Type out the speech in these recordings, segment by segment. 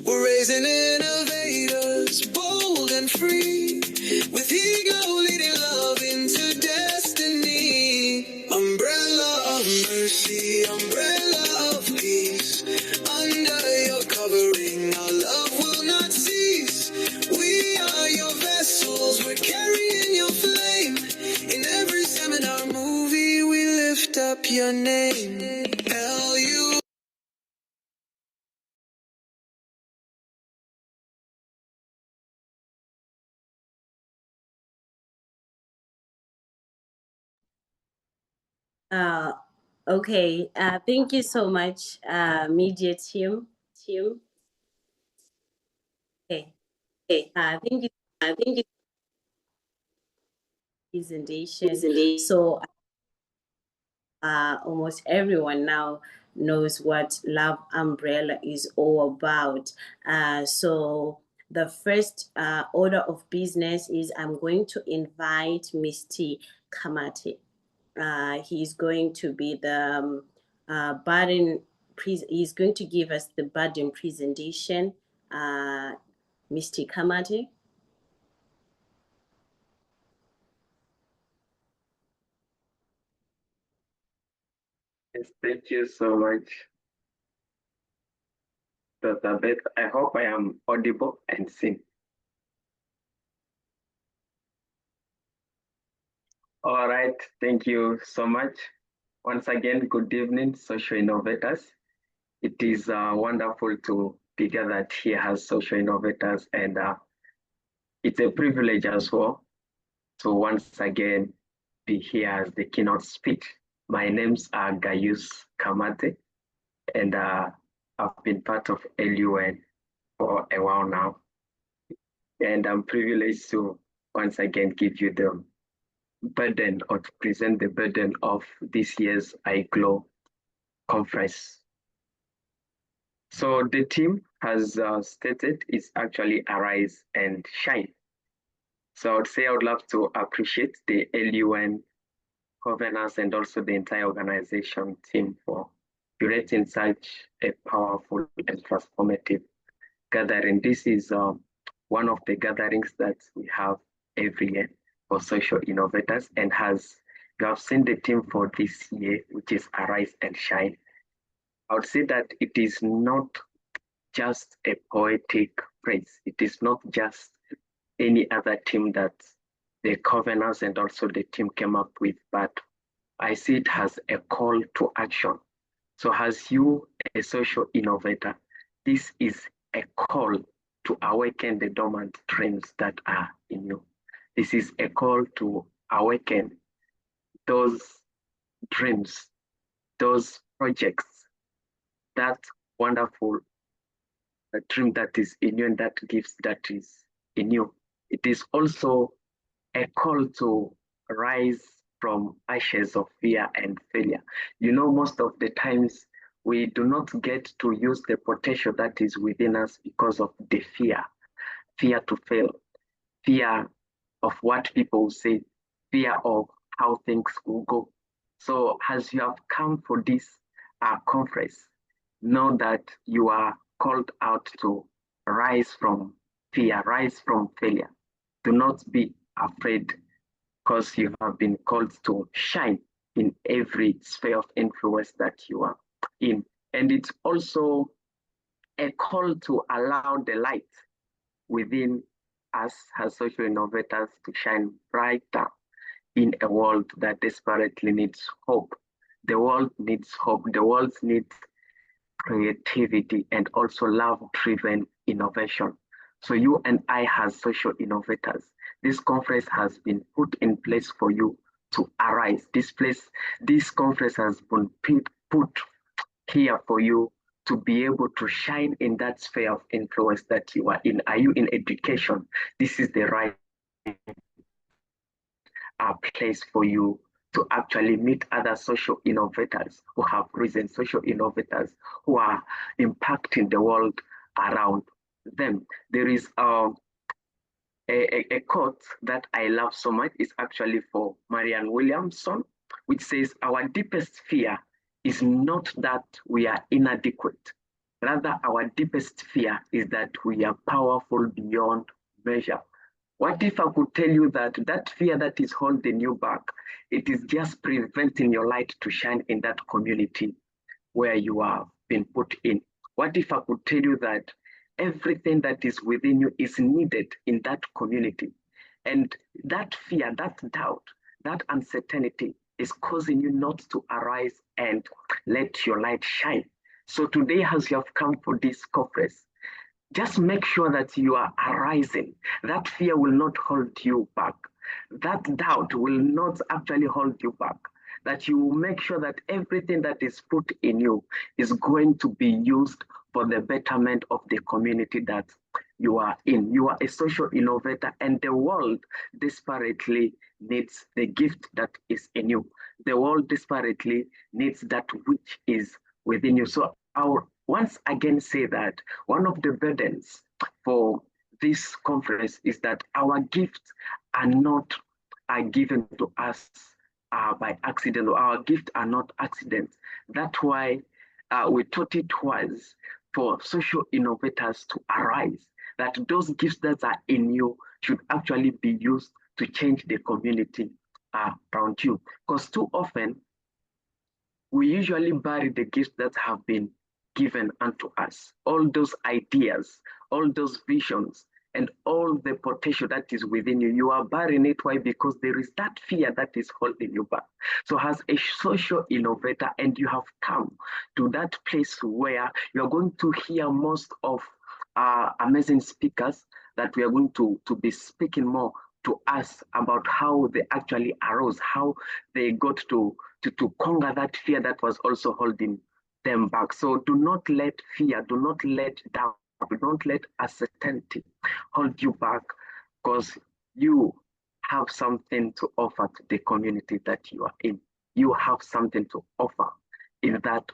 We're raising innovators, bold and free, with IGLOW leading love into destiny. Umbrella of mercy, umbrella of peace, under your covering our love will not cease. We are your vessels, we're carrying your flame. In every seminar movie we lift up your name. LU. Okay, thank you so much, media team. Okay, thank you. Presentation. So almost everyone now knows what Love Umbrella is all about. So the first order of business is I'm going to invite Mr. Kamate. He's going to be the he's going to give us the burden presentation. Mr. Kamate. Yes, thank you so much, Dr. Beth. I hope I am audible and seen. All right, thank you so much. Once again, good evening, social innovators. It is wonderful to be gathered here as social innovators, and it's a privilege as well to once again be here as the keynote speaker. My name's Gaius Kamate, and I've been part of LUN for a while now. And I'm privileged to once again give you the burden or to present the burden of this year's IGLOW conference. So the theme, as stated, is actually Arise and Shine. So I would say I would love to appreciate the LUN governance and also the entire organization team for curating such a powerful and transformative gathering. This is one of the gatherings that we have every year for social innovators, and as you have seen the theme for this year, which is Arise and Shine, I would say that it is not just a poetic phrase. It is not just any other theme that the governors and also the team came up with, but I see it as a call to action. So as you, a social innovator, this is a call to awaken the dormant dreams that are in you. This is a call to awaken those dreams, those projects, that wonderful dream that is in you and that gift that is in you. It is also a call to rise from ashes of fear and failure. You know, most of the times we do not get to use the potential that is within us because of the fear to fail, fear of what people say, fear of how things will go. So as you have come for this conference, know that you are called out to rise from fear, rise from failure. Do not be afraid, because you have been called to shine in every sphere of influence that you are in. And it's also a call to allow the light within us as social innovators to shine brighter in a world that desperately needs hope. The world needs hope. The world needs creativity and also love-driven innovation. So you and I as social innovators, this conference has been put in place for you to arise. This conference has been put here for you to be able to shine in that sphere of influence that you are in. Are you in education? This is the right place for you to actually meet other social innovators who have risen, social innovators who are impacting the world around them. There is a quote that I love so much. It's actually for Marianne Williamson, which says, "Our deepest fear is not that we are inadequate, Rather, our deepest fear is that we are powerful beyond measure. What if I could tell you that that fear that is holding you back, it is just preventing your light to shine in that community where you have been put in? What if I could tell you that everything that is within you is needed in that community? And that fear, that doubt, that uncertainty is causing you not to arise and let your light shine. So today, as you have come for this conference, just make sure that you are arising. That fear will not hold you back. That doubt will not actually hold you back. That you will make sure that everything that is put in you is going to be used for the betterment of the community that you are in. You are a social innovator, and the world desperately needs the gift that is in you. The world desperately needs that which is within you. So I'll once again say that one of the burdens for this conference is that our gifts are not given to us by accident. Our gifts are not accidents. That's why we thought it was for social innovators to arise, that those gifts that are in you should actually be used to change the community around you. Because too often, we usually bury the gifts that have been given unto us. All those ideas, all those visions, and all the potential that is within you, you are burying it. Why? Because there is that fear that is holding you back. So as a social innovator, and you have come to that place where you are going to hear most of amazing speakers that we are going to be speaking more to us about how they actually arose, how they got to conquer that fear that was also holding them back. So do not let fear, do not let doubt, do not let uncertainty hold you back, because you have something to offer to the community that you are in. You have something to offer in that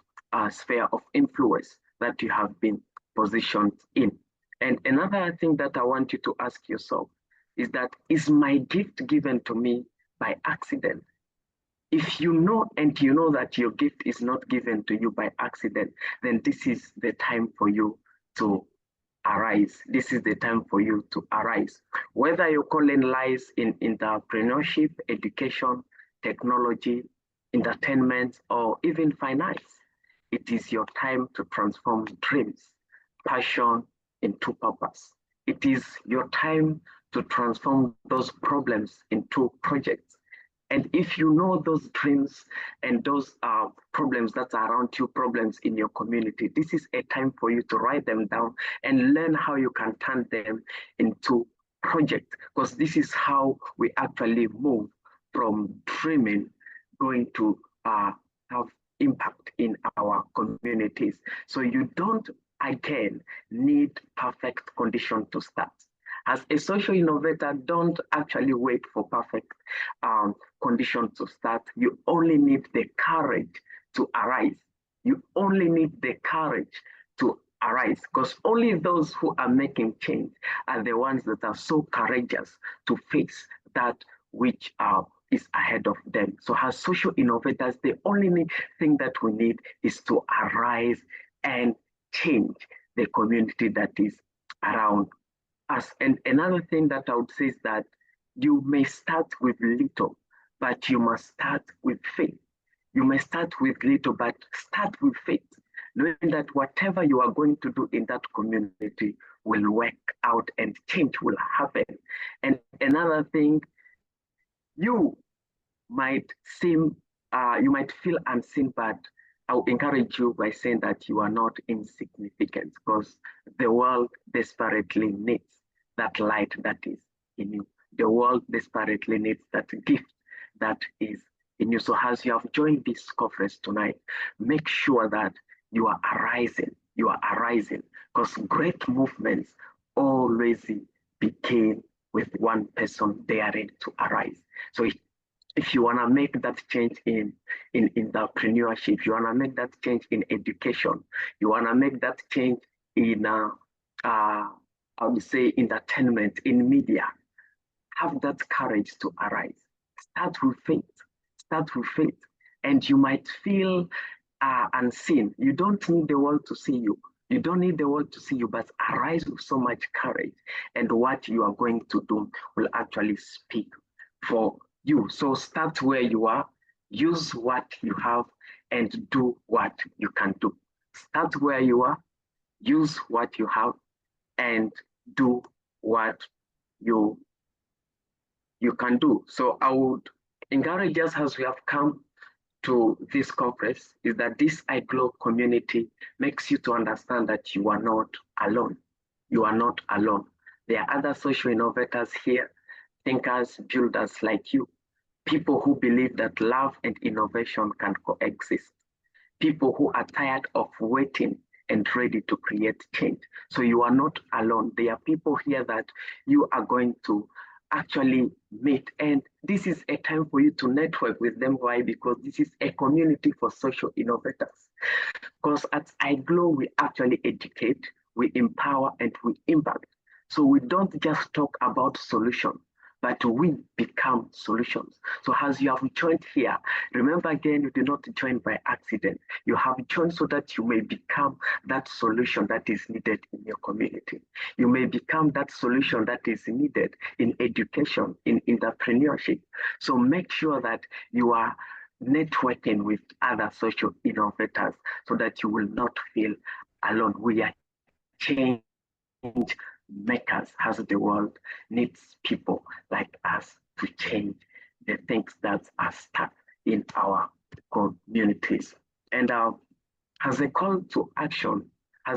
sphere of influence that you have been positioned in. And another thing that I want you to ask yourself is that, is my gift given to me by accident? If you know, and you know that your gift is not given to you by accident, then this is the time for you to arise. This is the time for you to arise. Whether your calling lies in entrepreneurship, education, technology, entertainment, or even finance, it is your time to transform dreams, passion into purpose. It is your time to transform those problems into projects. And if you know those dreams and those problems that are around you, problems in your community, this is a time for you to write them down and learn how you can turn them into projects. Because this is how we actually move from dreaming going to have impact in our communities. So you don't, again, need perfect condition to start. As a social innovator, don't actually wait for perfect condition to start. You only need the courage to arise. You only need the courage to arise, because only those who are making change are the ones that are so courageous to face that which is ahead of them. So as social innovators, the only thing that we need is to arise and change the community that is around us. And another thing that I would say is that you may start with little, but you must start with faith. You may start with little, but start with faith, knowing that whatever you are going to do in that community will work out and change will happen. And another thing, you might seem, you might feel unseen, but I'll encourage you by saying that you are not insignificant, because the world desperately needs that light that is in you. The world desperately needs that gift that is in you. So as you have joined this conference tonight, make sure that you are arising. You are arising, because great movements always begin with one person daring to arise. So if you want to make that change in entrepreneurship, you want to make that change in education, you want to make that change in I would say entertainment, in media, have that courage to arise. Start with faith. Start with faith. And you might feel unseen. You don't need the world to see you. You don't need the world to see you, but arise with so much courage. And what you are going to do will actually speak for you. So start where you are, use what you have, and do what you can do. Start where you are, use what you have, and do what you can do. So I would encourage us, as we have come to this conference, is that this IGLOW community makes you to understand that you are not alone. You are not alone. There are other social innovators here, thinkers, builders like you, people who believe that love and innovation can coexist, people who are tired of waiting and ready to create change. So you are not alone. There are people here that you are going to actually meet. And this is a time for you to network with them. Why? Because this is a community for social innovators. Because at IGLOW, we actually educate, we empower, and we impact. So we don't just talk about solutions, but we become solutions. So as you have joined here, remember again, you did not join by accident. You have joined so that you may become that solution that is needed in your community. You may become that solution that is needed in education, in entrepreneurship. So make sure that you are networking with other social innovators so that you will not feel alone. We are change makers, as the world needs people like us to change the things that are stuck in our communities. And as a call to action, I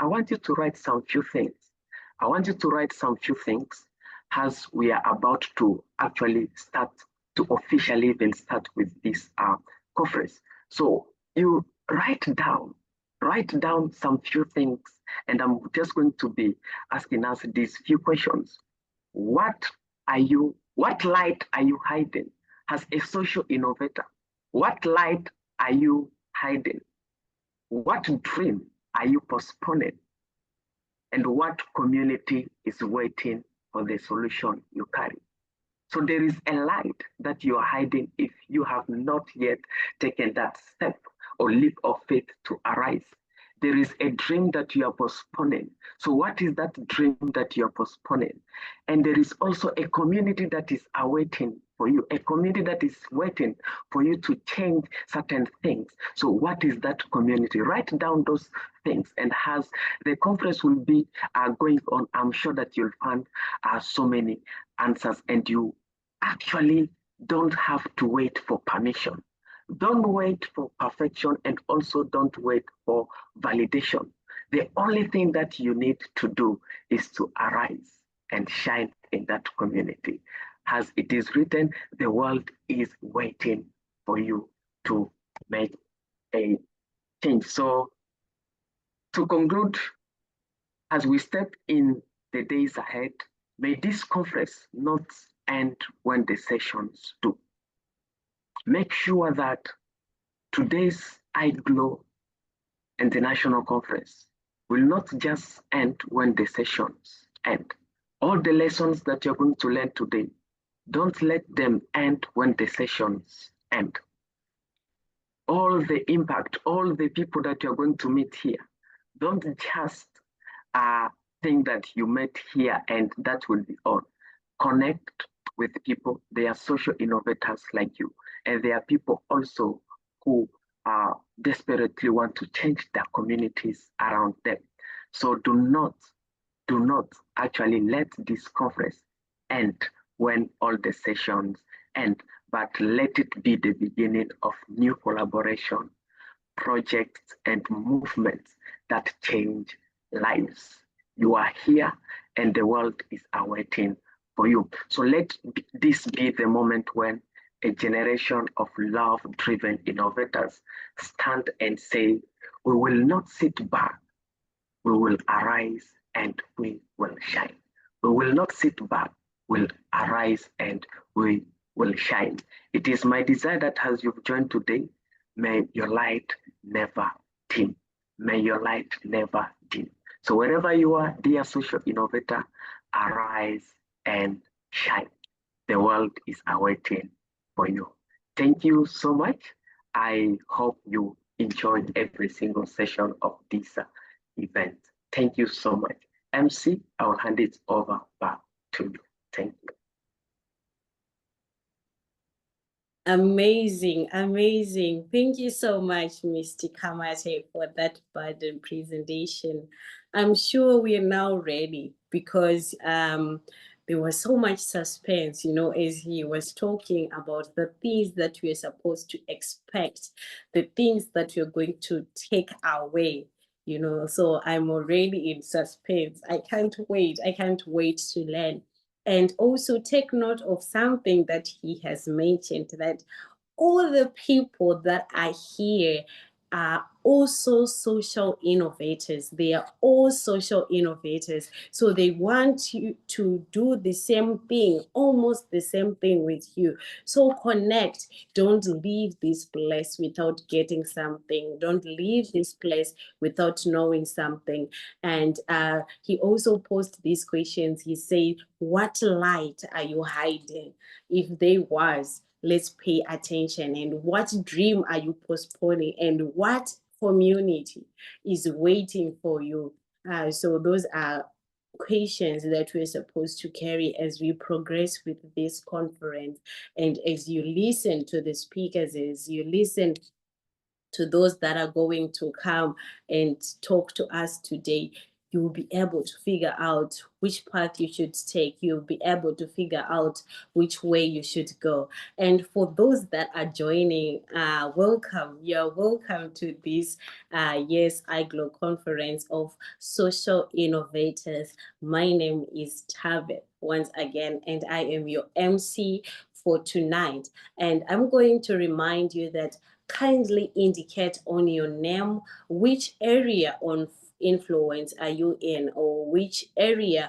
want you to write some few things. I want you to write some few things as we are about to actually start to officially even start with this conference. So you write down some few things, and I'm just going to be asking us these few questions. What light are you hiding as a social innovator? What light are you hiding? What dream are you postponing? And what community is waiting for the solution you carry? So there is a light that you are hiding if you have not yet taken that step or leap of faith to arise. There is a dream that you are postponing. So what is that dream that you are postponing? And there is also a community that is awaiting for you, a community that is waiting for you to change certain things. So what is that community? Write down those things, and as the conference will be going on, I'm sure that you'll find so many answers, and you actually don't have to wait for permission. Don't wait for perfection, and also don't wait for validation. The only thing that you need to do is to arise and shine in that community. As it is written, the world is waiting for you to make a change. So to conclude, as we step in the days ahead, may this conference not end when the sessions do. Make sure that today's IGLOW International Conference will not just end when the sessions end. All the lessons that you're going to learn today, don't let them end when the sessions end. All the impact, all the people that you're going to meet here, don't just think that you met here and that will be all. Connect with people. They are social innovators like you, and there are people also who desperately want to change their communities around them. So do not actually let this conference end when all the sessions end, but let it be the beginning of new collaboration, projects, and movements that change lives. You are here, and the world is awaiting for you. So let this be the moment when a generation of love-driven innovators stand and say, we will not sit back, we will arise and we will shine. We will not sit back, we'll arise and we will shine. It is my desire that as you've joined today, may your light never dim. May your light never dim. So wherever you are, dear social innovator, arise and shine. The world is awaiting for you. Thank you so much. I hope you enjoyed every single session of this event. Thank you so much. MC, I will hand it over back to you. Thank you. Amazing, amazing. Thank you so much, Mr. Kamate, for that burden presentation. I'm sure we are now ready because there was so much suspense, as he was talking about the things that we are supposed to expect, the things that we're going to take away. So I'm already in suspense. I can't wait. I can't wait to learn. And also take note of something that he has mentioned, that all the people that are here are also social innovators. They are all social innovators. So they want you to do the same thing, almost the same thing with you. So connect. Don't leave this place without getting something. Don't leave this place without knowing something. And he also posed these questions. He said, what light are you hiding? If there was, let's pay attention. And what dream are you postponing? And what community is waiting for you? So those are questions that we're supposed to carry as we progress with this conference. And as you listen to the speakers, as you listen to those that are going to come and talk to us today, you will be able to figure out which path you should take. You'll be able to figure out which way you should go. And for those that are joining, welcome. You're welcome to this year's IGLOW conference of social innovators. My name is Tetteh once again, and I am your MC for tonight. And I'm going to remind you that kindly indicate on your name which area on influence are you in, or which area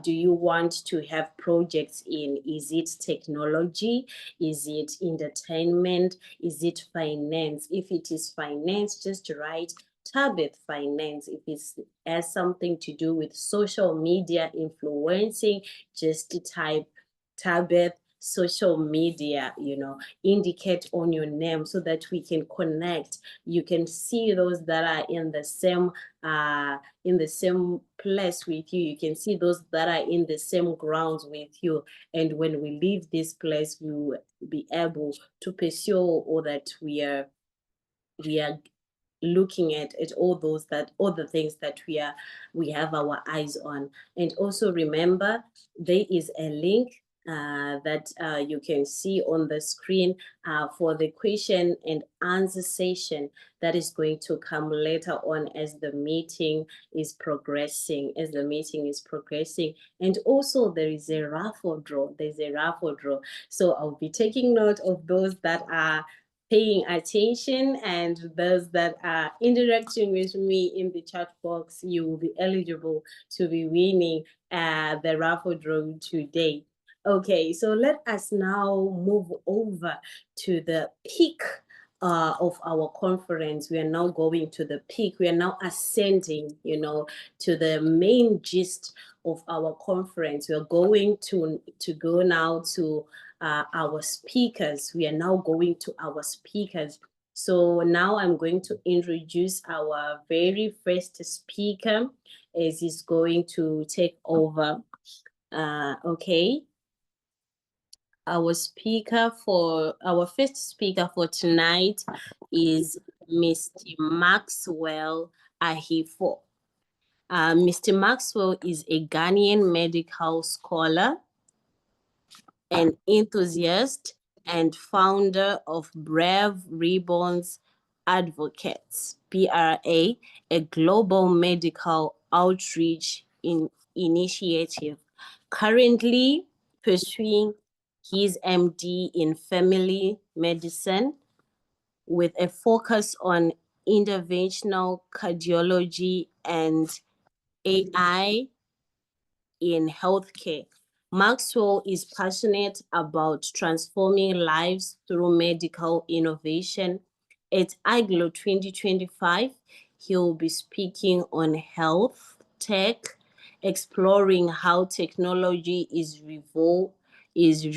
do you want to have projects in. Is it technology? Is it entertainment? Is it finance? If it is finance, just write Tetteh Finance. If it has something to do with social media influencing, just type Tetteh social media, indicate on your name so that we can connect. You can see those that are in the same place with you. You can see those that are in the same grounds with you. And when we leave this place, we will be able to pursue all that we are looking at all the things that we have our eyes on. And also remember, there is a link that you can see on the screen for the question and answer session that is going to come later on as the meeting is progressing. And also there is a raffle draw. So I'll be taking note of those that are paying attention, and those that are interacting with me in the chat box. You will be eligible to be winning the raffle draw today. Okay, so let us now move over to the peak of our conference. We are now going to the peak. We are now ascending, to the main gist of our conference. We are going to go now to our speakers. We are now going to our speakers. So now I'm going to introduce our very first speaker, as he's going to take over. Okay. Our first speaker for tonight is Mr. Maxwel Ahiafor. Mr. Maxwel is a Ghanaian medical scholar, an enthusiast, and founder of Brave Ribbons Advocates, BRA, a global medical outreach initiative, currently pursuing his MD in family medicine with a focus on interventional cardiology and AI in healthcare. Maxwel is passionate about transforming lives through medical innovation. At IGLOW 2025, he'll be speaking on health tech, exploring how technology is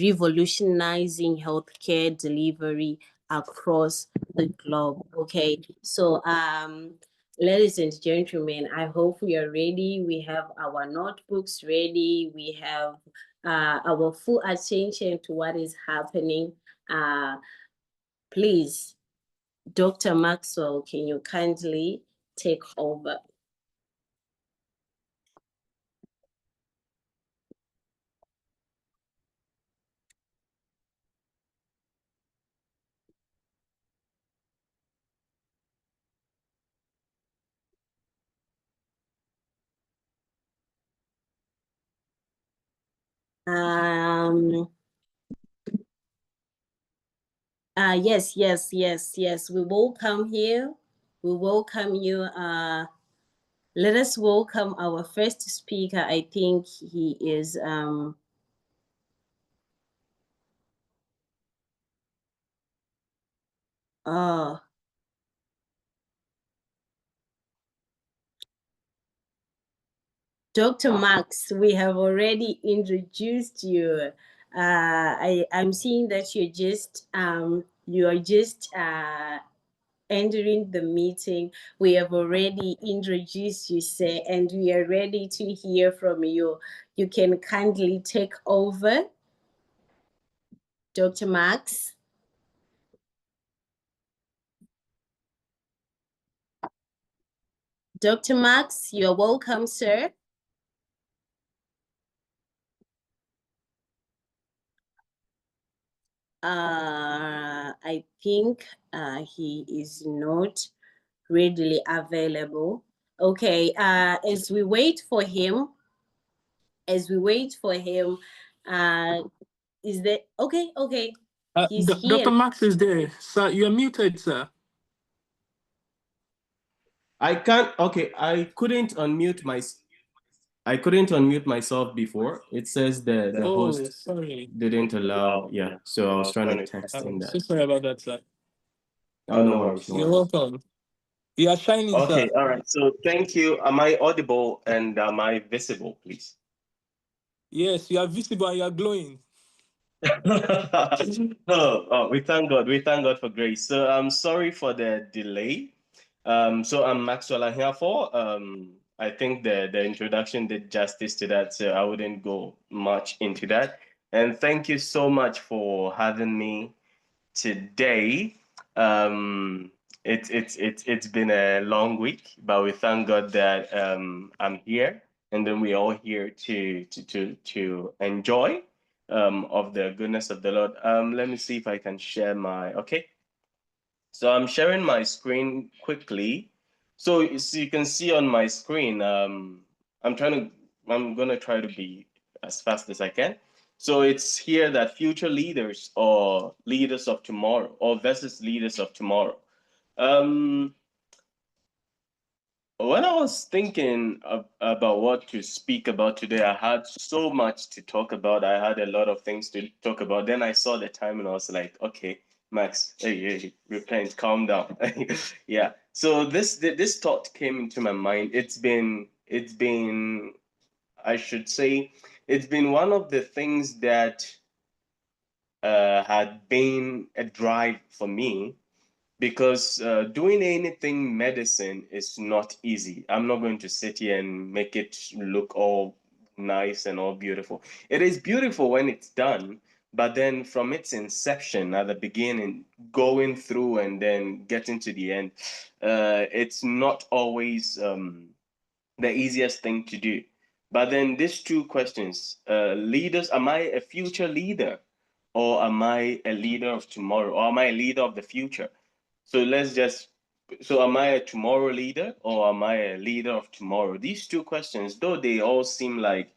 revolutionizing healthcare delivery across the globe. Okay, so Ladies and gentlemen, I hope we are ready. We have our notebooks ready. We have our full attention to what is happening. Please, Dr. Maxwel, can you kindly take over? Yes. We welcome here. We welcome you. Let us welcome our first speaker. I think he is Dr. Max, we have already introduced you. I'm seeing that you are just entering the meeting. We have already introduced you, sir, and we are ready to hear from you. You can kindly take over, Dr. Max. Dr. Max, you're welcome, sir. I think he is not readily available. Okay, as we wait for him, is there, okay, he's here. Dr. Max is there. Sir, you're muted, sir. I can't, okay, I couldn't unmute myself before. It says the host didn't allow, yeah, so I was trying to text in that. So sorry about that, sir. Oh, no worries. You're welcome. You are shining, sir. Okay, all right, so thank you. Am I audible and am I visible, please? Yes, you are visible and you are glowing. We thank God for grace. So I'm sorry for the delay. So I'm Maxwel Ahiafor. I think the introduction did justice to that, so I wouldn't go much into that. And thank you so much for having me today. It's been a long week, but we thank God that I'm here, and then we're all here to enjoy of the goodness of the Lord. Let me see if I can share my, okay. So I'm sharing my screen quickly. So you can see on my screen, I'm gonna try to be as fast as I can. So it's here that future leaders or leaders of tomorrow or versus leaders of tomorrow. When I was thinking about what to speak about today, I had so much to talk about. I had a lot of things to talk about. Then I saw the time and I was like, okay, Max, hey, repent, calm down. Yeah. So this thought came into my mind. It's been, I should say, it's been one of the things that had been a drive for me, because doing anything medicine is not easy. I'm not going to sit here and make it look all nice and all beautiful. It is beautiful when it's done, but then from its inception at the beginning, going through and then getting to the end, it's not always the easiest thing to do. But then these two questions, leaders, am I a future leader? Or am I a leader of tomorrow? Or am I a leader of the future? So so am I a tomorrow leader or am I a leader of tomorrow? These two questions, though they all seem like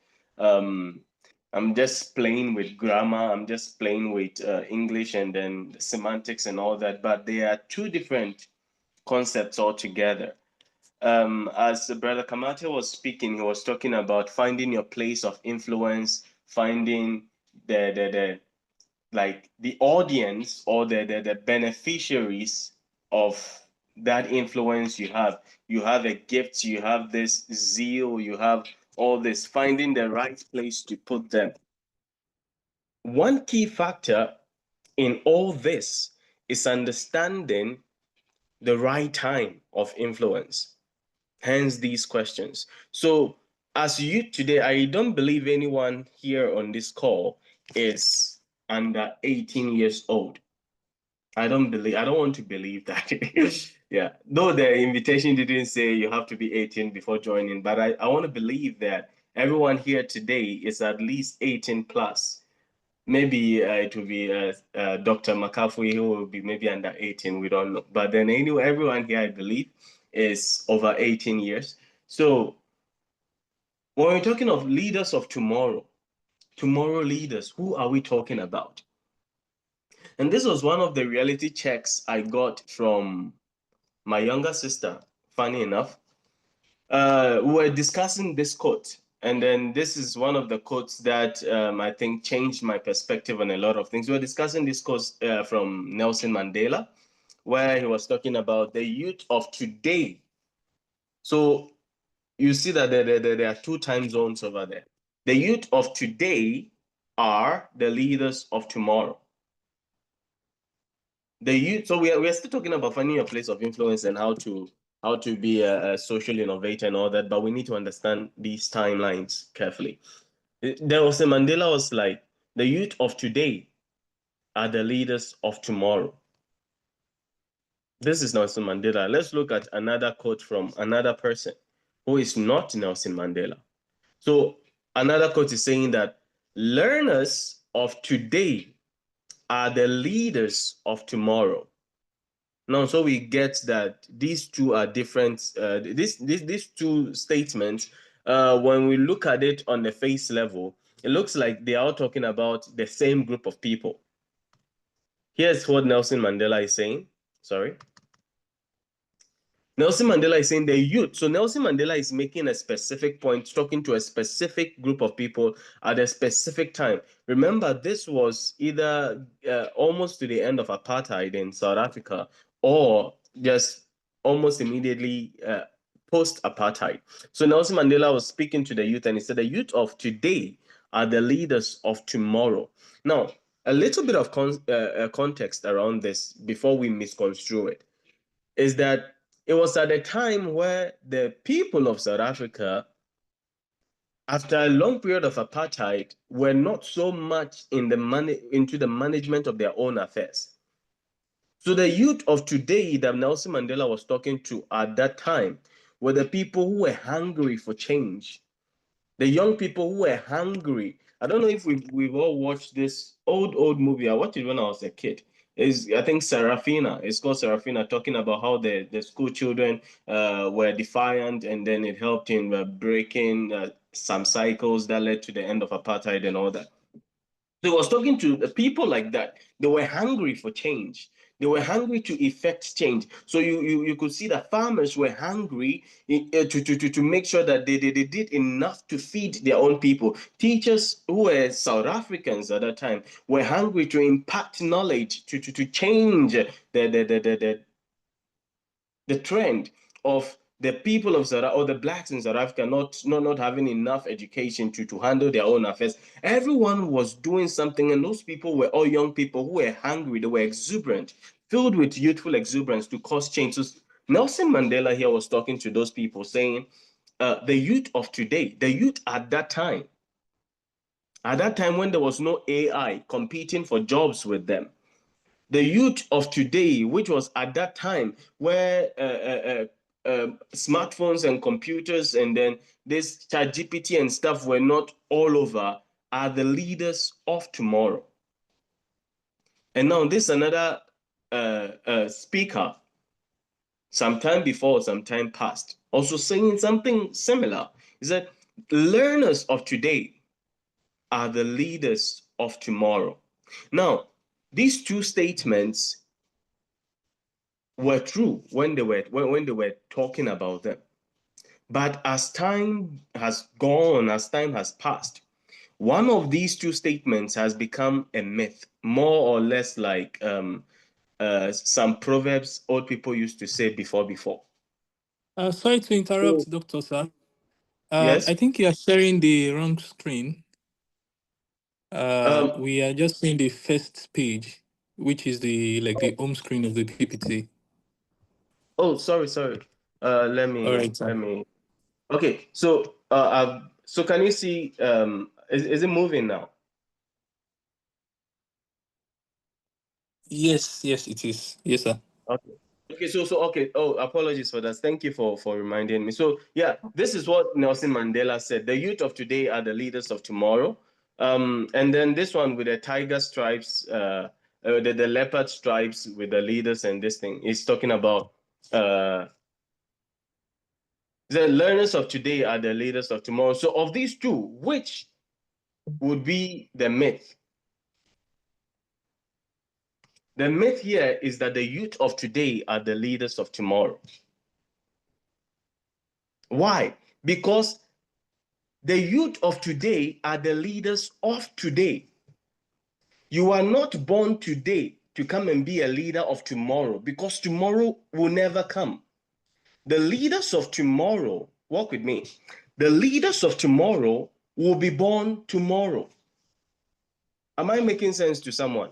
I'm just playing with grammar, I'm just playing with English and then semantics and all that, but they are two different concepts altogether. As Brother Kamate was speaking, he was talking about finding your place of influence, finding the like the audience or the beneficiaries of that influence you have. You have a gift, you have this zeal, you have all this, finding the right place to put them. One key factor in all this is understanding the right time of influence. Hence these questions. So as youth today, I don't believe anyone here on this call is under 18 years old. I don't want to believe that. Yeah, though the invitation didn't say you have to be 18 before joining, but I want to believe that everyone here today is at least 18 plus. Maybe it will be Dr. McAfee, who will be maybe under 18, we don't know. But then anyway, everyone here, I believe, is over 18 years. So when we're talking of leaders of tomorrow leaders, who are we talking about? And this was one of the reality checks I got from my younger sister, funny enough. We were discussing this quote, and then this is one of the quotes that I think changed my perspective on a lot of things. We were discussing this quote from Nelson Mandela, where he was talking about the youth of today. So you see that there are two time zones over there. The youth of today are the leaders of tomorrow. The youth, so we are still talking about finding a place of influence and how to be a social innovator and all that, but we need to understand these timelines carefully. Nelson Mandela was like, the youth of today are the leaders of tomorrow. This is Nelson Mandela. Let's look at another quote from another person who is not Nelson Mandela. So another quote is saying that learners of today are the leaders of tomorrow. Now, so we get that these two are different. These two statements, when we look at it on the face level, it looks like they are all talking about the same group of people. Here's what Nelson Mandela is saying. Sorry. Nelson Mandela is saying the youth. So Nelson Mandela is making a specific point, talking to a specific group of people at a specific time. Remember, this was either almost to the end of apartheid in South Africa or just almost immediately post-apartheid. So Nelson Mandela was speaking to the youth and he said, the youth of today are the leaders of tomorrow. Now, a little bit of context around this before we misconstrue it is that it was at a time where the people of South Africa, after a long period of apartheid, were not so much into the management of their own affairs. So the youth of today that Nelson Mandela was talking to at that time were the people who were hungry for change. The young people who were hungry. I don't know if we've all watched this old movie. I watched it when I was a kid. I think Serafina. It's called Serafina, talking about how the school children were defiant, and then it helped in breaking some cycles that led to the end of apartheid and all that. So he was talking to the people like that. They were hungry for change. They were hungry to effect change. So you could see that farmers were hungry to make sure that they did enough to feed their own people. Teachers who were South Africans at that time were hungry to impart knowledge to change the trend of the people of South Africa, or the blacks in South Africa, not having enough education to handle their own affairs. Everyone was doing something, and those people were all young people who were hungry, they were exuberant, filled with youthful exuberance to cause change. So Nelson Mandela here was talking to those people saying, the youth of today, the youth at that time when there was no AI competing for jobs with them, the youth of today, which was at that time where smartphones and computers and then this ChatGPT and stuff were not all over, are the leaders of tomorrow. And now this another speaker, sometime before, sometime past, also saying something similar. He said, learners of today are the leaders of tomorrow. Now, these two statements were true when they were talking about them. But as time has gone, as time has passed, one of these two statements has become a myth, more or less like some proverbs old people used to say before. Sorry to interrupt, Dr. Sir. Yes. I think you are sharing the wrong screen. We are just seeing the first page, which is the home screen of the PPT. Oh, sorry. Let me. Okay, so so can you see? Is it moving now? Yes, it is. Yes, sir. Okay, so okay. Oh, apologies for that. Thank you for reminding me. So yeah, this is what Nelson Mandela said: the youth of today are the leaders of tomorrow. And then this one with the tiger stripes, the leopard stripes with the leaders, and this thing is talking about the learners of today are the leaders of tomorrow. So of these two, which would be the myth? The myth here is that the youth of today are the leaders of tomorrow. Why? Because the youth of today are the leaders of today. You are not born today to come and be a leader of tomorrow, because tomorrow will never come. The leaders of tomorrow, walk with me, the leaders of tomorrow will be born tomorrow. Am I making sense to someone?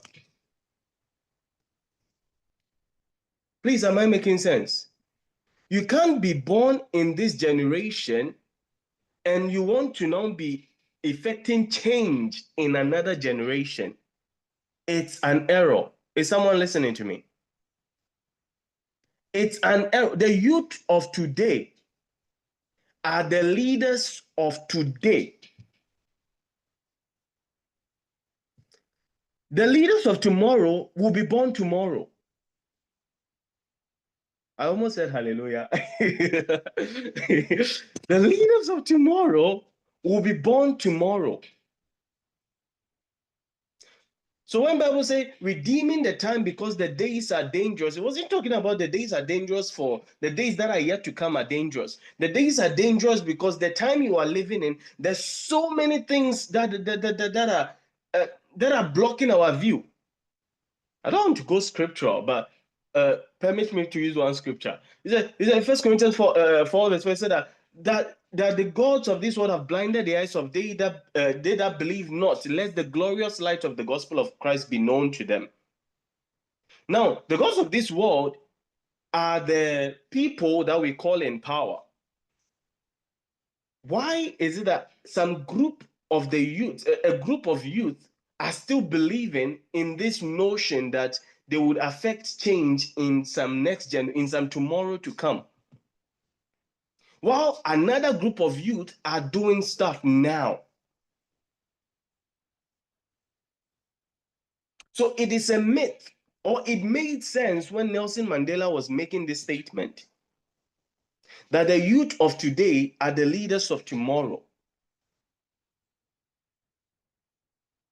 Please, am I making sense? You can't be born in this generation and you want to now be effecting change in another generation. It's an error. Is someone listening to me? It's an error. The youth of today are the leaders of today. The leaders of tomorrow will be born tomorrow. I almost said hallelujah. The leaders of tomorrow will be born tomorrow. So when Bible say redeeming the time because the days are dangerous, it wasn't talking about the days are dangerous for the days that are yet to come are dangerous. The days are dangerous because the time you are living in, there's so many things that are blocking our view. I don't want to go scriptural, but permit me to use one scripture. He said 1 Corinthians 4 verse 4 said that the gods of this world have blinded the eyes of they that believe not, lest the glorious light of the gospel of Christ be known to them. Now, the gods of this world are the people that we call in power. Why is it that some group of the youth, a group of youth, are still believing in this notion that they would affect change in some in some tomorrow to come, while another group of youth are doing stuff now? So it is a myth, or it made sense when Nelson Mandela was making this statement that the youth of today are the leaders of tomorrow.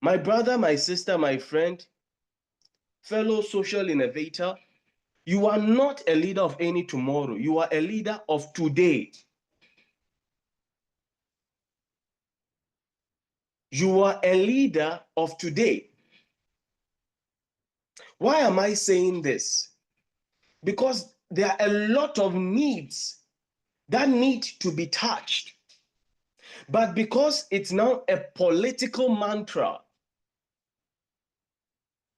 My brother, my sister, my friend, fellow social innovator, you are not a leader of any tomorrow. You are a leader of today. You are a leader of today. Why am I saying this? Because there are a lot of needs that need to be touched. But because it's now a political mantra,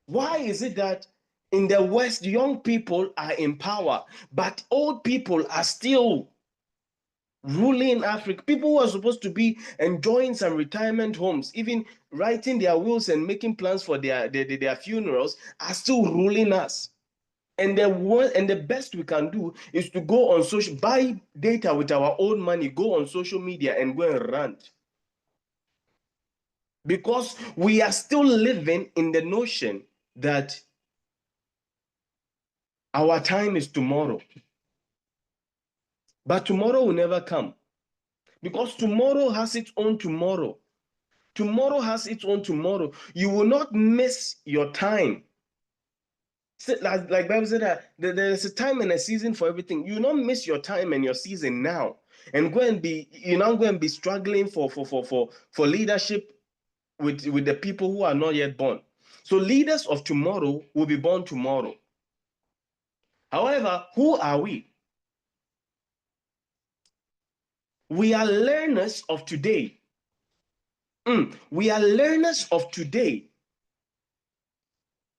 why is it that in the West, young people are in power, but old people are still ruling Africa? People who are supposed to be enjoying some retirement homes, even writing their wills and making plans for their funerals, are still ruling us. And the best we can do is to go on social, buy data with our own money, go on social media and go and rant. Because we are still living in the notion that our time is tomorrow. But tomorrow will never come. Because tomorrow has its own tomorrow. Tomorrow has its own tomorrow. You will not miss your time. Like Bible said that there's a time and a season for everything. You will not miss your time and your season now. And you're not going to be struggling for leadership with the people who are not yet born. So leaders of tomorrow will be born tomorrow. However, who are we? We are learners of today. We are learners of today.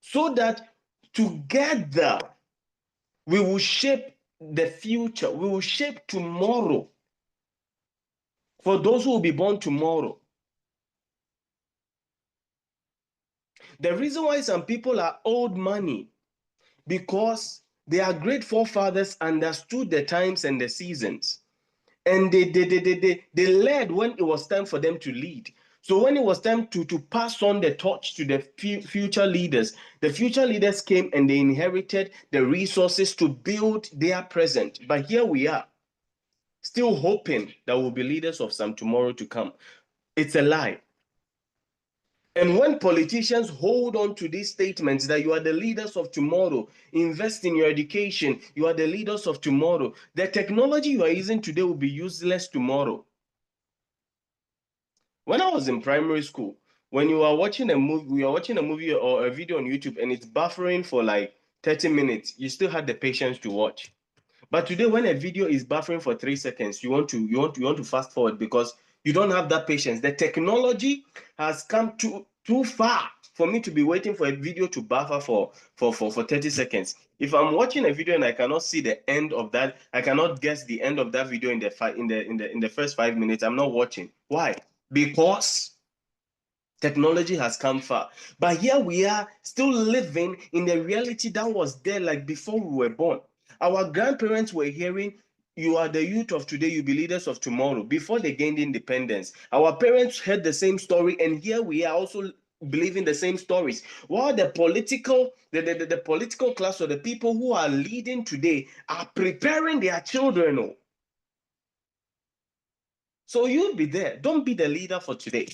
So that together we will shape the future. We will shape tomorrow for those who will be born tomorrow. The reason why some people are old money, because their great forefathers understood the times and the seasons. And they led when it was time for them to lead. So when it was time to pass on the torch to the future leaders came and they inherited the resources to build their present. But here we are, still hoping that we'll be leaders of some tomorrow to come. It's a lie. And when politicians hold on to these statements that you are the leaders of tomorrow, invest in your education, you are the leaders of tomorrow, the technology you are using today will be useless tomorrow. When I was in primary school, when you are watching a movie, we are watching a movie or a video on YouTube and it's buffering for like 30 minutes, you still had the patience to watch. But today, when a video is buffering for 3 seconds, you want to fast forward because you don't have that patience. The technology has come too far for me to be waiting for a video to buffer for 30 seconds. If I'm watching a video and I cannot see the end of that, I cannot guess the end of that video in the first 5 minutes, I'm not watching. Why? Because technology has come far. But here we are still living in the reality that was there like before we were born. Our grandparents were hearing, you are the youth of today, you be leaders of tomorrow, before they gained independence. Our parents heard the same story, and here we are also believing the same stories. While the political class or the people who are leading today are preparing their children. Oh. So you'll be there. Don't be the leader for today.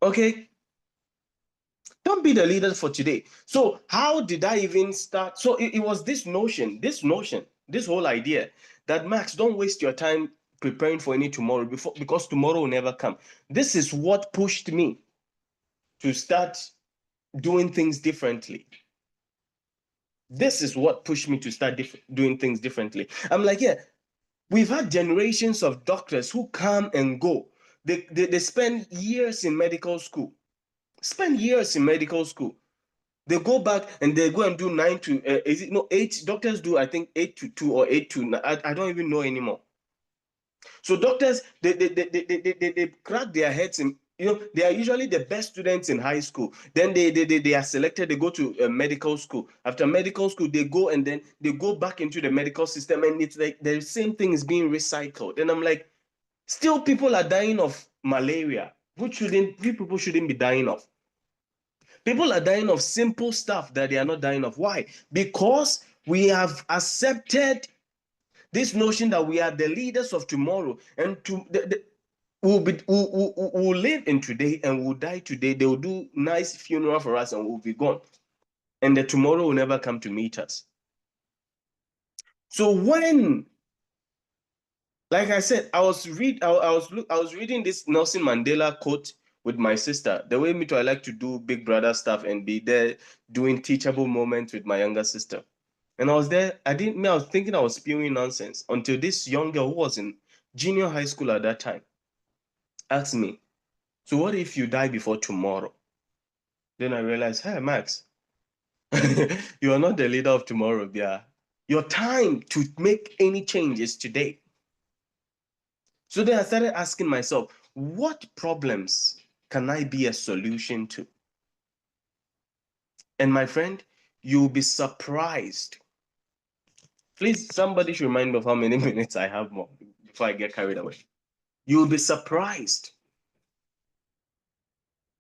Okay? Don't be the leader for today. So how did I even start? So it was this whole idea that, Max, don't waste your time preparing for any tomorrow because tomorrow will never come. This is what pushed me to start doing things differently. This is what pushed me to start doing things differently. I'm like, yeah, we've had generations of doctors who come and go. They spend years in medical school. They go back and they go and do 9 to 8. Doctors do, I think, 8 to 2 or 8 to 9. I don't even know anymore. So doctors, they crack their heads in, they are usually the best students in high school. Then they are selected, they go to medical school. After medical school, they go and then they go back into the medical system, and it's like the same thing is being recycled. And I'm like, still people are dying of malaria, which people shouldn't be dying of. People are dying of simple stuff that they are not dying of. Why? Because we have accepted this notion that we are the leaders of tomorrow, and we'll live in today and we'll die today. They will do nice funeral for us and we'll be gone. And the tomorrow will never come to meet us. So when, like I said, I was reading this Nelson Mandela quote with my sister. The way I like to do big brother stuff and be there doing teachable moments with my younger sister. And I was there, I was thinking I was spewing nonsense until this young girl who was in junior high school at that time asked me, so what if you die before tomorrow? Then I realized, hey, Max, you are not the leader of tomorrow, yeah. Your time to make any change is today. So then I started asking myself, what problems can I be a solution to? And my friend, you'll be surprised. Please, somebody should remind me of how many minutes I have more before I get carried away. You'll be surprised.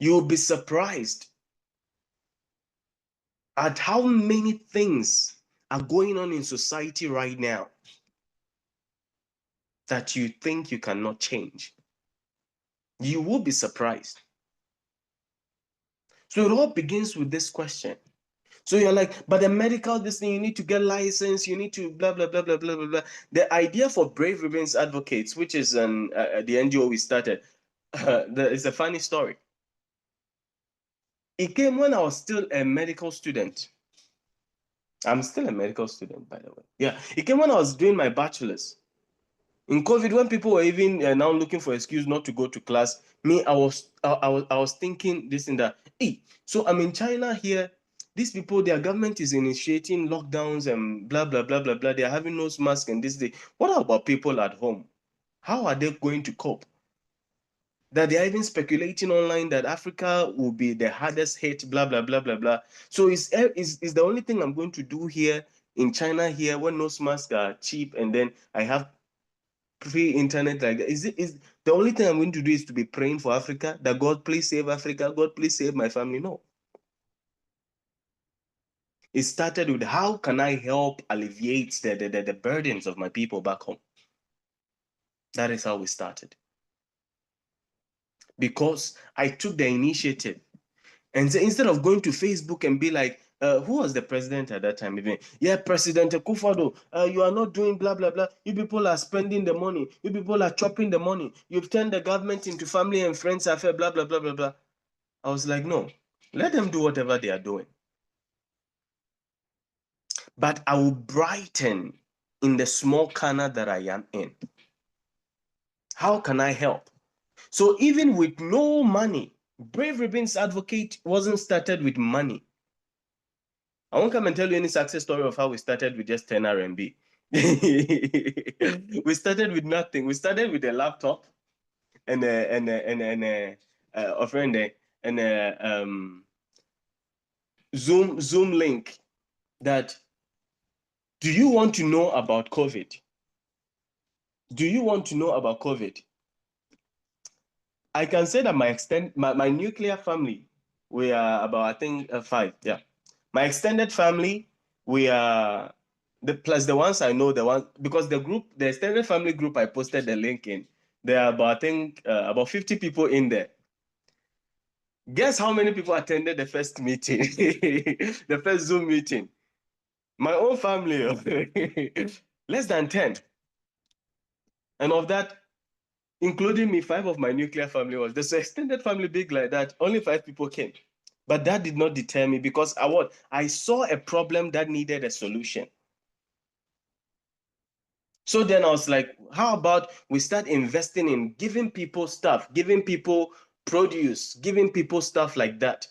You'll be surprised at how many things are going on in society right now that you think you cannot change. You will be surprised. So it all begins with this question. So you're like, but the medical, this thing, you need to get license, you need to blah, blah, blah, blah, blah, blah, blah. The idea for Brave Ribbons Advocates, which is the NGO we started, it's a funny story. It came when I was still a medical student. I'm still a medical student, by the way. Yeah, it came when I was doing my bachelor's. In COVID, when people were even now looking for excuse not to go to class, I was thinking this and that. Hey, so I'm in China here. these people, their government is initiating lockdowns and blah, blah, blah, blah, blah. They're having nose masks and this day. What about people at home? How are they going to cope? That they're even speculating online that Africa will be the hardest hit, blah, blah, blah, blah, blah. So is the only thing I'm going to do here in China here when nose masks are cheap and then I have free internet like that? Is the only thing I'm going to do is to be praying for Africa, that God please save Africa, God please save my family? No. It started with how can I help alleviate the burdens of my people back home? That is how we started. Because I took the initiative. And so instead of going to Facebook and be like, who was the president at that time? Even, yeah, President Akufo-Addo, you are not doing blah, blah, blah. You people are spending the money. You people are chopping the money. You've turned the government into family and friends affair, blah, blah, blah, blah, blah. I was like, no, let them do whatever they are doing. But I will brighten in the small corner that I am in. How can I help? So even with no money, Brave Ribbons Advocate wasn't started with money. I won't come and tell you any success story of how we started with just 10 RMB. We started with nothing. We started with a laptop and a Zoom link. That, do you want to know about COVID? Do you want to know about COVID? I can say that my nuclear family, we are about, I think, 5. Yeah. My extended family, we are plus the ones I know, because the extended family group I posted the link in, there are about, I think, about 50 people in there. Guess how many people attended the first meeting, the first Zoom meeting? My own family, less than 10. And of that, including me, 5 of my nuclear family was. There's an extended family big like that, only 5 people came. But that did not deter me, because I saw a problem that needed a solution. So then I was like, how about we start investing in giving people stuff, giving people produce, giving people stuff like that.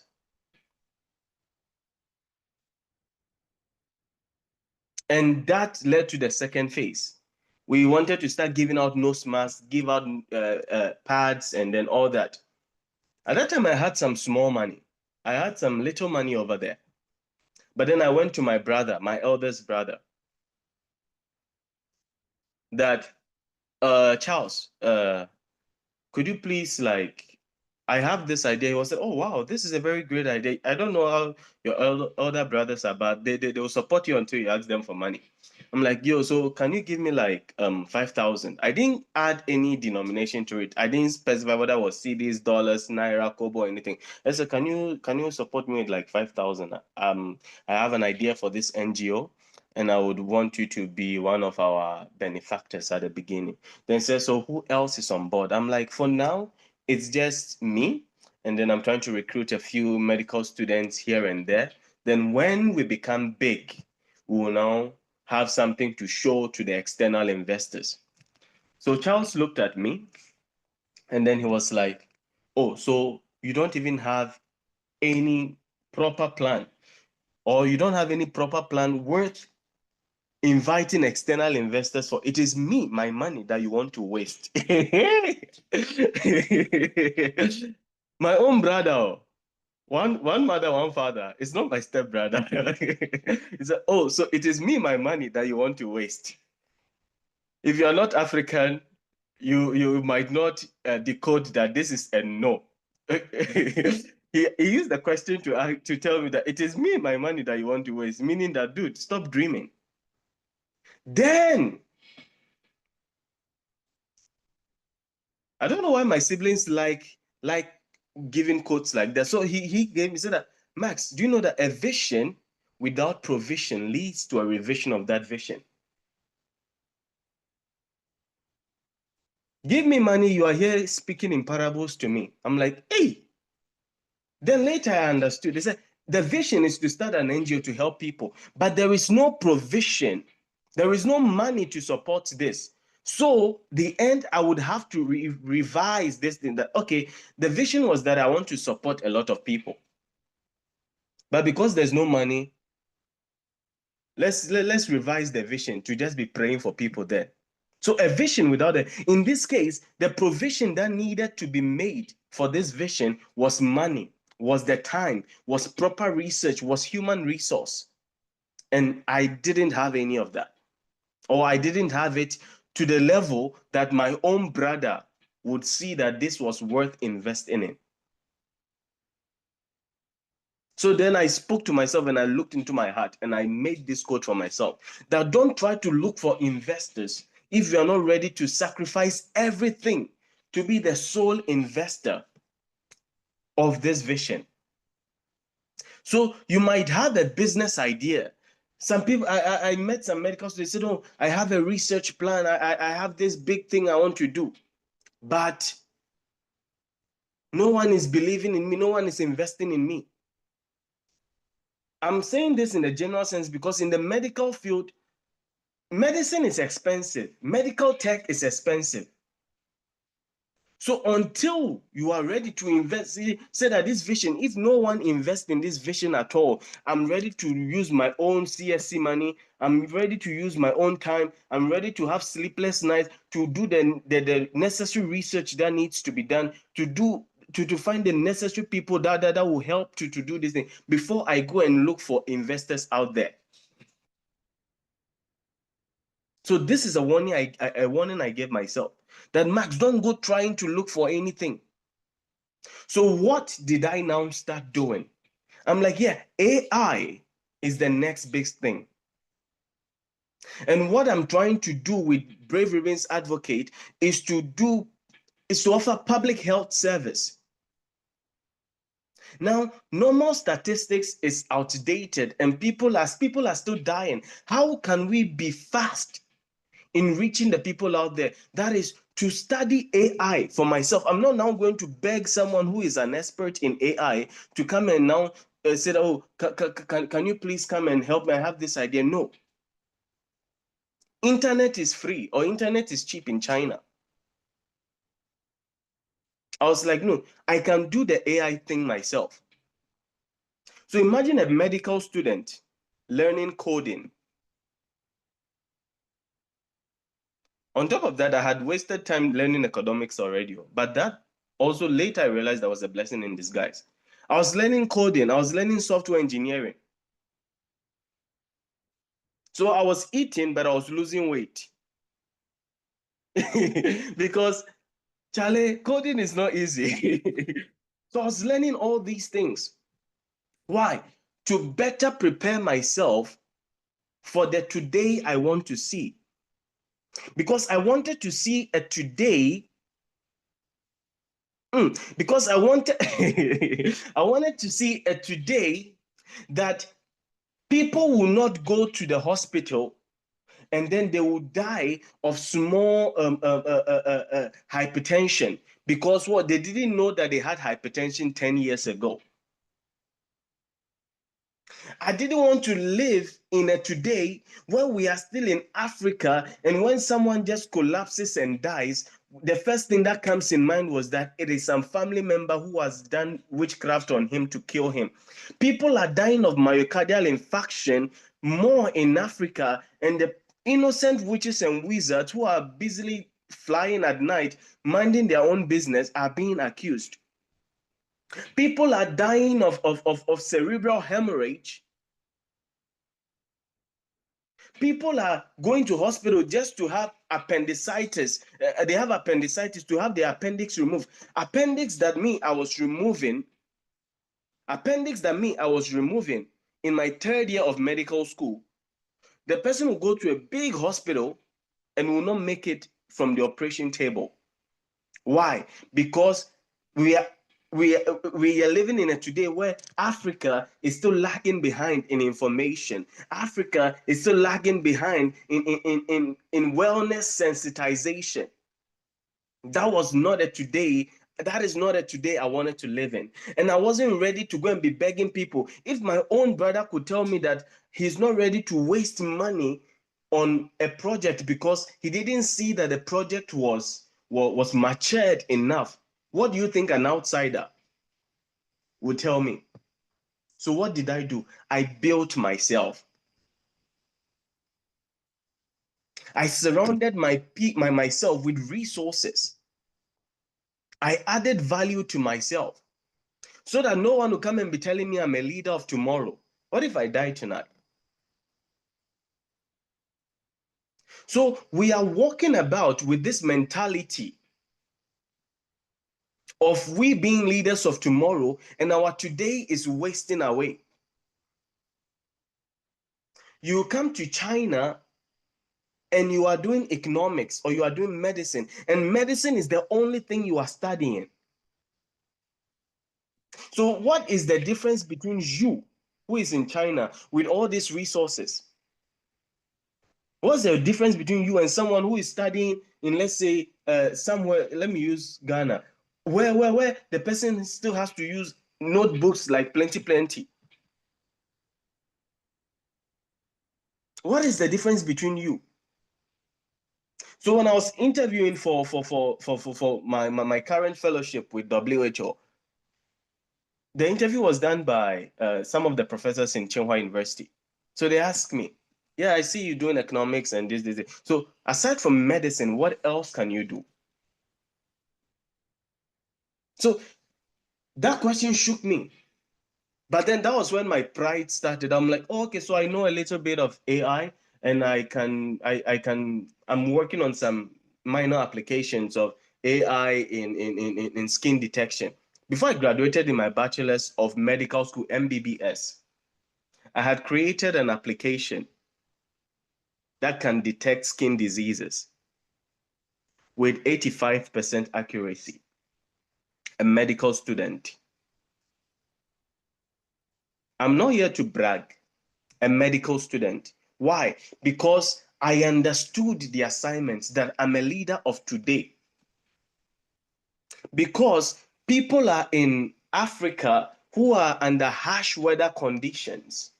And that led to the second phase. We wanted to start giving out nose masks, give out pads, and then all that. At that time, I had some small money. I had some little money over there. But then I went to my brother, my eldest brother, that, Charles, could you please, like, I have this idea. He was like, oh, wow, this is a very great idea. I don't know how your older brothers are, but they will support you until you ask them for money. I'm like, yo, so can you give me like 5,000? I didn't add any denomination to it. I didn't specify whether it was CDs, dollars, naira, kobo, or anything. I said, can you support me with like 5,000? I have an idea for this NGO, and I would want you to be one of our benefactors at the beginning. Then says, so who else is on board? I'm like, for now, it's just me. And then I'm trying to recruit a few medical students here and there. Then when we become big, we will now have something to show to the external investors. So Charles looked at me, and then he was like, oh, so you don't even have any proper plan, or you don't have any proper plan worth inviting external investors for? It is me, my money, that you want to waste. My own brother, one mother, one father. It's not my stepbrother. He said, oh, so it is me, my money, that you want to waste. If you are not African, you might not decode that this is a no. He used the question to tell me that it is me, my money, that you want to waste, meaning that, dude, stop dreaming. Then, I don't know why my siblings like giving quotes like that. So he said that, Max, do you know that a vision without provision leads to a revision of that vision? Give me money, you are here speaking in parables to me. I'm like, hey. Then later I understood. They said the vision is to start an NGO to help people, but there is no provision. There is no money to support this. So the end, I would have to revise this thing that, okay, the vision was that I want to support a lot of people. But because there's no money, let's revise the vision to just be praying for people there. So a vision without in this case, the provision that needed to be made for this vision was money, was the time, was proper research, was human resource. And I didn't have any of that. Or I didn't have it to the level that my own brother would see that this was worth investing in. So then I spoke to myself and I looked into my heart and I made this quote for myself, that don't try to look for investors if you are not ready to sacrifice everything to be the sole investor of this vision. So you might have a business idea. Some people, I met some medical students, they said, oh, I have a research plan. I have this big thing I want to do. But no one is believing in me. No one is investing in me. I'm saying this in a general sense because in the medical field, medicine is expensive. Medical tech is expensive. So until you are ready to invest, say that this vision, if no one invests in this vision at all, I'm ready to use my own CSC money. I'm ready to use my own time. I'm ready to have sleepless nights to do the necessary research that needs to be done, to find the necessary people that will help to do this thing before I go and look for investors out there. So this is a warning I gave myself, that Max, don't go trying to look for anything. So what did I now start doing? I'm like, yeah, AI is the next big thing. And what I'm trying to do with Brave Ribbons Advocate is to offer public health service. Now, normal statistics is outdated and people are still dying. How can we be fast in reaching the people out there? That is to study AI for myself. I'm not now going to beg someone who is an expert in AI to come and now say, oh, can you please come and help me? I have this idea. No. Internet is free, or internet is cheap in China. I was like, no, I can do the AI thing myself. So imagine a medical student learning coding. On top of that, I had wasted time learning economics already, but that also later I realized that was a blessing in disguise. I was learning coding, I was learning software engineering. So I was eating, but I was losing weight. Because, Charlie, coding is not easy. So I was learning all these things. Why? To better prepare myself for the today I want to see. Because I wanted to see a today. Because I wanted to see a today that people will not go to the hospital and then they will die of small hypertension because what, they didn't know that they had hypertension 10 years ago. I didn't want to live in a today when we are still in Africa and when someone just collapses and dies, the first thing that comes in mind was that it is some family member who has done witchcraft on him to kill him. People are dying of myocardial infarction more in Africa, and the innocent witches and wizards who are busily flying at night, minding their own business, are being accused. People are dying of cerebral hemorrhage. People are going to hospital just to have appendicitis. They have appendicitis to have their appendix removed. Appendix that I was removing in my third year of medical school. The person will go to a big hospital and will not make it from the operation table. Why? Because we are living in a today where Africa is still lagging behind in information. Africa is still lagging behind in wellness sensitization. That is not a today I wanted to live in. And I wasn't ready to go and be begging people. If my own brother could tell me that he's not ready to waste money on a project because he didn't see that the project was matured enough, what do you think an outsider would tell me? So what did I do? I built myself. I surrounded myself with resources. I added value to myself so that no one will come and be telling me I'm a leader of tomorrow. What if I die tonight? So we are walking about with this mentality of we being leaders of tomorrow, and our today is wasting away. You come to China and you are doing economics or you are doing medicine, and medicine is the only thing you are studying. So what is the difference between you, who is in China with all these resources? What's the difference between you and someone who is studying in, let's say, somewhere, let me use Ghana, where the person still has to use notebooks like plenty? What is the difference between you? So when I was interviewing for my current fellowship with WHO, the interview was done by some of the professors in Tsinghua University. So they asked me, yeah, I see you doing economics and this. So aside from medicine, what else can you do? So that question shook me. But then that was when my pride started. I'm like, oh, okay, so I know a little bit of AI, and I'm working on some minor applications of AI in skin detection. Before I graduated in my bachelor's of medical school, MBBS, I had created an application that can detect skin diseases with 85% accuracy. A medical student. I'm not here to brag. A medical student. Why? Because I understood the assignments that I'm a leader of today. Because people are in Africa who are under harsh weather conditions.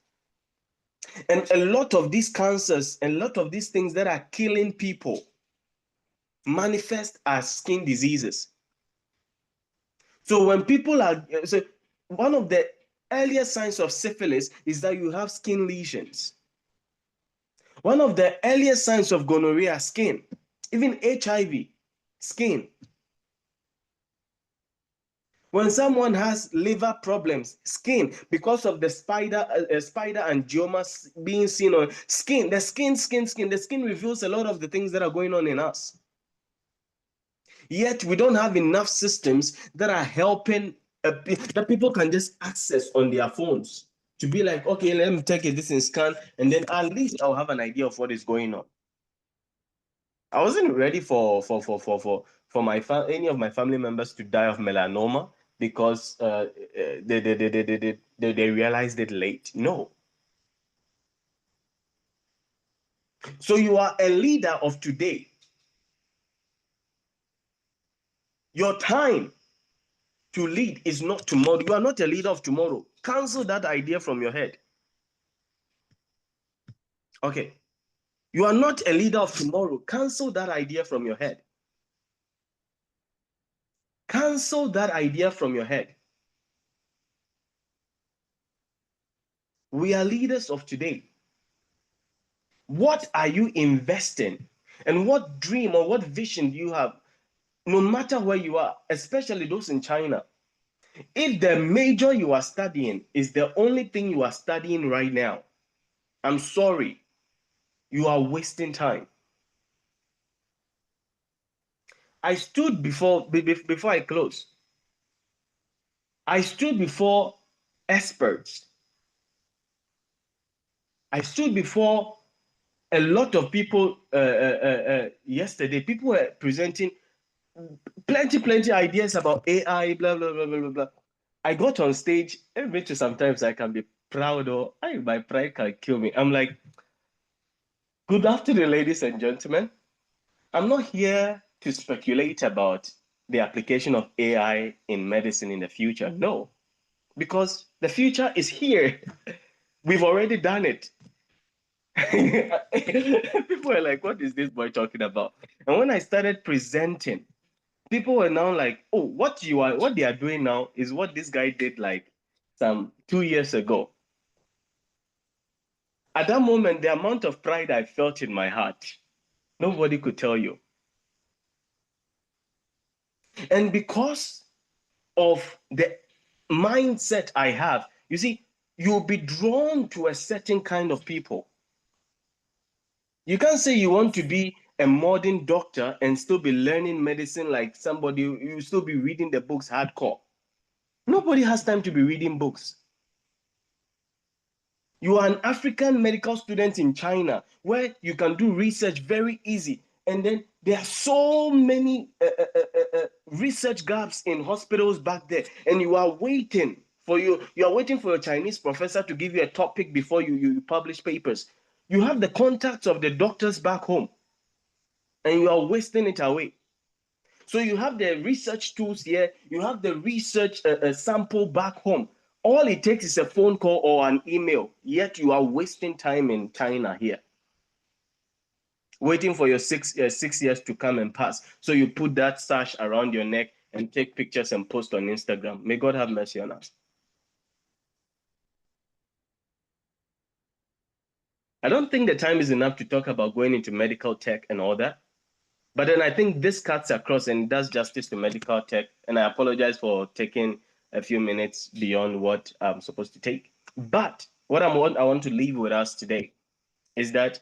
And a lot of these cancers, a lot of these things that are killing people manifest as skin diseases. So when people are, so one of the earliest signs of syphilis is that you have skin lesions. One of the earliest signs of gonorrhea, skin. Even HIV, skin. When someone has liver problems, skin, because of the spider angioma being seen on skin, the skin reveals a lot of the things that are going on in us. Yet we don't have enough systems that are helping, that people can just access on their phones to be like, okay, let me take this and scan, and then at least I'll have an idea of what is going on. I wasn't ready for any of my family members to die of melanoma because they realized it late. No. So you are a leader of today. Your time to lead is not tomorrow. You are not a leader of tomorrow. Cancel that idea from your head. Okay. You are not a leader of tomorrow. Cancel that idea from your head. Cancel that idea from your head. We are leaders of today. What are you investing? And what dream or what vision do you have? No matter where you are, especially those in China. If the major you are studying is the only thing you are studying right now, I'm sorry, you are wasting time. I stood before I close. I stood before experts. I stood before a lot of people yesterday. People were presenting plenty ideas about AI, blah, blah, blah, blah, blah, blah. I got on stage, every sometimes I can be proud or my pride can kill me. I'm like, good afternoon, ladies and gentlemen. I'm not here to speculate about the application of AI in medicine in the future. No, because the future is here. We've already done it. People were like, what is this boy talking about? And when I started presenting, people were now like, oh, what they are doing now is what this guy did like some 2 years ago. At that moment, the amount of pride I felt in my heart, nobody could tell you. And because of the mindset I have, you see, you'll be drawn to a certain kind of people. You can't say you want to be a modern doctor and still be learning medicine like somebody, you still be reading the books hardcore. Nobody has time to be reading books. You are an African medical student in China where you can do research very easy. And then there are so many research gaps in hospitals back there. And you are waiting for you are waiting for your Chinese professor to give you a topic before you publish papers. You have the contacts of the doctors back home and you are wasting it away. So you have the research tools here, you have the research sample back home. All it takes is a phone call or an email, yet you are wasting time in China here, waiting for your 6 years to come and pass. So you put that sash around your neck and take pictures and post on Instagram. May God have mercy on us. I don't think the time is enough to talk about going into medical tech and all that. But then I think this cuts across and does justice to medical tech. And I apologize for taking a few minutes beyond what I'm supposed to take. But what I want to leave with us today is that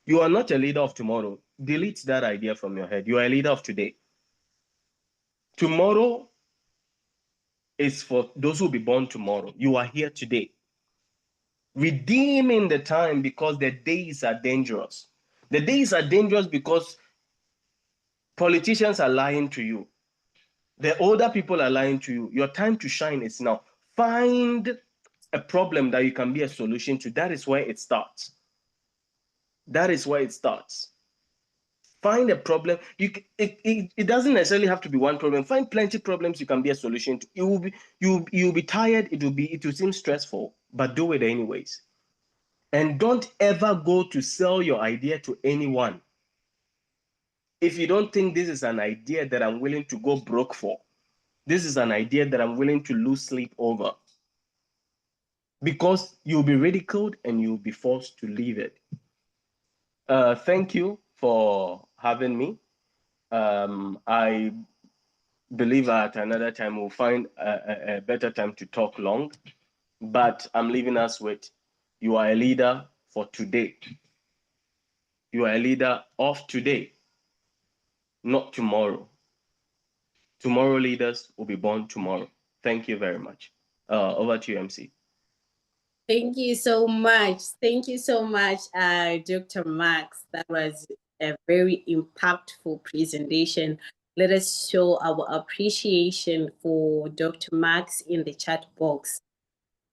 you are not a leader of tomorrow. Delete that idea from your head. You are a leader of today. Tomorrow is for those who will be born tomorrow. You are here today. Redeeming the time because the days are dangerous. The days are dangerous because politicians are lying to you. The older people are lying to you. Your time to shine is now. Find a problem that you can be a solution to. That is where it starts. That is where it starts. Find a problem. It doesn't necessarily have to be one problem. Find plenty of problems you can be a solution to. You'll be tired. It will seem stressful, but do it anyways. And don't ever go to sell your idea to anyone if you don't think this is an idea that I'm willing to go broke for. This is an idea that I'm willing to lose sleep over. Because you'll be ridiculed and you'll be forced to leave it. Thank you for having me. I believe at another time we'll find a better time to talk long. But I'm leaving us with, you are a leader for today. You are a leader of today, not tomorrow. Tomorrow leaders will be born tomorrow. Thank you very much. Over to you, MC. Thank you so much. Thank you so much, Dr. Max. That was a very impactful presentation. Let us show our appreciation for Dr. Max in the chat box.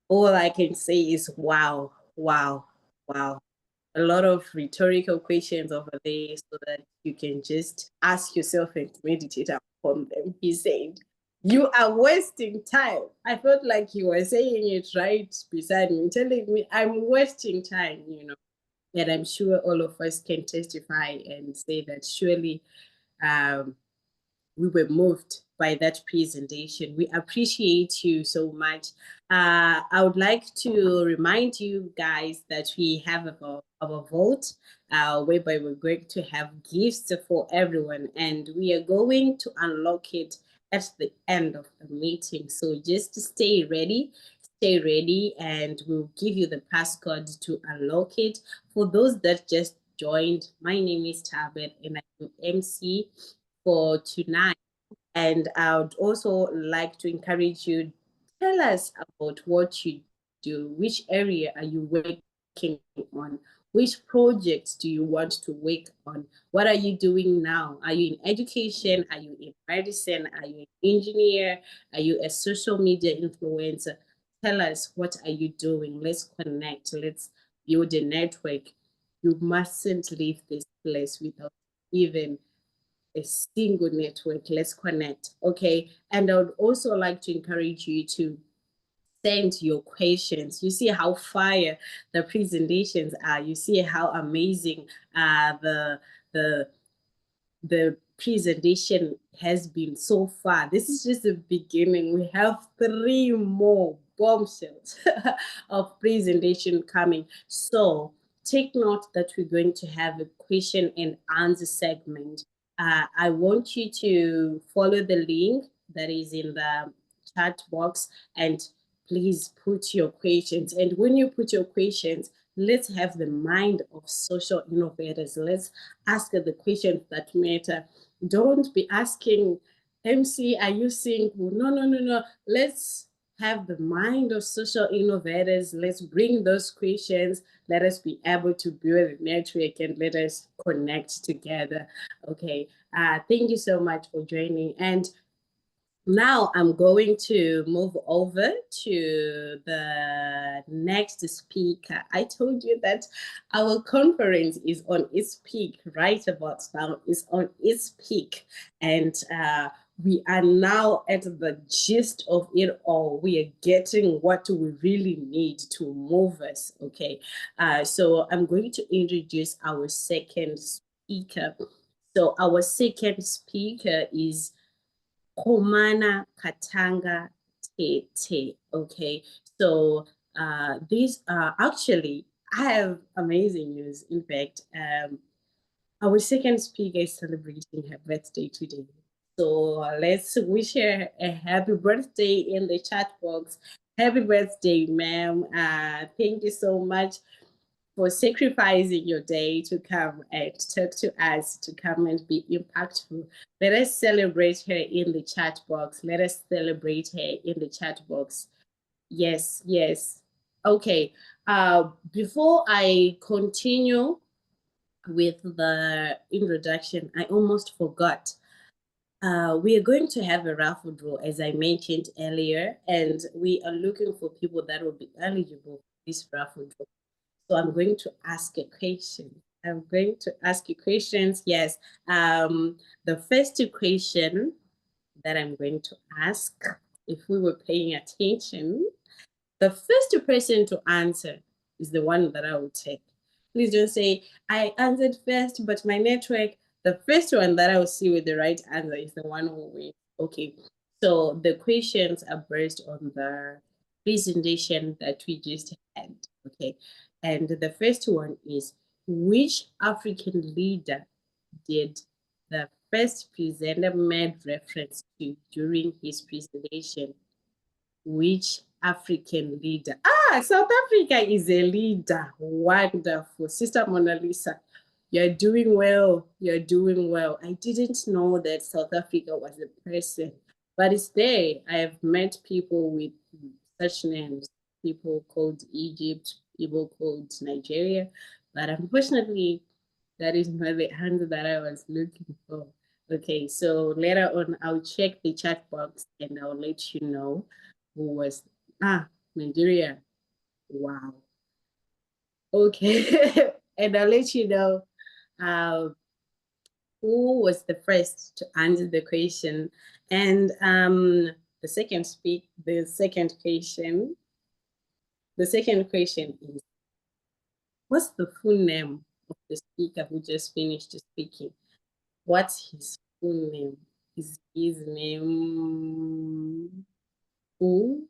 All I can say is wow, wow, wow. A lot of rhetorical questions over there so that you can just ask yourself and meditate upon them. He said, you are wasting time. I felt like you were saying it right beside me, telling me I'm wasting time, you know. And I'm sure all of us can testify and say that surely we were moved by that presentation. We appreciate you so much. I would like to remind you guys that we have our vote whereby we're going to have gifts for everyone, and we are going to unlock it at the end of the meeting. So just stay ready, and we'll give you the passcode to unlock it. For those that just joined, my name is Tabet and I'm MC for tonight. And I would also like to encourage you, tell us about what you do, which area are you working on, which projects do you want to work on, what are you doing now? Are you in education? Are you in medicine? Are you an engineer? Are you a social media influencer? Tell us, what are you doing? Let's connect, let's build a network. You mustn't leave this place without even a single network. Let's connect. Okay. And I would also like to encourage you to send your questions. You see how fire the presentations are. You see how amazing the presentation has been so far. This is just the beginning. We have 3 more bombshells of presentation coming. So take note that we're going to have a question and answer segment. I want you to follow the link that is in the chat box and please put your questions. And when you put your questions, let's have the mind of social innovators. Let's ask the questions that matter. Don't be asking, MC, are you single? No, no, no, no. Let's have the mind of social innovators. Let's bring those questions. Let us be able to build a network and let us connect together. Okay. Thank you so much for joining. And now I'm going to move over to the next speaker. I told you that our conference is on its peak right about now. It's on its peak. And we are now at the gist of it all. We are getting what we really need to move us, okay? So I'm going to introduce our second speaker. So our second speaker is Komana Katanga Tetteh. Okay, so these are actually, I have amazing news. In fact, our second speaker is celebrating her birthday today. So let's wish her a happy birthday in the chat box. Happy birthday, ma'am. Thank you so much for sacrificing your day to come and talk to us, to come and be impactful. Let us celebrate her in the chat box. Let us celebrate her in the chat box. Yes, yes. Okay. Before I continue with the introduction, I almost forgot. We are going to have a raffle draw, as I mentioned earlier, and we are looking for people that will be eligible for this raffle draw. So I'm going to ask a question. I'm going to ask you questions. Yes. The first question that I'm going to ask, if we were paying attention, the first person to answer is the one that I will take. Please don't say, I answered first, but my network, the first one that I will see with the right answer is the one who wins. Okay. So the questions are based on the presentation that we just had. Okay. And the first one is, which African leader did the first presenter made reference to during his presentation? Which African leader? South Africa is a leader. Wonderful. Sister Mona Lisa, you're doing well. You're doing well. I didn't know that South Africa was a person, but it's there. I have met people with such names, people called Egypt, people called Nigeria, but unfortunately, that is not the answer that I was looking for. Okay, so later on, I'll check the chat box and I'll let you know who was, Nigeria. Wow. Okay, and I'll let you know who was the first to answer the question. And the second question is, what's the full name of the speaker who just finished speaking? What's his full name? Is his name who?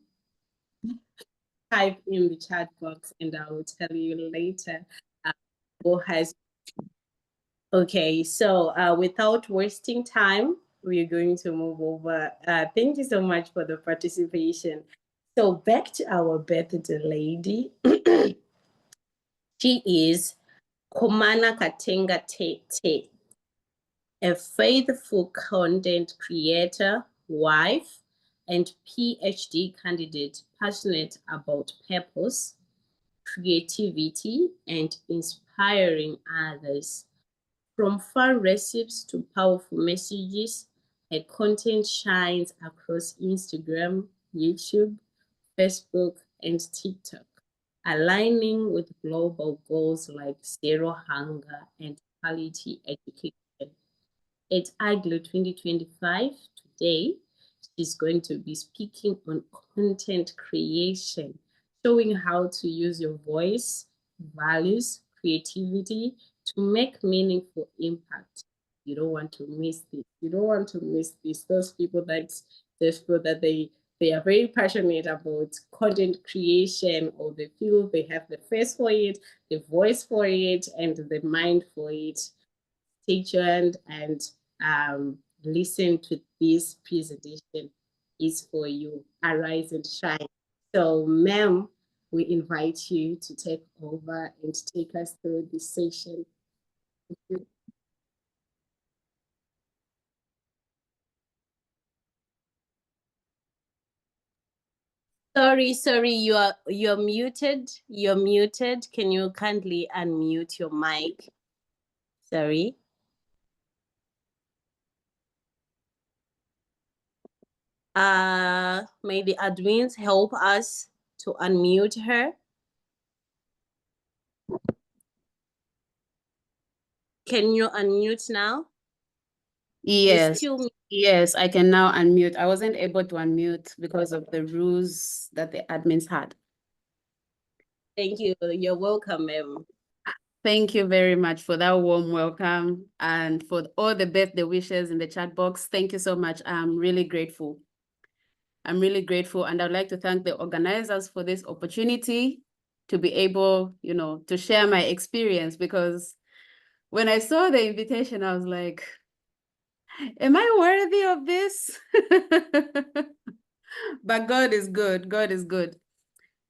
Type in the chat box and I will tell you later who has. Okay, so without wasting time, we're going to move over. Thank you so much for the participation. So back to our birthday lady. She is Komana Katanga Tetteh, a faithful content creator, wife, and PhD candidate passionate about purpose, creativity, and inspiring others. From fun recipes to powerful messages, her content shines across Instagram, YouTube, Facebook, and TikTok, aligning with global goals like zero hunger and quality education. At IGLOW 2025 today, she's going to be speaking on content creation, showing how to use your voice, values, creativity to make meaningful impact. You don't want to miss this. You don't want to miss this. Those people that they they are very passionate about content creation, or they feel they have the face for it, the voice for it, and the mind for it. Stay tuned and listen to this presentation. Is for you. Arise and shine. So, ma'am, we invite you to take over and take us through this session. Thank you. Sorry, you're muted. You're muted. Can you kindly unmute your mic? Sorry. May the admins help us to unmute her. Can you unmute now? Yes. Yes, I can now unmute. I wasn't able to unmute because of the rules that the admins had. Thank you. You're welcome, ma'am. Thank you very much for that warm welcome and for all the birthday wishes in the chat box. Thank you so much. I'm really grateful. I'm really grateful, and I'd like to thank the organizers for this opportunity to be able, to share my experience, because when I saw the invitation, I was like, am I worthy of this? But God is good. God is good.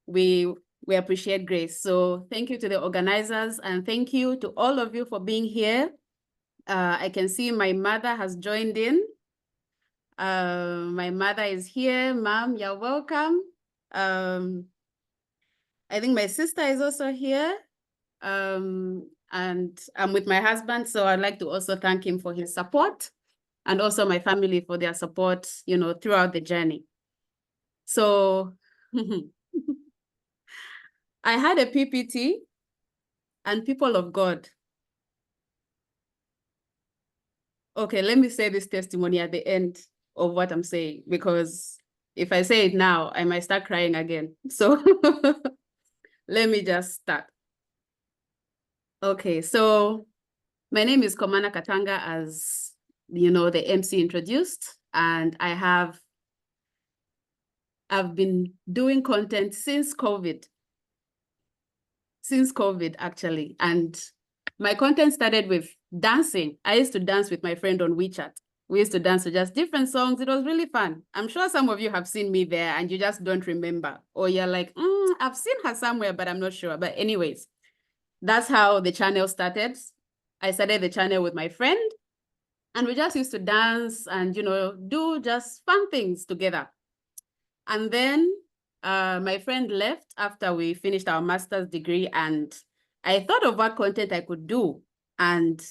We appreciate grace. So thank you to the organizers, and thank you to all of you for being here. I can see my mother has joined in. My mother is here. Mom, you're welcome. I think my sister is also here. And I'm with my husband, so I'd like to also thank him for his support, and also my family for their support, throughout the journey. So I had a PPT, and people of God. Okay, let me say this testimony at the end of what I'm saying, because if I say it now, I might start crying again. So let me just start. Okay, so my name is Komana Katanga, as the MC introduced, and I've been doing content since COVID actually, and my content started with dancing. I used to dance with my friend on WeChat. We used to dance to just different songs. It was really fun. I'm sure some of you have seen me there and you just don't remember, or you're like, I've seen her somewhere, but I'm not sure. But anyways, that's how the channel started. I started the channel with my friend, and we just used to dance and, do just fun things together. And then my friend left after we finished our master's degree, and I thought of what content I could do. And,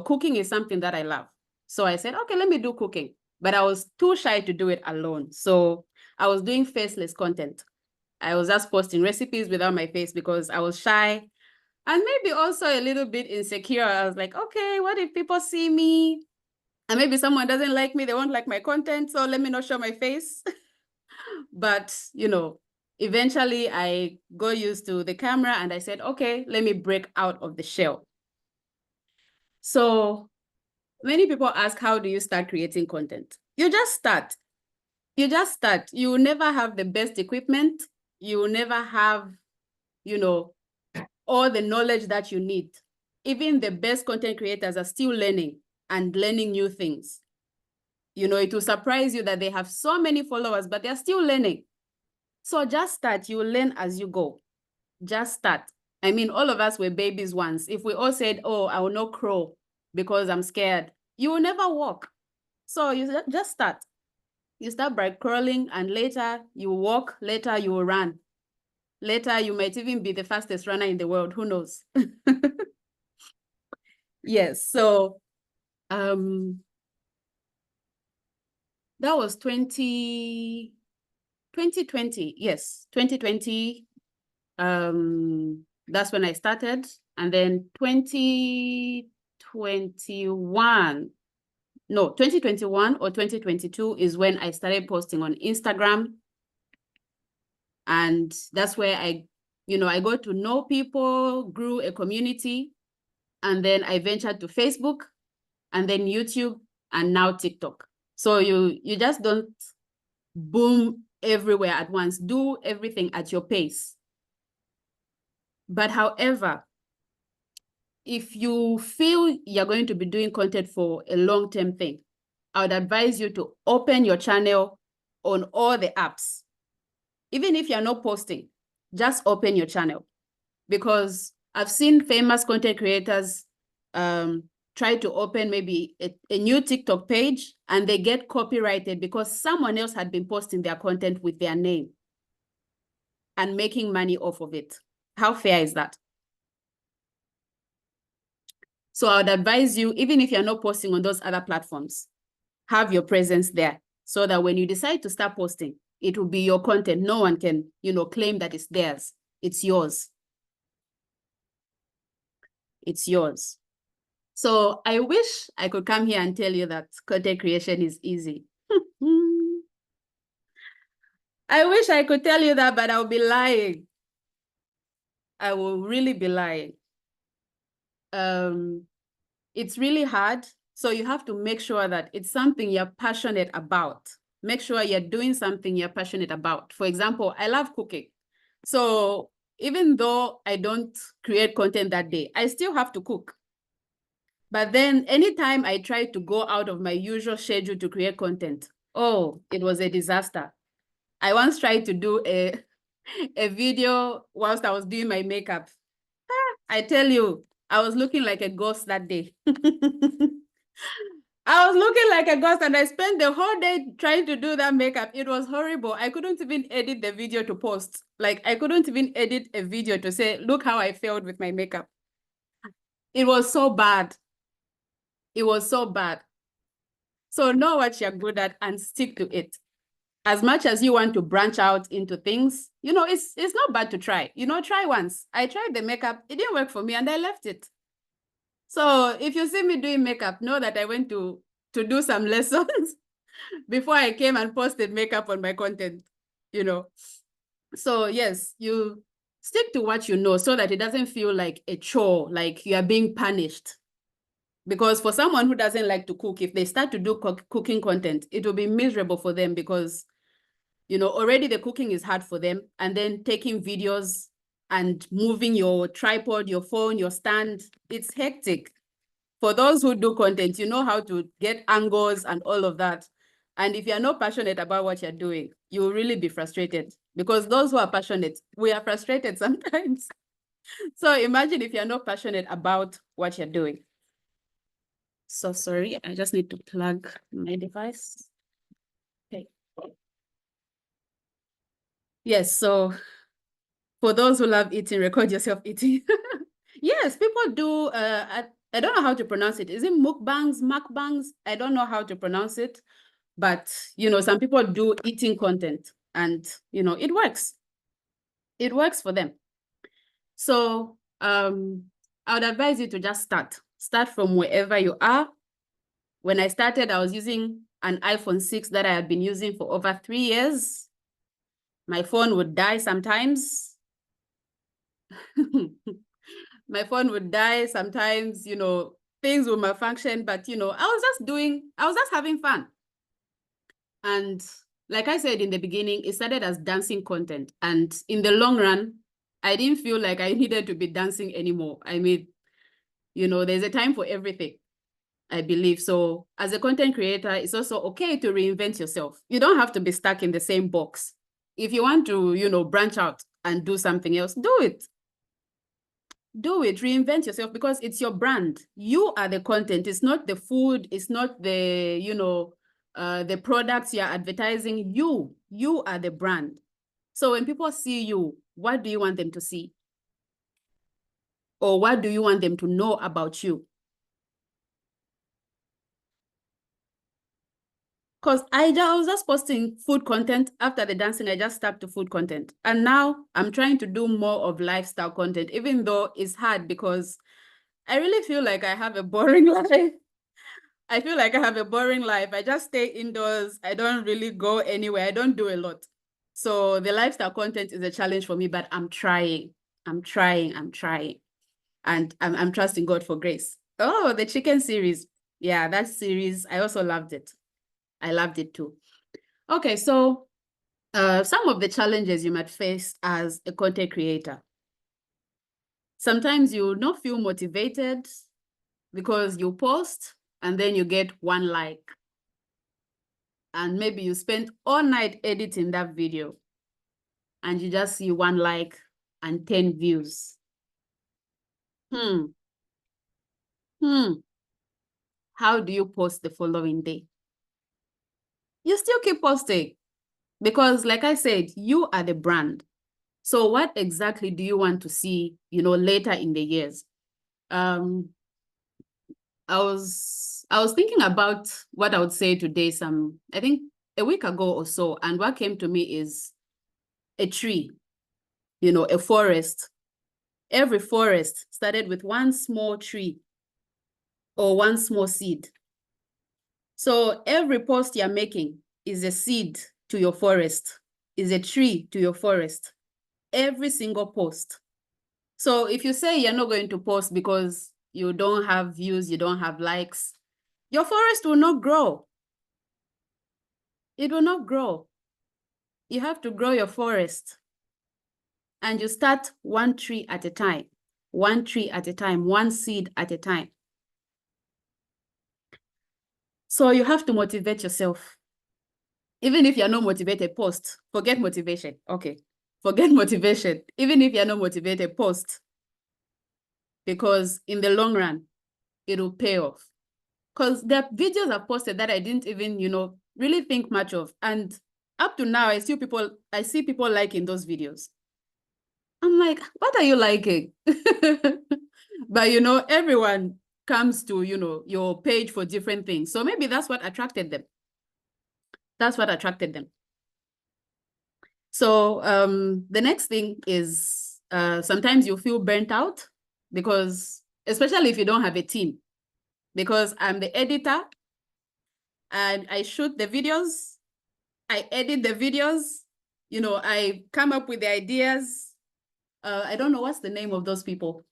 cooking is something that I love. So I said, okay, let me do cooking. But I was too shy to do it alone. So I was doing faceless content. I was just posting recipes without my face because I was shy and maybe also a little bit insecure. I was like, okay, what if people see me? And maybe someone doesn't like me, they won't like my content, so let me not show my face. But, eventually I got used to the camera and I said, okay, let me break out of the shell. So many people ask, how do you start creating content? You just start. You just start. You will never have the best equipment. You will never have, all the knowledge that you need. Even the best content creators are still learning and learning new things. It will surprise you that they have so many followers, but they're still learning. So just start. You will learn as you go. Just start. I mean, all of us were babies once. If we all said, oh, I will not crawl because I'm scared, you will never walk. So you just start. You start by crawling, and later you walk, later you will run. Later, you might even be the fastest runner in the world. Who knows? Yes, so that was 2020. Yes, 2020. That's when I started. And then 2021 or 2022 is when I started posting on Instagram. And that's where I got to know people, grew a community, and then I ventured to Facebook, and then YouTube, and now TikTok. So you just don't boom everywhere at once. Do everything at your pace. But however, if you feel you're going to be doing content for a long-term thing, I would advise you to open your channel on all the apps. Even if you're not posting, just open your channel. Because I've seen famous content creators try to open maybe a new TikTok page and they get copyrighted because someone else had been posting their content with their name and making money off of it. How fair is that? So I would advise you, even if you're not posting on those other platforms, have your presence there so that when you decide to start posting, it will be your content. No one can, claim that it's theirs. It's yours. It's yours. So I wish I could come here and tell you that content creation is easy. I wish I could tell you that, but I'll be lying. I will really be lying. It's really hard. So you have to make sure that it's something you're passionate about. Make sure you're doing something you're passionate about. For example, I love cooking. So even though I don't create content that day, I still have to cook. But then anytime I try to go out of my usual schedule to create content, oh, it was a disaster. I once tried to do a video whilst I was doing my makeup. I tell you, I was looking like a ghost that day. I was looking like a ghost and I spent the whole day trying to do that makeup. It was horrible. I couldn't even edit the video to post. Like I couldn't even edit a video to say, look how I failed with my makeup. It was so bad. It was so bad. So know what you're good at and stick to it. As much as you want to branch out into things, it's not bad to try. Try once. I tried the makeup. It didn't work for me and I left it. So if you see me doing makeup, know that I went to do some lessons before I came and posted makeup on my content, So yes, you stick to what you know so that it doesn't feel like a chore, like you are being punished. Because for someone who doesn't like to cook, if they start to do cooking content, it will be miserable for them because, already the cooking is hard for them. And then taking videos and moving your tripod, your phone, your stand, it's hectic. For those who do content, you know how to get angles and all of that. And if you're not passionate about what you're doing, you will really be frustrated because those who are passionate, we are frustrated sometimes. So imagine if you're not passionate about what you're doing. So sorry, I just need to plug my device. Okay. Yes, so for those who love eating, record yourself eating. Yes, people do, I don't know how to pronounce it. Is it mukbangs? I don't know how to pronounce it. But, some people do eating content and, it works. It works for them. So I would advise you to just start from wherever you are. When I started, I was using an iPhone 6 that I had been using for over 3 years. My phone would die sometimes. My phone would die sometimes, things would malfunction, but, I was just having fun. And like I said in the beginning, it started as dancing content. And in the long run, I didn't feel like I needed to be dancing anymore. I mean, there's a time for everything, I believe. So as a content creator, it's also okay to reinvent yourself. You don't have to be stuck in the same box. If you want to, branch out and do something else, do it. Do it, reinvent yourself because it's your brand. You are the content. It's not the food. It's not the, the products you're advertising. You are the brand. So when people see you, what do you want them to see? Or what do you want them to know about you? Because I was just posting food content after the dancing. I just stuck to food content. And now I'm trying to do more of lifestyle content, even though it's hard because I really feel like I have a boring life. I feel like I have a boring life. I just stay indoors. I don't really go anywhere. I don't do a lot. So the lifestyle content is a challenge for me, but I'm trying. I'm trying. And I'm trusting God for grace. Oh, the chicken series. Yeah, that series, I also loved it. I loved it too. Okay, so Some of the challenges you might face as a content creator. Sometimes you not feel motivated because you post and then you get 1 like. And maybe you spent all night editing that video and you just see 1 like and 10 views. How do you post the following day? You still keep posting because, like I said, you are the brand. So what exactly do you want to see, later in the years? I was thinking about what I would say today, I think a week ago or so, and what came to me is a tree, a forest. Every forest started with 1 small tree or 1 small seed. So every post you're making is a seed to your forest, is a tree to your forest. Every single post. So if you say you're not going to post because you don't have views, you don't have likes, your forest will not grow. It will not grow. You have to grow your forest. And you start 1 tree at a time, 1 tree at a time, 1 seed at a time. So you have to motivate yourself. Even if you're not motivated, post. Forget motivation. Okay. Forget motivation. Even if you're not motivated, post. Because in the long run, it will pay off. Because there are videos I've posted that I didn't even, really think much of. And up to now, I see people liking those videos. I'm like, what are you liking? But, everyone comes to, your page for different things. So maybe that's what attracted them. That's what attracted them. So the next thing is sometimes you feel burnt out because, especially if you don't have a team, because I'm the editor and I shoot the videos, I edit the videos, I come up with the ideas. I don't know what's the name of those people.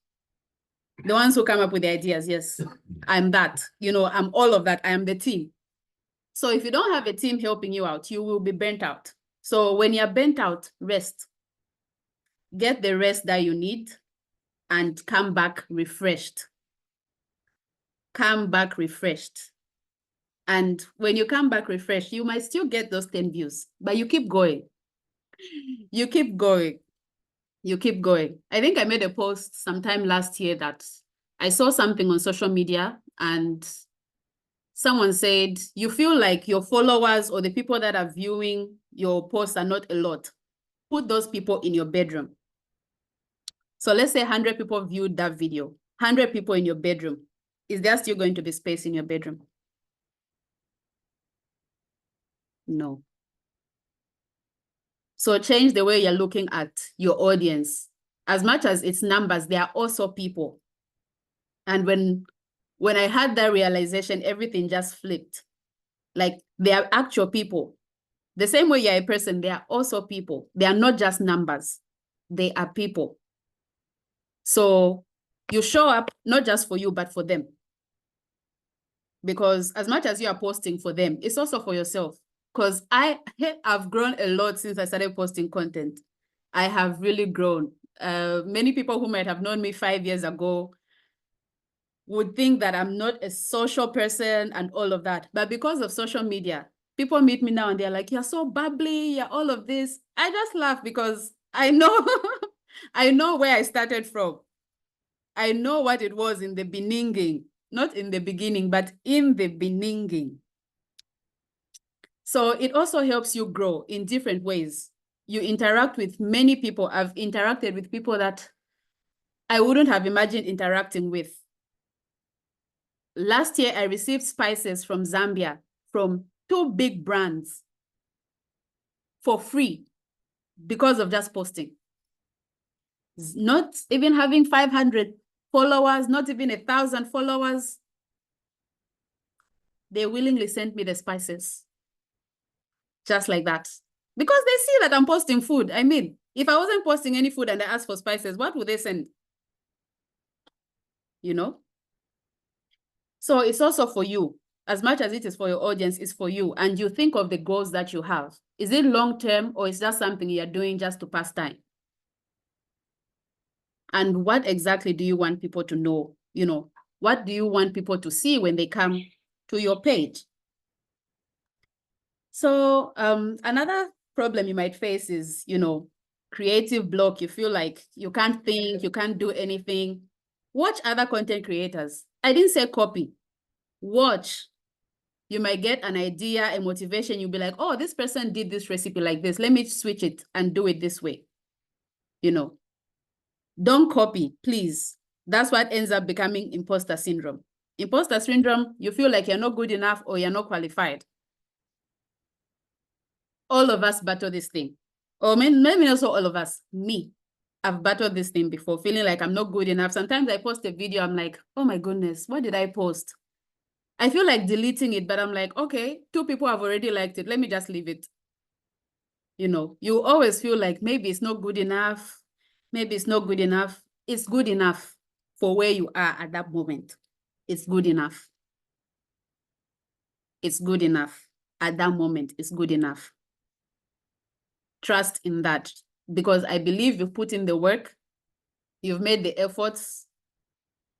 The ones who come up with the ideas, yes. I'm that, I'm all of that. I am the team. So if you don't have a team helping you out, you will be burnt out. So when you're burnt out, rest. Get the rest that you need and come back refreshed. Come back refreshed. And when you come back refreshed, you might still get those 10 views, but you keep going. You keep going. You keep going. I think I made a post sometime last year that I saw something on social media and someone said, you feel like your followers or the people that are viewing your posts are not a lot. Put those people in your bedroom. So let's say 100 people viewed that video, 100 people in your bedroom. Is there still going to be space in your bedroom? No. So change the way you're looking at your audience. As much as it's numbers, they are also people. And when I had that realization, everything just flipped. Like they are actual people. The same way you're a person, they are also people. They are not just numbers. They are people. So you show up not just for you, but for them. Because as much as you are posting for them, it's also for yourself. Because I've grown a lot since I started posting content. I have really grown. Many people who might have known me 5 years ago would think that I'm not a social person and all of that. But because of social media, people meet me now and they're like, you're so bubbly, you're all of this. I just laugh because I know, I know where I started from. I know what it was in the beginning, not in the beginning, but in the beginning. So it also helps you grow in different ways. You interact with many people. I've interacted with people that I wouldn't have imagined interacting with. Last year, I received spices from Zambia from 2 big brands for free because of just posting. Not even having 500 followers, not even 1,000 followers. They willingly sent me the spices. Just like that. Because they see that I'm posting food. I mean, if I wasn't posting any food and I asked for spices, what would they send? So it's also for you. as much as it is for your audience, it's for you, and you think of the goals that you have. Is it long-term, or is that something you're doing just to pass time? And what exactly do you want people to know? You know, what do you want people to see when they come to your page? So another problem you might face is, you know, creative block. You feel like you can't think, you can't do anything. Watch other content creators. I didn't say copy. Watch. You might get an idea, a motivation. You'll be like, oh, this person did this recipe like this. Let me switch it and do it this way. You know, don't copy, please. That's what ends up becoming imposter syndrome. Imposter syndrome, you feel like you're not good enough or you're not qualified. All of us battle this thing. Or maybe not so all of us, me. I've battled this thing before, feeling like I'm not good enough. Sometimes I post a video, I'm like, oh my goodness, what did I post? I feel like deleting it, but I'm like, okay, 2 people have already liked it. Let me just leave it. You know, you always feel like maybe it's not good enough. Maybe it's not good enough. It's good enough for where you are at that moment. It's good enough. It's good enough. At that moment, it's good enough. Trust in that, because I believe you've put in the work. You've made the efforts.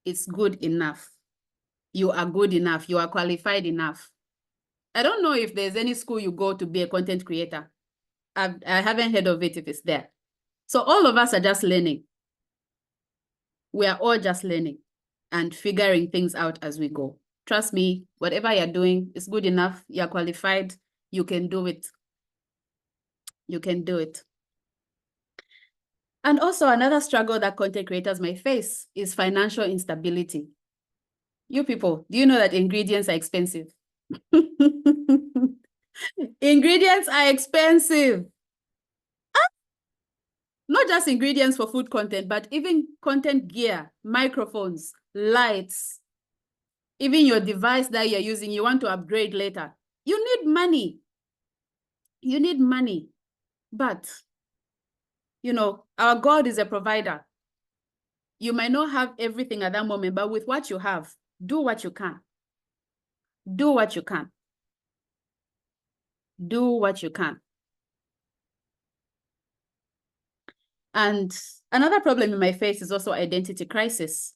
It's good enough. You are good enough. You are qualified enough. I don't know if there's any school you go to be a content creator. I haven't heard of it if it's there. So all of us are just learning. We are all just learning and figuring things out as we go. Trust me, whatever you're doing is good enough. You're qualified. You can do it. You can do it. And also another struggle that content creators may face is financial instability. You people, do you know that ingredients are expensive? Ingredients are expensive. Not just ingredients for food content, but even content gear, microphones, lights, even your device that you're using, you want to upgrade later. You need money. You need money. But, you know, our God is a provider. You might not have everything at that moment, but with what you have, do what you can. Do what you can. Do what you can. And another problem you might face is also identity crisis.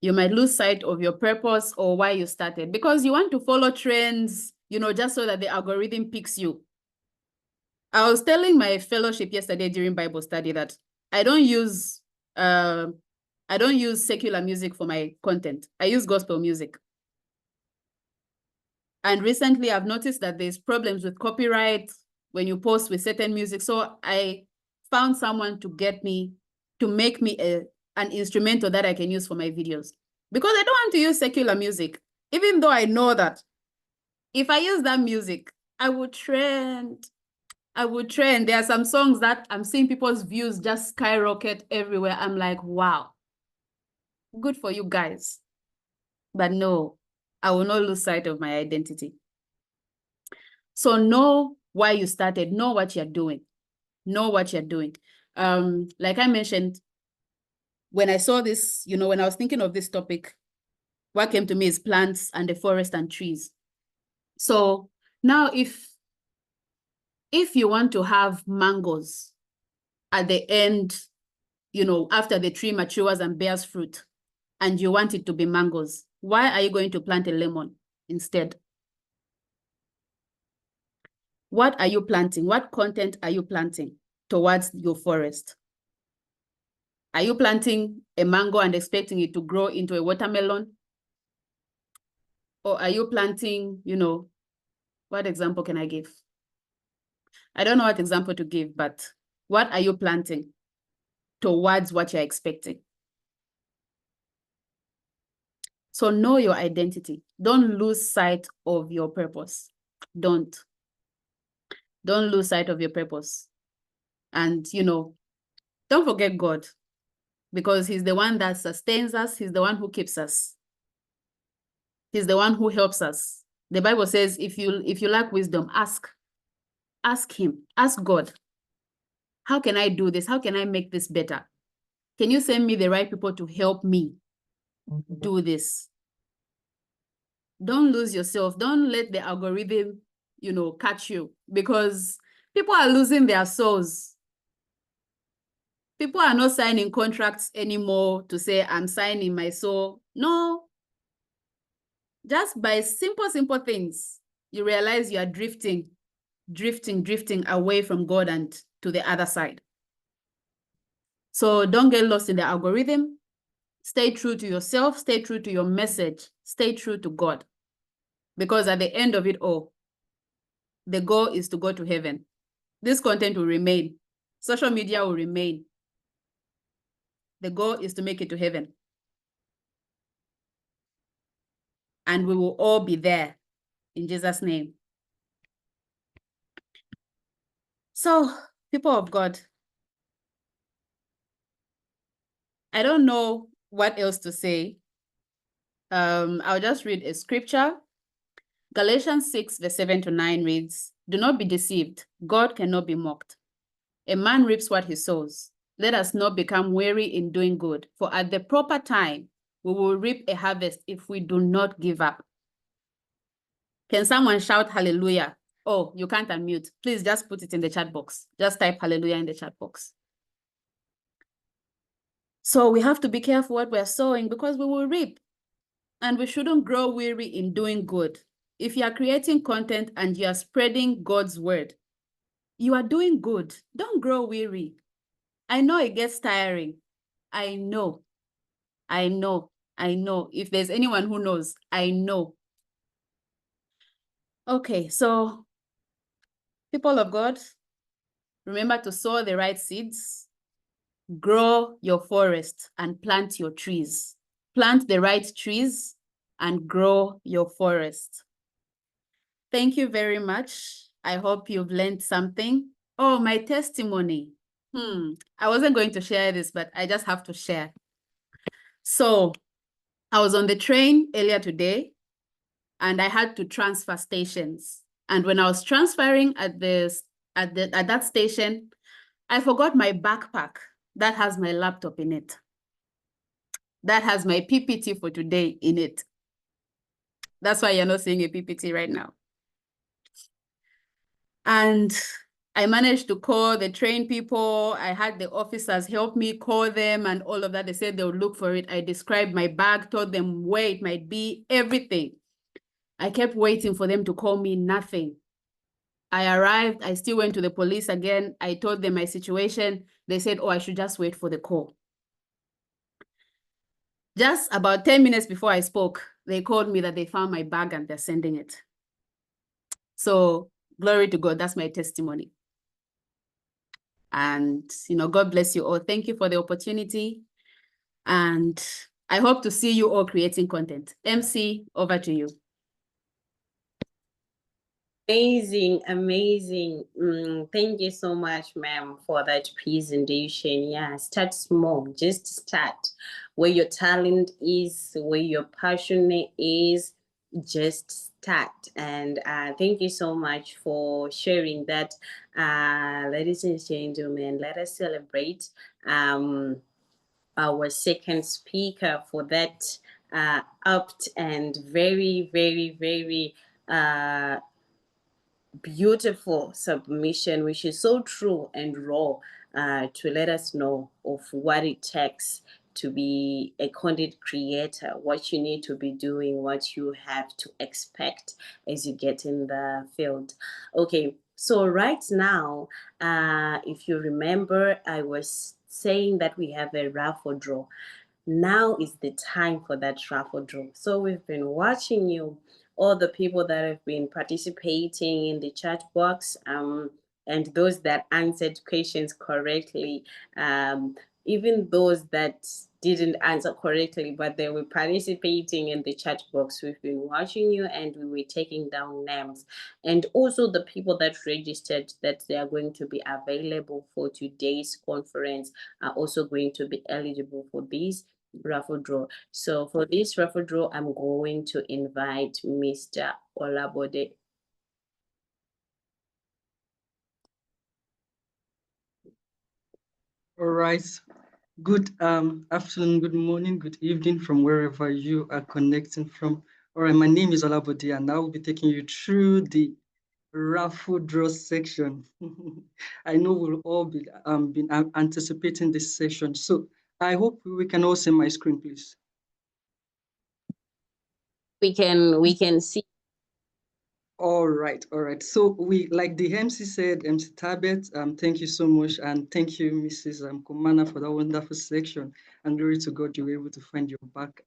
You might lose sight of your purpose or why you started, because you want to follow trends, you know, just so that the algorithm picks you. I was telling my fellowship yesterday during Bible study that I don't use secular music for my content. I use gospel music. And recently I've noticed that there's problems with copyright when you post with certain music. So I found someone to make me an instrumental that I can use for my videos. Because I don't want to use secular music, even though I know that if I use that music, I would trend. There are some songs that I'm seeing people's views just skyrocket everywhere. I'm like, wow, good for you guys. But no, I will not lose sight of my identity. So know why you started, know what you're doing. Know what you're doing. Like I mentioned, when I saw this, you know, when I was thinking of this topic, what came to me is plants and the forest and trees. So now if you want to have mangoes at the end, you know, after the tree matures and bears fruit, and you want it to be mangoes, why are you going to plant a lemon instead? What are you planting? What content are you planting towards your forest? Are you planting a mango and expecting it to grow into a watermelon? Or are you planting, you know, what example can I give? I don't know what example to give, but what are you planting towards what you're expecting? So know your identity. Don't lose sight of your purpose. Don't lose sight of your purpose. And, you know, don't forget God, because he's the one that sustains us. He's the one who keeps us. He's the one who helps us. The Bible says, if you lack wisdom, ask him, ask God. How can I do this? How can I make this better? Can you send me the right people to help me do this? Don't lose yourself. Don't let the algorithm, catch you, because people are losing their souls. People are not signing contracts anymore to say, I'm signing my soul. No. Just by simple things, you realize you are drifting away from God and to the other side. So don't get lost in the algorithm. Stay true to yourself. Stay true to your message. Stay true to God. Because at the end of it all, the goal is to go to heaven. This content will remain. Social media will remain. The goal is to make it to heaven. And we will all be there in Jesus' name. So, people of God, I don't know what else to say. I'll just read a scripture. Galatians 6, verse 7 to 9 reads, "Do not be deceived. God cannot be mocked. A man reaps what he sows. Let us not become weary in doing good, for at the proper time, we will reap a harvest if we do not give up." Can someone shout hallelujah? Oh, you can't unmute. Please just put it in the chat box. Just type hallelujah in the chat box. So we have to be careful what we're sowing, because we will reap. And we shouldn't grow weary in doing good. If you are creating content and you are spreading God's word, you are doing good. Don't grow weary. I know it gets tiring. I know. If there's anyone who knows, I know. Okay, so people of God, remember to sow the right seeds, grow your forest, and plant your trees. Plant the right trees and grow your forest. Thank you very much. I hope you've learned something. Oh, my testimony. I wasn't going to share this, but I just have to share. So I was on the train earlier today, and I had to transfer stations. And when I was transferring at that station, I forgot my backpack that has my laptop in it. That has my PPT for today in it. That's why you're not seeing a PPT right now. And I managed to call the train people. I had the officers help me call them and all of that. They said they would look for it. I described my bag, told them where it might be, everything. I kept waiting for them to call me, nothing. I arrived, I still went to the police again. I told them my situation. They said, oh, I should just wait for the call. Just about 10 minutes before I spoke, they called me that they found my bag and they're sending it. So glory to God, that's my testimony. And, God bless you all. Thank you for the opportunity. And I hope to see you all creating content. MC, over to you. Amazing. Thank you so much, ma'am, for that presentation. Yeah, start small. Just start where your talent is, where your passion is. Just start. And thank you so much for sharing that. Ladies and gentlemen, let us celebrate our second speaker for that apt and very, very, very beautiful submission, which is so true and raw, to let us know of what it takes to be a content creator, what you need to be doing, what you have to expect as you get in the field. Okay, so right now, if you remember, I was saying that we have a raffle draw. Now is the time for that raffle draw. So we've been watching you, all the people that have been participating in the chat box, and those that answered questions correctly, even those that didn't answer correctly, but they were participating in the chat box. We've been watching you and we were taking down names. And also the people that registered that they are going to be available for today's conference are also going to be eligible for this raffle draw. So for this raffle draw, I'm going to invite Mr. Olabode. All right. Good afternoon, good morning, good evening from wherever you are connecting from. All right, my name is Olabode, and I will be taking you through the raffle draw section. I know we'll all be anticipating this session, so I hope we can all see my screen, please. We can see. All right. So we, like the MC said, MC Tabet, thank you so much, and thank you, Mrs. Komana, for that wonderful section. And glory to God, you were able to find your bag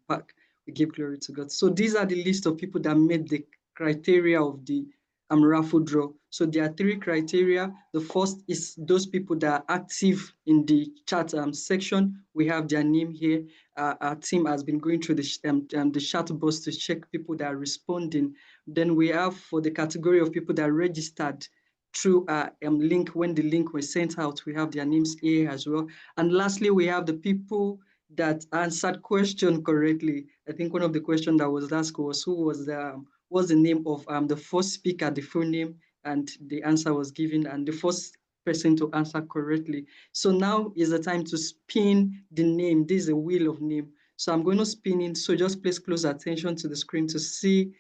pack. We give glory to God. So these are the list of people that made the criteria of the raffle draw. So there are 3 criteria. The first is those people that are active in the chat section. We have their name here. Our team has been going through the chat box to check people that are responding. Then we have for the category of people that registered through a link. When the link was sent out, we have their names here as well. And lastly, we have the people that answered question correctly. I think one of the questions that was asked was who was the name of the first speaker, the full name, and the answer was given, and the first person to answer correctly. So now is the time to spin the name. This is a wheel of name. So I'm going to spin it. So just please close attention to the screen to see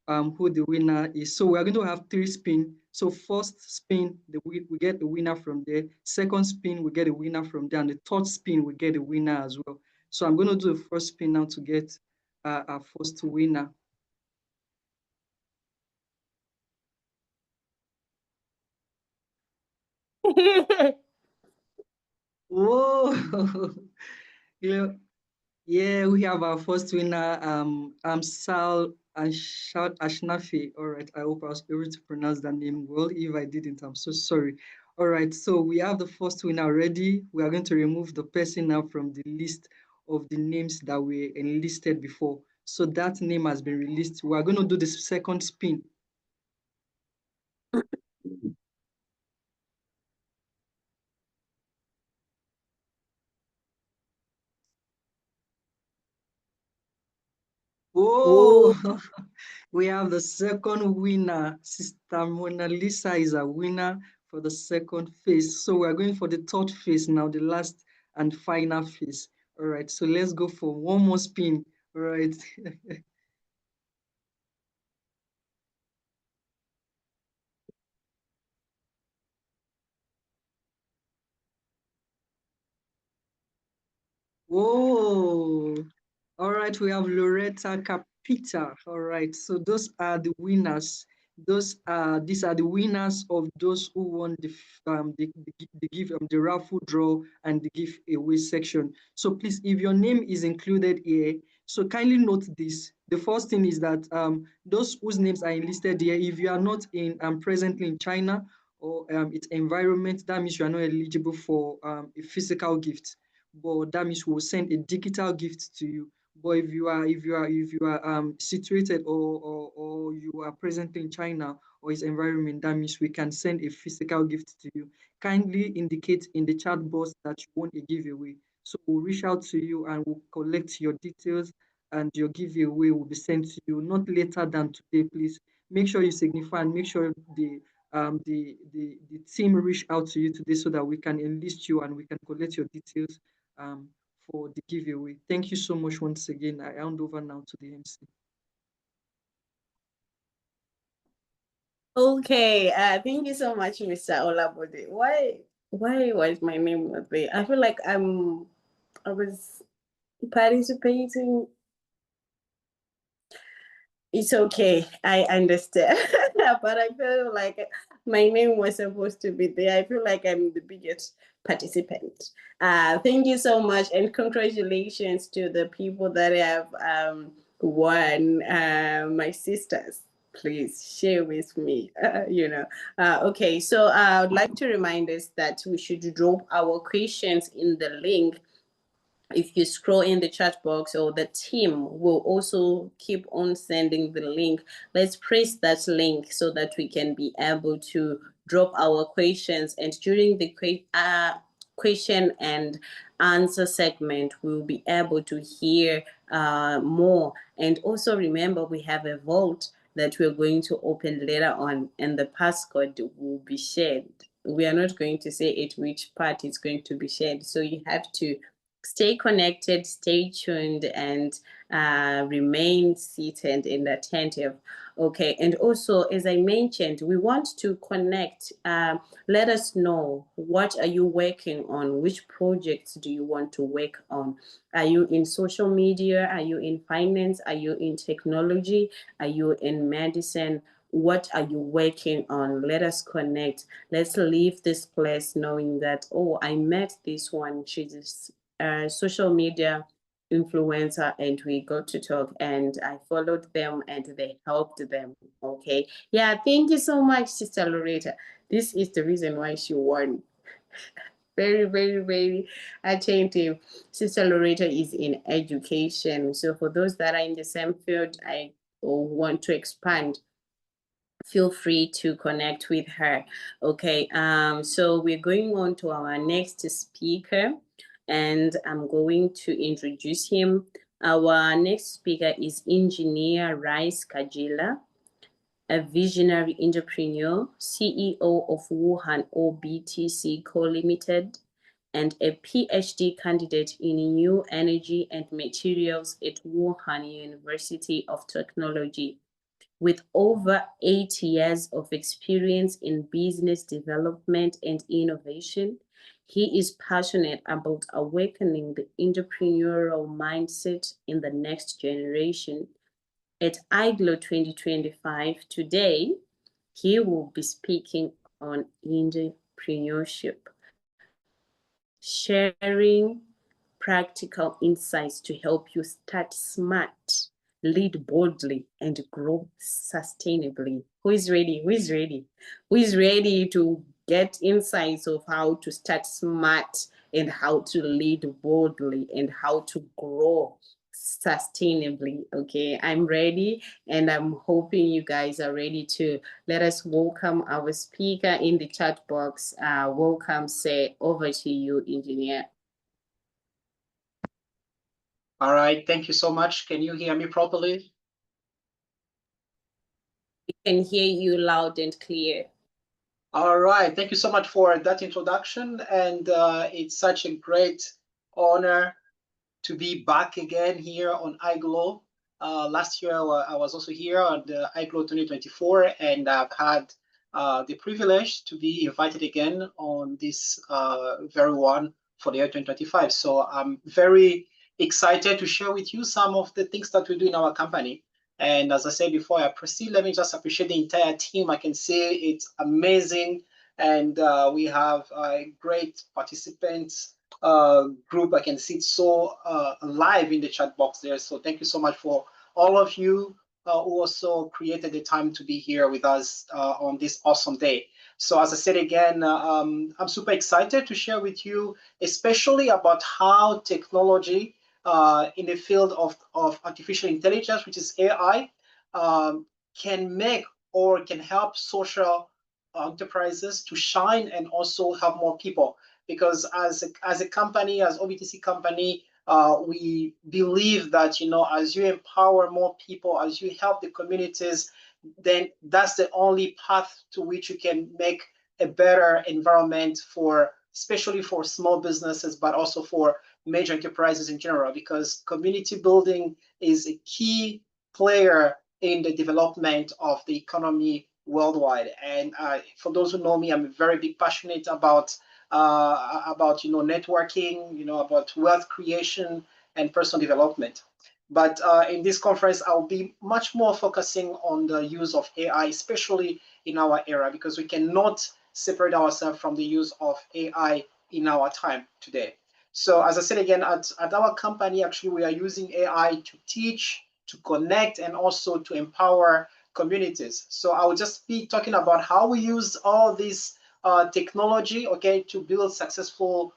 who the winner is. So we're going to have 3 spins. So first spin, we get the winner from there. Second spin, we get a winner from there. And the third spin, we get a winner as well. So I'm going to do the first spin now to get our first winner. Whoa! Yeah, we have our first winner, Sal Ashnafi. All right, I hope I was able to pronounce that name well. If I didn't, I'm so sorry. All right, so we have the first winner already. We are going to remove the person now from the list of the names that we enlisted before. So that name has been released. We are going to do the second spin. Oh, we have the second winner. Sister Mona Lisa is a winner for the second phase. So we're going for the third phase now, the last and final phase. All right, so let's go for one more spin. All right. Whoa. All right, we have Loretta Capita. All right, so those are the winners. These are the winners of those who won the raffle draw and the giveaway section. So please, if your name is included here, so kindly note this. The first thing is that those whose names are enlisted here, if you are not in presently in China or its environment, that means you are not eligible for a physical gift. But that means we'll send a digital gift to you. But if you are situated or you are presently in China or its environment, that means we can send a physical gift to you. Kindly indicate in the chat box that you want a giveaway. So we'll reach out to you and we'll collect your details, and your giveaway will be sent to you not later than today. Please make sure you signify and make sure the team reach out to you today so that we can enlist you and we can collect your details for the giveaway. Thank you so much once again. I hand over now to the MC. Okay, thank you so much, Mr. Olabode. Why was my name not there? I feel like I was participating. It's okay, I understand. But I feel like my name was supposed to be there. I feel like I'm the biggest participant. Thank you so much, and congratulations to the people that have won. My sisters, please share with me. Okay, so I would like to remind us that we should drop our questions in the link. If you scroll in the chat box, or the team will also keep on sending the link. Let's press that link so that we can be able to drop our questions. And during the question and answer segment, we'll be able to hear more. And also remember, we have a vote that we're going to open later on, and the passcode will be shared. We are not going to say at which part it's going to be shared. So you have to Stay connected, stay tuned, and remain seated and attentive. Okay, and also, as I mentioned, we want to connect. Let us know, what are you working on? Which projects do you want to work on? Are you in social media? Are you in finance? Are you in technology? Are you in medicine? What are you working on? Let us connect. Let's leave this place knowing that, oh, I met this one. She's social media influencer, and we got to talk, and I followed them and they helped them. Okay. Yeah, thank you so much, Sister Loretta. This is the reason why she won. Very, very, very attentive. Sister Loretta is in education. So for those that are in the same field, I want to expand, feel free to connect with her. Okay, so we're going on to our next speaker, and I'm going to introduce him. Our next speaker is Engineer Rice Kajila, a visionary entrepreneur, CEO of Wuhan OBTC Co. Limited, and a PhD candidate in new energy and materials at Wuhan University of Technology. With over 8 years of experience in business development and innovation, he is passionate about awakening the entrepreneurial mindset in the next generation. At IGLOW 2025 today, he will be speaking on entrepreneurship, sharing practical insights to help you start smart, lead boldly, and grow sustainably. Who is ready? Who is ready? Who is ready to get insights of how to start smart and how to lead boldly and how to grow sustainably? Okay, I'm ready, and I'm hoping you guys are ready too. Let us welcome our speaker in the chat box. Welcome, say, over to you, engineer. All right, thank you so much. Can you hear me properly? We can hear you loud and clear. All right, thank you so much for that introduction. And it's such a great honor to be back again here on IGLOW. Last year, I was also here on the IGLOW 2024, and I've had the privilege to be invited again on this very one for the year 2025. So I'm very excited to share with you some of the things that we do in our company. And as I said before I proceed, let me just appreciate the entire team. I can say it's amazing. And we have great participants group. I can see it so live in the chat box there. So thank you so much for all of you who also created the time to be here with us on this awesome day. So as I said again, I'm super excited to share with you, especially about how technology in the field of artificial intelligence, which is AI, can make or can help social enterprises to shine and also have more people. Because as a company, as OBTC company, we believe that, you know, as you empower more people, as you help the communities, then that's the only path to which you can make a better environment for, especially for small businesses, but also for major enterprises in general, because community building is a key player in the development of the economy worldwide. And for those who know me, I'm very big passionate about networking, about wealth creation and personal development. But in this conference, I'll be much more focusing on the use of AI, especially in our era, because we cannot separate ourselves from the use of AI in our time today. So as I said again, at our company, actually, we are using AI to teach, to connect, and also to empower communities. So I will just be talking about how we use all these technology, okay, to build successful,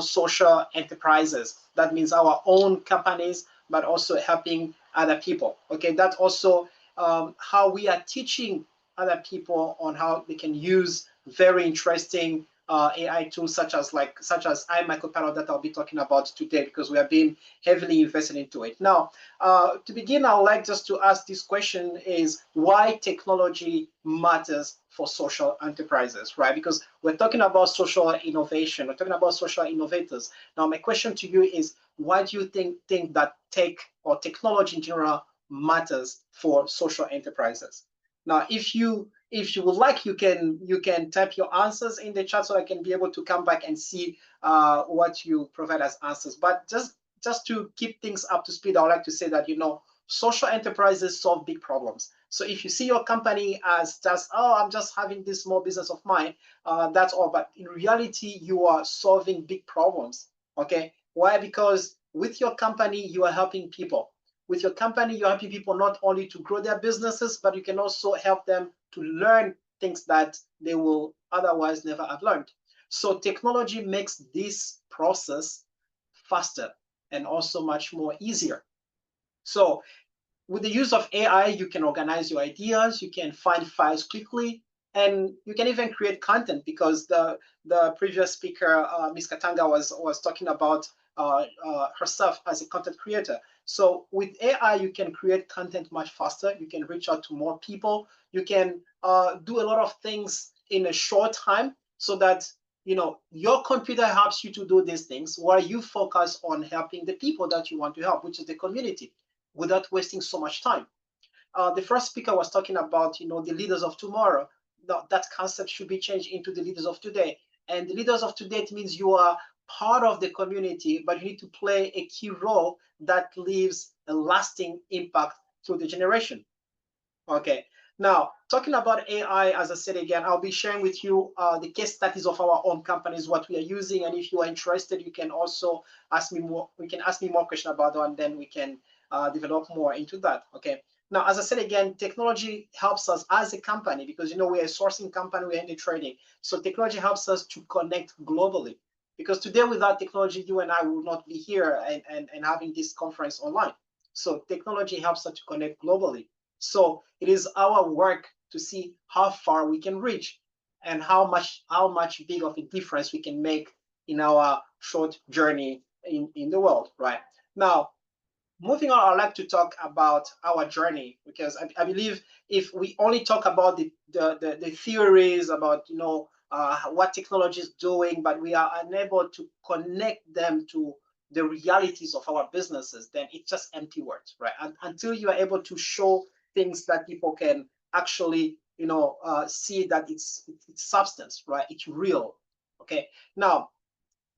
social enterprises. That means our own companies, but also helping other people. Okay, that's also how we are teaching other people on how they can use very interesting AI tools such as iMicropilot that I'll be talking about today, because we have been heavily invested into it. Now, to begin, I would like just to ask this question is why technology matters for social enterprises, right? Because we're talking about social innovation, we're talking about social innovators. Now, my question to you is, why do you think that tech or technology in general matters for social enterprises? Now, if you would like, you can type your answers in the chat so I can be able to come back and see what you provide as answers. But just to keep things up to speed, I would like to say that, social enterprises solve big problems. So if you see your company as just, oh, I'm just having this small business of mine, that's all. But in reality, you are solving big problems. Okay, why? Because with your company, you are helping people. With your company, you're helping people not only to grow their businesses, but you can also help them to learn things that they will otherwise never have learned. So technology makes this process faster and also much more easier. So with the use of AI, you can organize your ideas, you can find files quickly, and you can even create content, because the previous speaker, Ms. Katanga, was talking about herself as a content creator. So with AI, you can create content much faster. You can reach out to more people. You can do a lot of things in a short time, so that your computer helps you to do these things while you focus on helping the people that you want to help, which is the community, without wasting so much time. The first speaker was talking about, the leaders of tomorrow. That concept should be changed into the leaders of today. And the leaders of today, it means you are part of the community, but you need to play a key role that leaves a lasting impact through the generation. Okay. Now, talking about AI, as I said again, I'll be sharing with you the case studies of our own companies, what we are using. And if you are interested, you can also ask me more. You can ask me more questions about that, and then we can develop more into that. Okay. Now, as I said again, technology helps us as a company, because we're a sourcing company, we're in the trading. So technology helps us to connect globally. Because today, without technology, you and I would not be here and having this conference online. So technology helps us to connect globally. So it is our work to see how far we can reach and how much big of a difference we can make in our short journey in the world, right? Now, moving on, I'd like to talk about our journey, because I believe if we only talk about the theories about what technology is doing, but we are unable to connect them to the realities of our businesses, then it's just empty words, right? And until you are able to show things that people can actually see that it's substance, right? It's real. Okay. Now,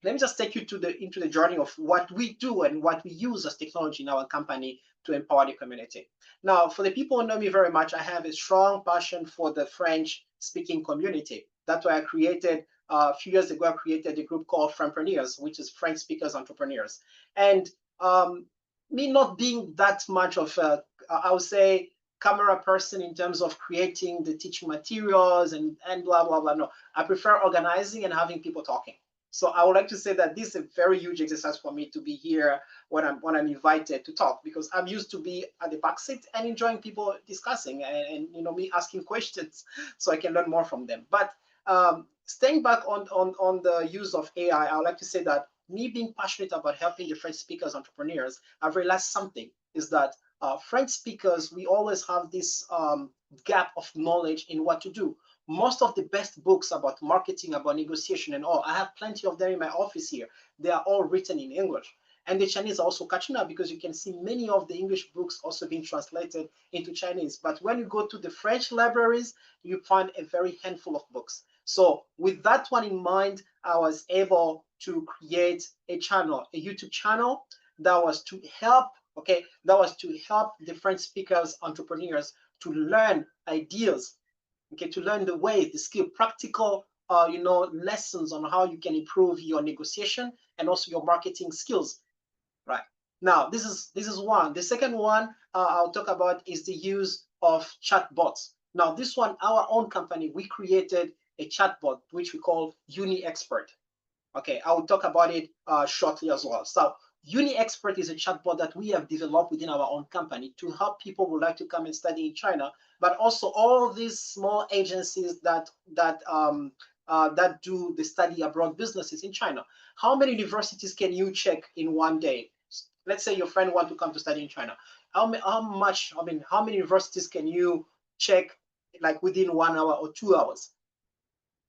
let me just take you into the journey of what we do and what we use as technology in our company to empower the community. Now, for the people who know me very much, I have a strong passion for the French-speaking community. That's why I created, a few years ago, I created a group called Frempreneurs, which is French speakers entrepreneurs. And me not being that much of a, I would say, camera person in terms of creating the teaching materials and blah, blah, blah. No, I prefer organizing and having people talking. So I would like to say that this is a very huge exercise for me to be here when I'm invited to talk, because I'm used to be at the back seat and enjoying people discussing and me asking questions so I can learn more from them. But staying back on the use of AI, I would like to say that me being passionate about helping the French speakers entrepreneurs, I've realized something is that French speakers, we always have this gap of knowledge in what to do. Most of the best books about marketing, about negotiation and all, I have plenty of them in my office here. They are all written in English. And the Chinese are also catching up, because you can see many of the English books also being translated into Chinese. But when you go to the French libraries, you find a very handful of books. So with that one in mind, I was able to create a channel, a YouTube channel that was to help, the French speakers, entrepreneurs to learn ideas, to learn the way, the skill, practical, lessons on how you can improve your negotiation and also your marketing skills, right? Now, this is one. The second one I'll talk about is the use of chatbots. Now, this one, our own company, we created a chatbot which we call Uni Expert. Okay, I will talk about it shortly as well. So Uni Expert is a chatbot that we have developed within our own company to help people who like to come and study in China, but also all these small agencies that that do the study abroad businesses in China. How many universities can you check in one day? Let's say your friend wants to come to study in China. How many universities can you check like within 1 hour or 2 hours?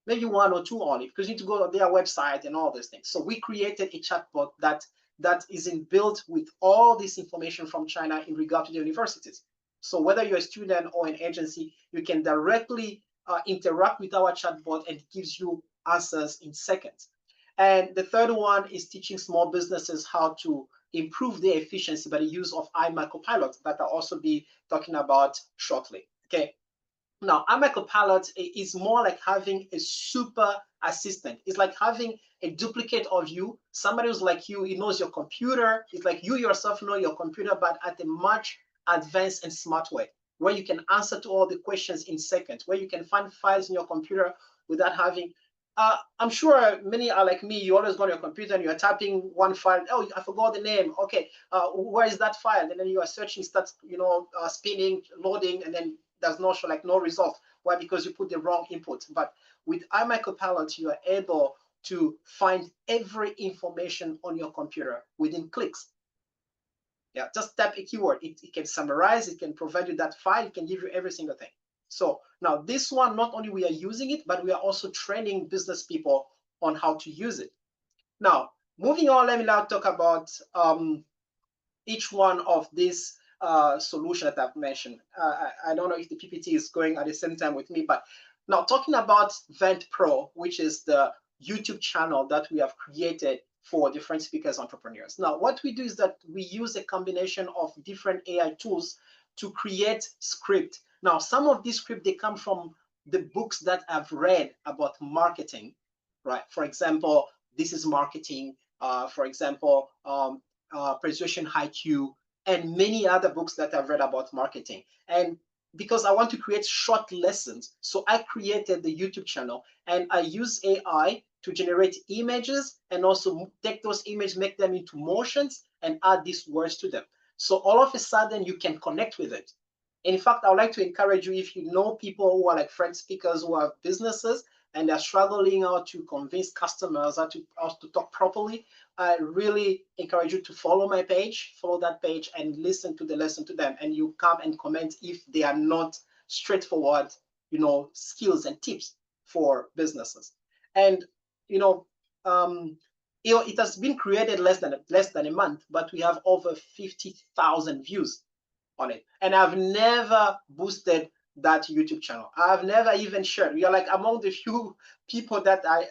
Maybe 1 or 2 only, because you need to go to their website and all these things. So we created a chatbot that is built with all this information from China in regard to the universities. So whether you're a student or an agency, you can directly interact with our chatbot, and it gives you answers in seconds. And the third one is teaching small businesses how to improve their efficiency by the use of iMicropilot, that I'll also be talking about shortly. Okay. Now, iMicropilot is more like having a super assistant. It's like having a duplicate of you, somebody who's like you. He knows your computer. It's like you yourself know your computer, but at a much advanced and smart way, where you can answer to all the questions in seconds, where you can find files in your computer without having. I'm sure many are like me. You always go on your computer and you're tapping one file. Oh, I forgot the name. Okay, where is that file? And then you are searching, starts spinning, loading, and then there's no result. Why? Because you put the wrong input. But with iMicropilot, you are able to find every information on your computer within clicks. Yeah, just tap a keyword. It can summarize, it can provide you that file, it can give you every single thing. So now this one, not only we are using it, but we are also training business people on how to use it. Now, moving on, let me now talk about each one of these solutions that I've mentioned. I don't know if the PPT is going at the same time with me, but now talking about Vent Pro, which is the YouTube channel that we have created for different speakers entrepreneurs. Now, what we do is that we use a combination of different AI tools to create script. Now, some of these scripts, they come from the books that I've read about marketing, right? For example, This is Marketing, for example, Persuasion IQ, and many other books that I've read about marketing. And because I want to create short lessons, so I created the YouTube channel, and I use AI to generate images and also take those images, make them into motions, and add these words to them. So all of a sudden, you can connect with it. In fact, I would like to encourage you, if you know people who are like French speakers who have businesses and they're struggling how to convince customers how to talk properly, I really encourage you to follow my page, follow that page, and listen to the lesson to them. And you come and comment if they are not straightforward, skills and tips for businesses. And it has been created less than a month, but we have over 50,000 views on it. And I've never boosted that YouTube channel. I've never even shared. We are like among the few people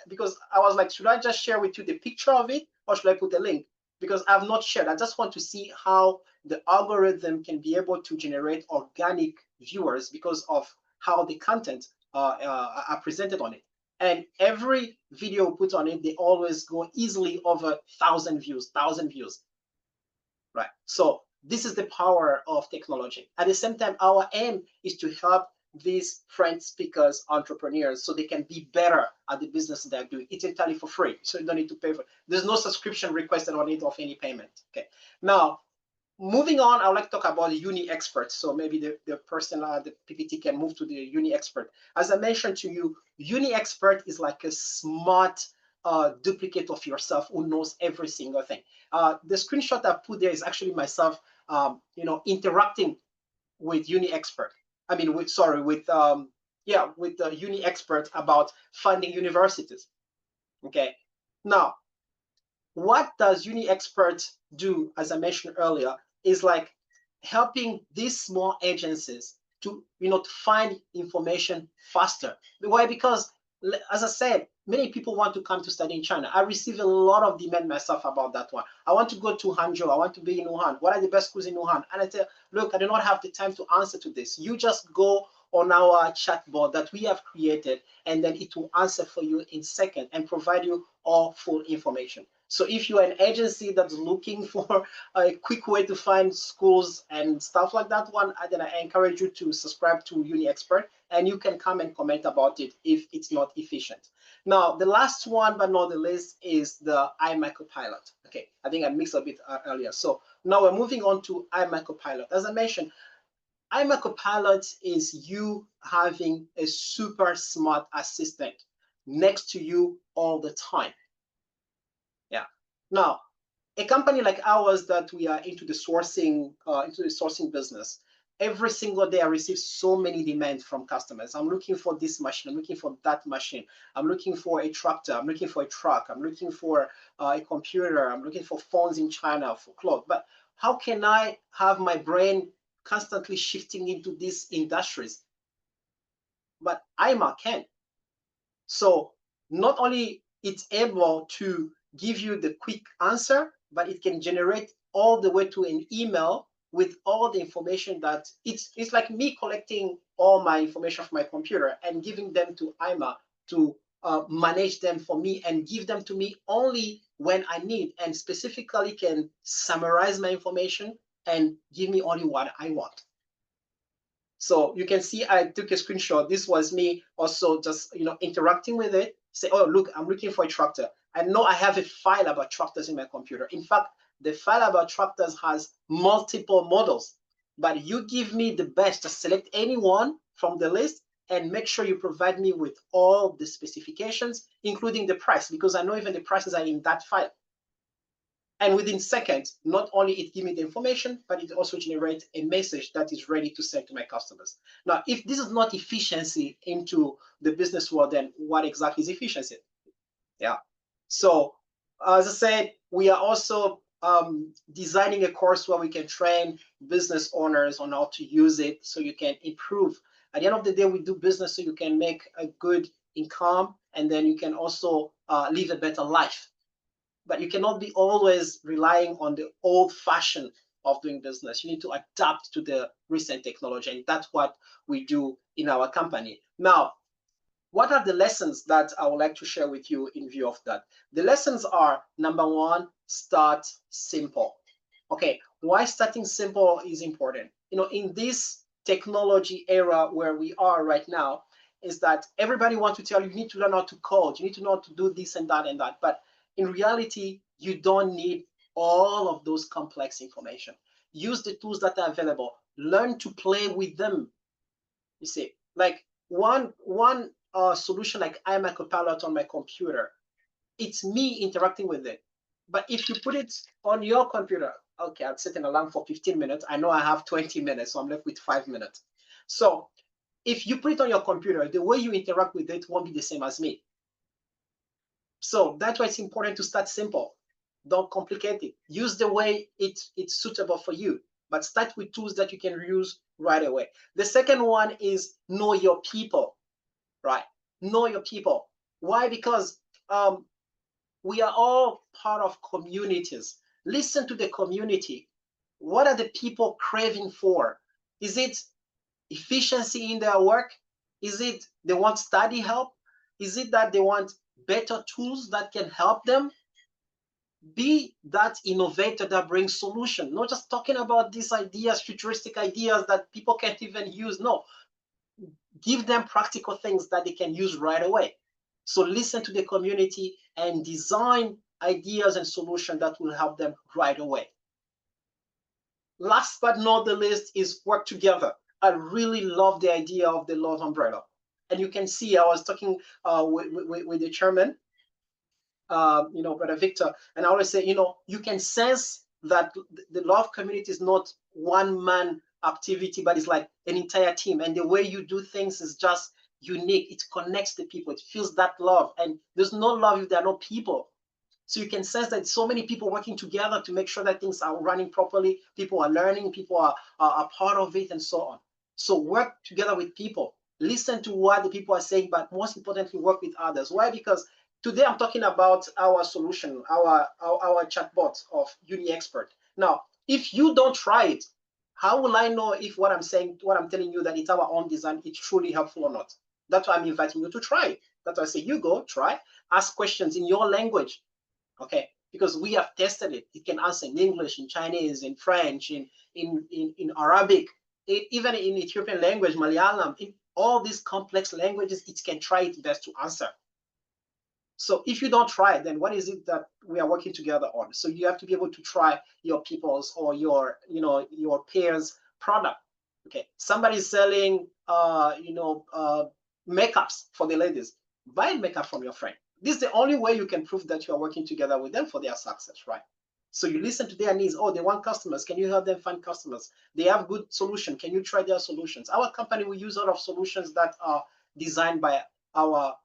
because I was like, should I just share with you the picture of it, or should I put a link? Because I've not shared. I just want to see how the algorithm can be able to generate organic viewers because of how the content are presented on it. And every video put on it, they always go easily over 1,000 views, right? So this is the power of technology. At the same time, our aim is to help these French speakers, entrepreneurs, so they can be better at the business they're doing. It's entirely for free, so you don't need to pay for it. There's no subscription requested on it of any payment. Okay. Now, moving on, I would like to talk about the Uni Expert. So maybe the person, the PPT can move to the Uni Expert. As I mentioned to you, Uni Expert is like a smart duplicate of yourself who knows every single thing. The screenshot I put there is actually myself, interacting with Uni Expert. I mean, with the Uni Expert about funding universities. Okay. Now, what does Uni Expert do? As I mentioned earlier, is like helping these small agencies to find information faster. Why? Because, as I said, many people want to come to study in China. I receive a lot of demand myself about that one. I want to go to Hangzhou. I want to be in Wuhan. What are the best schools in Wuhan? And I tell, look, I do not have the time to answer to this. You just go on our chatbot that we have created, and then it will answer for you in seconds and provide you all full information. So if you're an agency that's looking for a quick way to find schools and stuff like that one, then I encourage you to subscribe to Uni Expert, and you can come and comment about it if it's not efficient. Now, the last one, but not the least, is the iMicropilot. Okay, I think I mixed a bit earlier. So now we're moving on to iMicropilot. As I mentioned, iMicropilot is you having a super smart assistant. next to you all the time. Yeah. Now, a company like ours that we are into the sourcing business, every single day I receive so many demands from customers. I'm looking for this machine, I'm looking for that machine, I'm looking for a tractor, I'm looking for a truck, I'm looking for a computer, I'm looking for phones in China, for clothes. But how can I have my brain constantly shifting into these industries? But IMA can. So not only it's able to give you the quick answer, but it can generate all the way to an email with all the information that it's like me collecting all my information from my computer and giving them to IMA to manage them for me and give them to me only when I need, and specifically can summarize my information and give me only what I want. So you can see I took a screenshot. This was me also just interacting with it. Say, oh, look, I'm looking for a tractor. I know I have a file about tractors in my computer. In fact, the file about tractors has multiple models, but you give me the best. Just select any one from the list and make sure you provide me with all the specifications, including the price, because I know even the prices are in that file. And within seconds, not only it gives me the information, but it also generates a message that is ready to send to my customers. Now, if this is not efficiency into the business world, then what exactly is efficiency? Yeah. So as I said, we are also designing a course where we can train business owners on how to use it so you can improve. At the end of the day, we do business so you can make a good income, and then you can also live a better life. But you cannot be always relying on the old fashion of doing business. You need to adapt to the recent technology, and that's what we do in our company. Now, what are the lessons that I would like to share with you in view of that? The lessons are, number one, start simple. Okay, why starting simple is important? In this technology era where we are right now, is that everybody wants to tell you, you need to learn how to code, you need to know how to do this and that and that. But in reality, you don't need all of those complex information. Use the tools that are available. Learn to play with them. You see, like one solution like IMA Copilot on my computer, it's me interacting with it. But if you put it on your computer, okay, I'll set an alarm for 15 minutes. I know I have 20 minutes, so I'm left with 5 minutes. So if you put it on your computer, the way you interact with it won't be the same as me. So that's why it's important to start simple. Don't complicate it. Use the way it's suitable for you, but start with tools that you can use right away. The second one is know your people, right? Know your people. Why? Because we are all part of communities. Listen to the community. What are the people craving for? Is it efficiency in their work? Is it they want study help? Is it that they want better tools that can help them? Be that innovator that brings solution, not just talking about these ideas, futuristic ideas that people can't even use. No, give them practical things that they can use right away. So listen to the community and design ideas and solutions that will help them right away. Last but not the least is work together. I really love the idea of the love umbrella. And you can see I was talking with the chairman, Brother Victor, and I always say, you can sense that the love community is not one man activity, but it's like an entire team. And the way you do things is just unique. It connects the people. It feels that love. And there's no love if there are no people. So you can sense that so many people working together to make sure that things are running properly. People are learning, people are part of it, and so on. So work together with people. Listen to what the people are saying, but most importantly, work with others. Why? Because today I'm talking about our solution, our chatbot of UniExpert. Now, if you don't try it, how will I know if what I'm saying, what I'm telling you that it's our own design, it's truly helpful or not? That's why I'm inviting you to try it. That's why I say you go, try, ask questions in your language. Okay, because we have tested it. It can answer in English, in Chinese, in French, in Arabic, even in Ethiopian language, Malayalam, in all these complex languages, it can try its best to answer. So if you don't try, then what is it that we are working together on? So you have to be able to try your people's or your peers' product. Okay, somebody's selling makeups for the ladies. buy makeup from your friend. This is the only way you can prove that you are working together with them for their success, right? So you listen to their needs. Oh, they want customers. Can you help them find customers? They have good solution. Can you try their solutions? Our company, we use a lot of solutions that are designed by our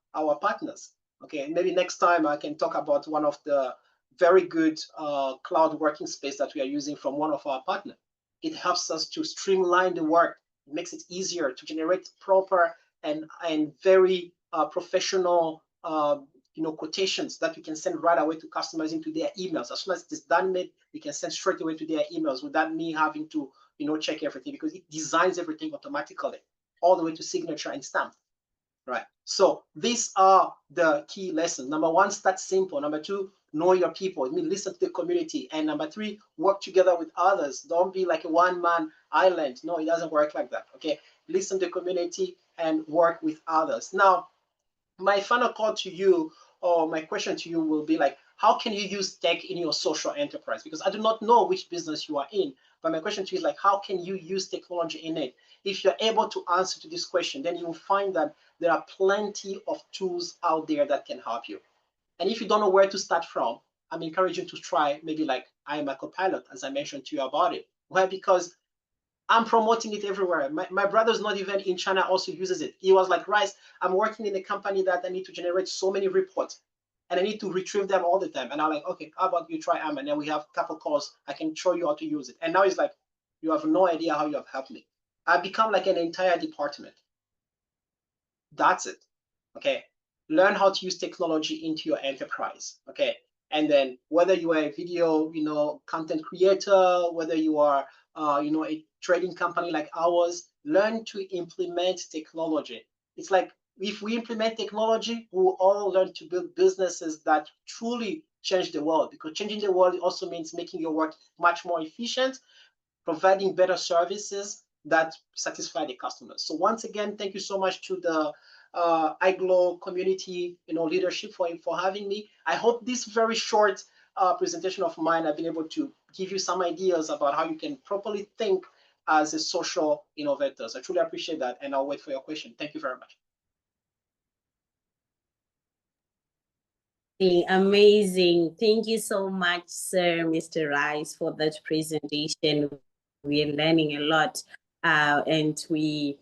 partners. Okay, maybe next time I can talk about one of the very good cloud working space that we are using from one of our partners. It helps us to streamline the work. It makes it easier to generate proper and very professional quotations that we can send right away to customers into their emails. As soon as it's done made, we can send straight away to their emails without me having to check everything, because it designs everything automatically all the way to signature and stamp. Right. So these are the key lessons. Number one, start simple. Number two, know your people. I mean, listen to the community. And number three, work together with others. Don't be like a one-man island. No, it doesn't work like that. Okay. Listen to the community and work with others. Now, my final call to you, or my question to you, will be like, how can you use tech in your social enterprise? Because I do not know which business you are in, but my question to you is like, how can you use technology in it? If you're able to answer to this question, then you will find that there are plenty of tools out there that can help you. And if you don't know where to start from, I'm encouraging you to try maybe like I Am a Copilot, as I mentioned to you about it. Why? Because I'm promoting it everywhere. My brother's not even in China, also uses it. He was like, Rice, I'm working in a company that I need to generate so many reports and I need to retrieve them all the time. And I'm like, okay, how about you try Am? And then we have a couple calls. I can show you how to use it. And now he's like, you have no idea how you have helped me. I've become like an entire department. That's it. Okay. Learn how to use technology into your enterprise. Okay. And then whether you are a video, content creator, whether you are, a trading company like ours, learn to implement technology. It's like, if we implement technology, we will all learn to build businesses that truly change the world, because changing the world also means making your work much more efficient, providing better services that satisfy the customers. So once again, thank you so much to the IGLOW community, leadership for having me. I hope this very short presentation of mine, I've been able to give you some ideas about how you can properly think as a social innovator. So I truly appreciate that, and I'll wait for your question. Thank you very much. Amazing. Thank you so much, sir, Mr. Rice, for that presentation. We're learning a lot, and we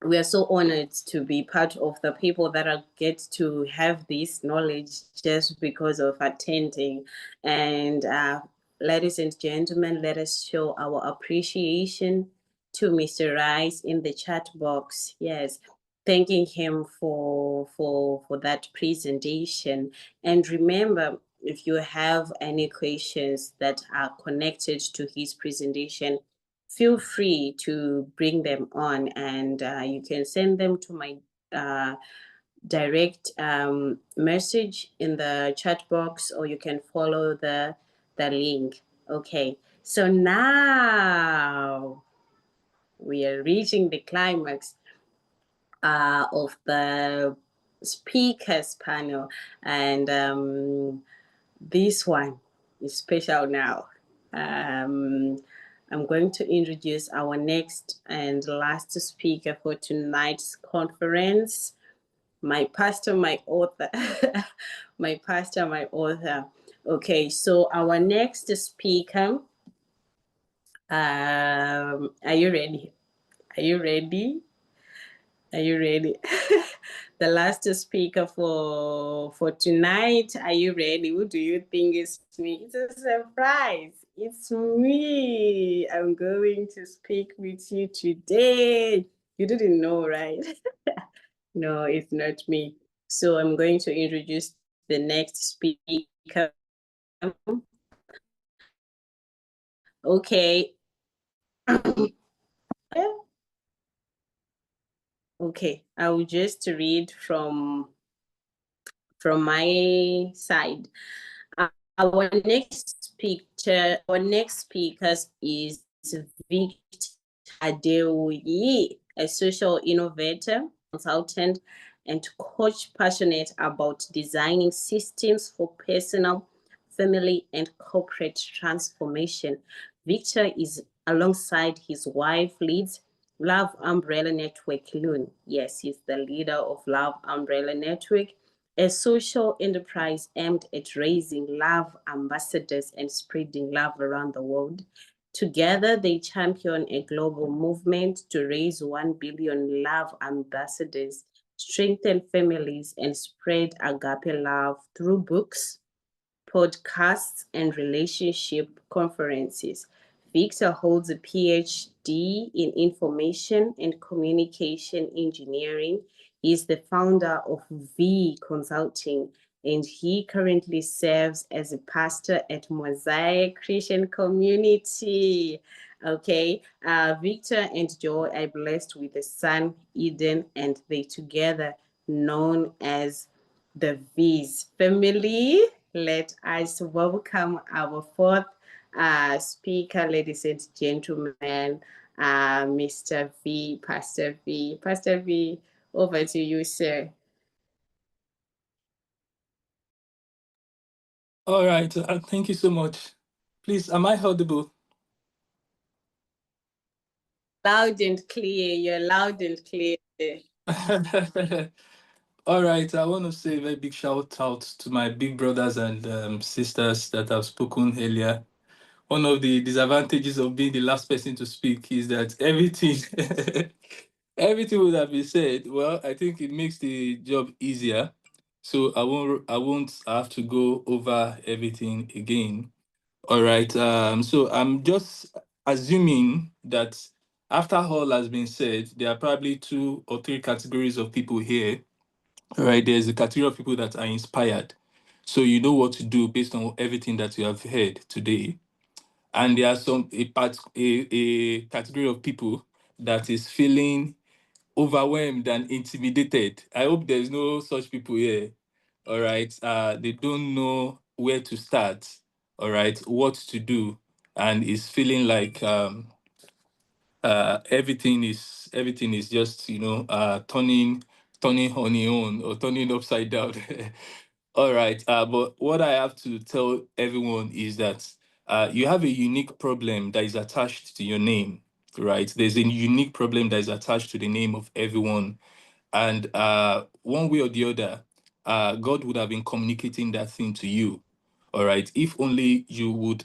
are so honored to be part of the people that get to have this knowledge just because of attending. And ladies and gentlemen, let us show our appreciation to Mr. Rice in the chat box. Yes, thanking him for that presentation. And remember, if you have any questions that are connected to his presentation, feel free to bring them on, and you can send them to my direct message in the chat box, or you can follow the link. Okay, so now we are reaching the climax of the speakers panel, and this one is special now. I'm going to introduce our next and last speaker for tonight's conference. My pastor, my author. My pastor, my author. Okay, so our next speaker, are you ready? Are you ready? Are you ready? The last speaker for tonight, are you ready? Who do you think is me? It's a surprise. It's me. I'm going to speak with you today. You didn't know, right? No, it's not me. So I'm going to introduce the next speaker. Okay. Okay, I will just read from my side. Our next speaker is Victor Adewuyi, a social innovator, consultant, and coach passionate about designing systems for personal, family, and corporate transformation. Victor is, alongside his wife, leads Love Umbrella Network, Loon. Yes, he's the leader of Love Umbrella Network, a social enterprise aimed at raising love ambassadors and spreading love around the world. Together, they champion a global movement to raise 1 billion love ambassadors, strengthen families, and spread agape love through books, podcasts, and relationship conferences. Victor holds a PhD in information and communication engineering. He is the founder of V Consulting, and he currently serves as a pastor at Mosaic Christian Community. Okay, Victor and Joy are blessed with a son, Eden, and they together known as the V's family. Let us welcome our fourth speaker, ladies and gentlemen, Mr. V, Pastor V. Pastor V, over to you, sir. All right. Thank you so much. Please, am I audible? Loud and clear. You're loud and clear. All right. I want to say a very big shout out to my big brothers and sisters that have spoken earlier. One of the disadvantages of being the last person to speak is that everything would have been said. Well, I think it makes the job easier. So I won't have to go over everything again. All right. So I'm just assuming that after all has been said, there are probably 2 or 3 categories of people here. All right. There's a category of people that are inspired. So you know what to do based on everything that you have heard today. And there are a category of people that is feeling overwhelmed and intimidated. I hope there's no such people here. All right. They don't know where to start. All right, what to do, and is feeling like everything is just turning on your own or turning upside down. All right. But what I have to tell everyone is that you have a unique problem that is attached to your name, right? There's a unique problem that is attached to the name of everyone. And one way or the other, God would have been communicating that thing to you. All right. If only you would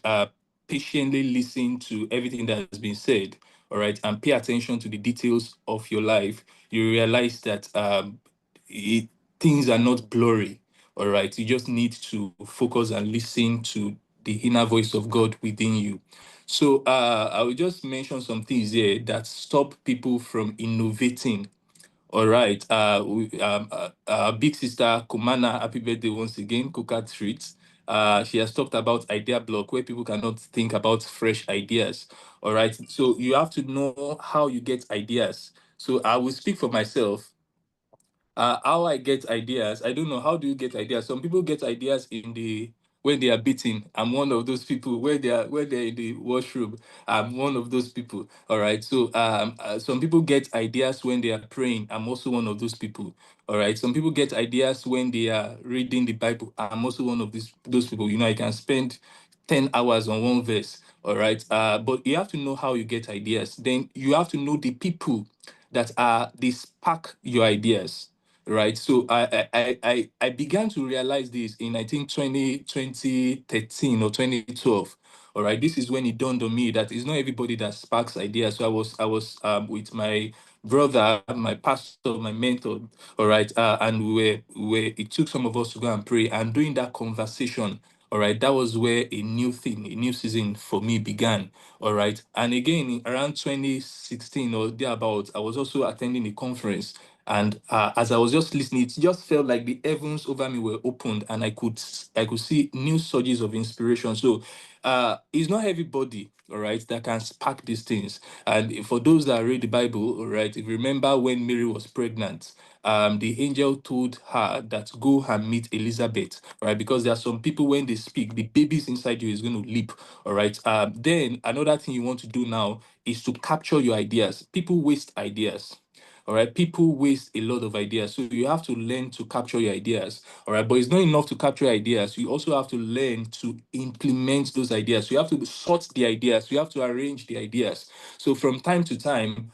patiently listen to everything that has been said, all right, and pay attention to the details of your life, you realize that things are not blurry. All right. You just need to focus and listen to the inner voice of God within you. So I will just mention some things here that stop people from innovating. All right. Big sister Komana, happy birthday once again. Coca treats. She has talked about idea block where people cannot think about fresh ideas. All right. So you have to know how you get ideas. So I will speak for myself. How I get ideas, I don't know. How do you get ideas? Some people get ideas when they are beating. I'm one of those people. When they're in the washroom, I'm one of those people. All right. So some people get ideas when they are praying. I'm also one of those people. All right. Some people get ideas when they are reading the Bible. I'm also one of those people. I can spend 10 hours on one verse. All right. But you have to know how you get ideas. Then you have to know the people that they spark your ideas, right? So I began to realize this in, I think, 2013 or 2012. All right, this is when it dawned on me that it's not everybody that sparks ideas. So I was with my brother, my pastor, my mentor. All right, and it took some of us to go and pray, and during that conversation, all right, that was where a new season for me began. All right, and again around 2016 or thereabouts, I was also attending a conference, and as I was just listening, it just felt like the heavens over me were opened, and I could see new surges of inspiration. So it's not everybody, all right, that can spark these things. And for those that read the Bible, all right, if you remember when Mary was pregnant, the angel told her that go and meet Elizabeth, all right, because there are some people when they speak, the babies inside you is going to leap, all right. Then another thing you want to do now is to capture your ideas. People waste ideas. All right, people waste a lot of ideas. So you have to learn to capture your ideas. All right, but it's not enough to capture ideas. You also have to learn to implement those ideas. You have to sort the ideas. You have to arrange the ideas. So from time to time,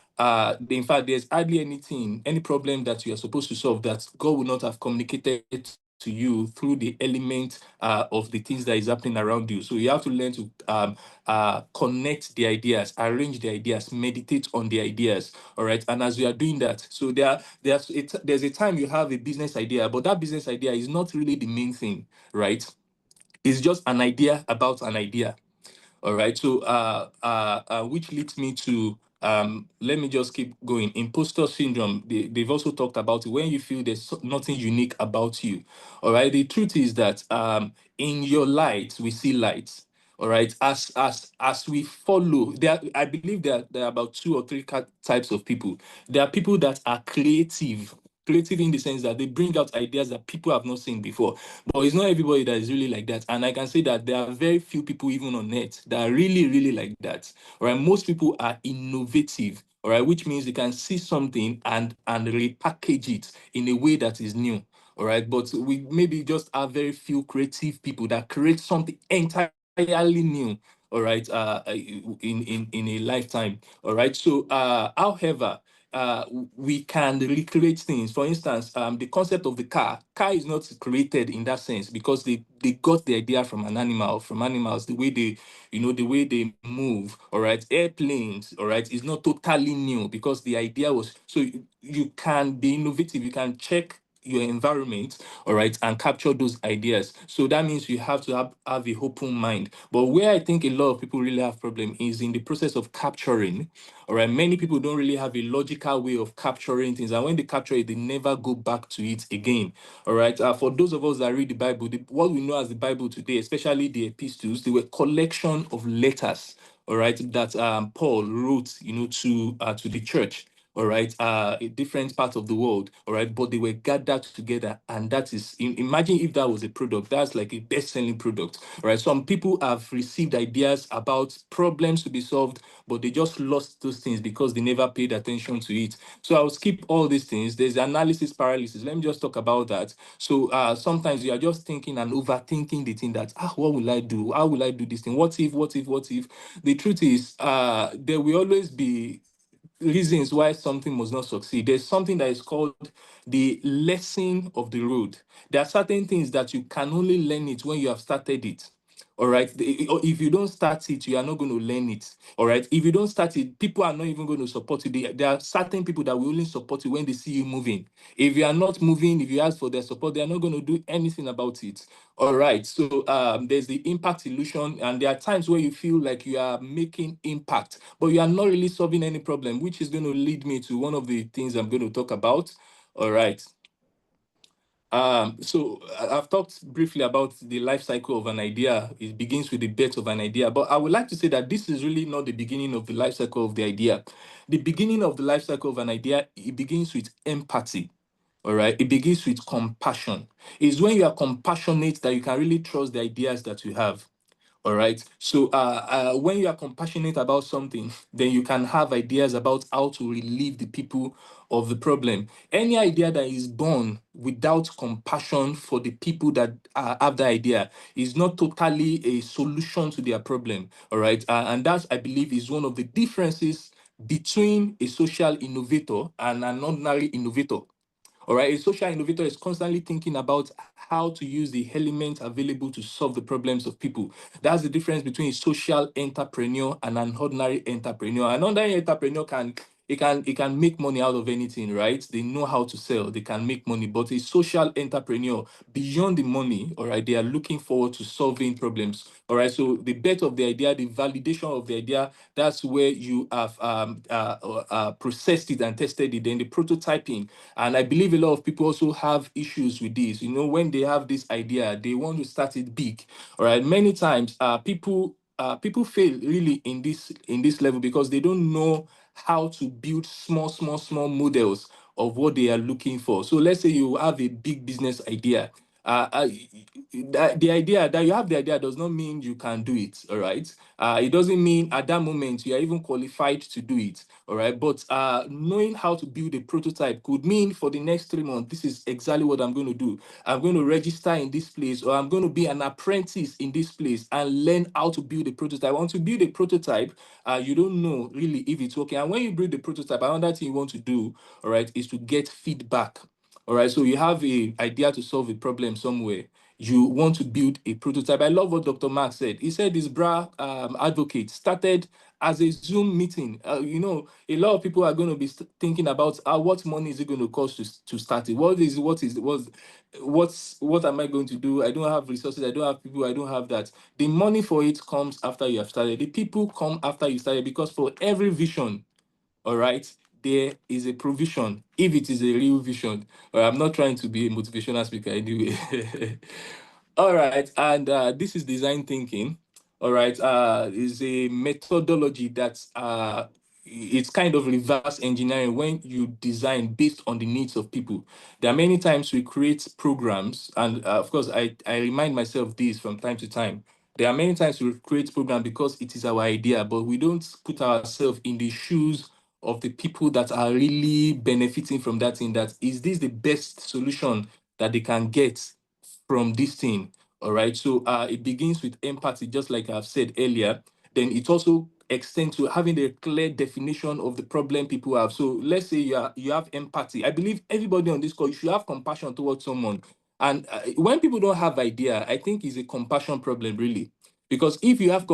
in fact, there's hardly any problem that you are supposed to solve that God will not have communicated to you through the element of the things that is happening around you. So you have to learn to connect the ideas, arrange the ideas, meditate on the ideas. All right. And as you are doing that, so there's a time you have a business idea, but that business idea is not really the main thing, right? It's just an idea about an idea. All right. So which leads me to let me just keep going. Imposter syndrome. They've also talked about it when you feel there's nothing unique about you. All right. The truth is that in your light, we see light. All right. As we follow, I believe there are about 2 or 3 types of people. There are people that are creative in the sense that they bring out ideas that people have not seen before. But it's not everybody that is really like that. And I can say that there are very few people even on net that are really, really like that. All right. Most people are innovative. All right, which means they can see something and repackage it in a way that is new. All right. But we maybe just have very few creative people that create something entirely new. All right, in a lifetime. All right. So however, we can recreate things. For instance, the concept of the car is not created in that sense because they got the idea from animals, the way they move. All right, airplanes, all right, is not totally new because the idea was. So you can be innovative. You can check your environment, all right, and capture those ideas. So that means you have to have a open mind. But where I think a lot of people really have problem is in the process of capturing. All right, many people don't really have a logical way of capturing things, and when they capture it, they never go back to it again. All right, for those of us that read the Bible, what we know as the Bible today, especially the epistles, they were collection of letters. All right, that Paul wrote, to the church. All right, a different part of the world. All right, but they were gathered together, and that is, imagine if that was a product. That's like a best-selling product. All right, some people have received ideas about problems to be solved, but they just lost those things because they never paid attention to it. So I'll skip all these things. There's analysis paralysis. Let me just talk about that. So sometimes you are just thinking and overthinking the thing that, what will I do? How will I do this thing? What if? The truth is, there will always be reasons why something must not succeed. There's something that is called the lesson of the road. There are certain things that you can only learn it when you have started it. All right. If you don't start it, you are not going to learn it. All right. If you don't start it, people are not even going to support you. There are certain people that will only support you when they see you moving. If you are not moving, if you ask for their support, they are not going to do anything about it. All right. So there's the impact illusion, and there are times where you feel like you are making impact, but you are not really solving any problem, which is going to lead me to one of the things I'm going to talk about. All right. So I've talked briefly about the life cycle of an idea. It begins with the birth of an idea, but I would like to say that this is really not the beginning of the life cycle of the idea. The beginning of the life cycle of an idea, it begins with empathy. All right. It begins with compassion. It's when you are compassionate that you can really trust the ideas that you have. All right. So when you are compassionate about something, then you can have ideas about how to relieve the people of the problem. Any idea that is born without compassion for the people that have the idea is not totally a solution to their problem. All right. And that, I believe, is one of the differences between a social innovator and an ordinary innovator. All right, a social innovator is constantly thinking about how to use the elements available to solve the problems of people. That's the difference between a social entrepreneur and an ordinary entrepreneur. An ordinary entrepreneur can make money out of anything, right? They know how to sell, they can make money. But a social entrepreneur, beyond the money, all right, they are looking forward to solving problems. All right, so the birth of the idea, the validation of the idea, that's where you have processed it and tested it. Then the prototyping, and I believe a lot of people also have issues with this. When they have this idea, they want to start it big. All right, many times people fail really in this level because they don't know how to build small models of what they are looking for. So let's say you have a big business idea The idea that you have the idea does not mean you can do it. All right. It doesn't mean at that moment you are even qualified to do it. All right. But knowing how to build a prototype could mean for the next 3 months, this is exactly what I'm going to do. I'm going to register in this place, or I'm going to be an apprentice in this place and learn how to build a prototype. Once you build a prototype, you don't know really if it's working. And when you build the prototype, another thing you want to do, all right, is to get feedback. All right. So you have an idea to solve a problem somewhere. You want to build a prototype. I love what Dr. Mark said. He said his advocate started as a Zoom meeting. A lot of people are going to be thinking about what money is it going to cost to start it? What am I going to do? I don't have resources. I don't have people. I don't have that. The money for it comes after you have started. The people come after you started, because for every vision, all right, there is a provision if it is a real vision. I'm not trying to be a motivational speaker anyway. All right, and this is design thinking. All right, is a methodology that it's kind of reverse engineering when you design based on the needs of people. There are many times we create programs, and of course, I remind myself this from time to time. There are many times we create program because it is our idea, but we don't put ourselves in the shoes of the people that are really benefiting from that thing. That is this the best solution that they can get from this thing? All right. So it begins with empathy, just like I've said earlier. Then it also extends to having a clear definition of the problem people have. So let's say you have empathy. I believe everybody on this call, you should have compassion towards someone. And when people don't have idea, I think it's a compassion problem, really. Because if you have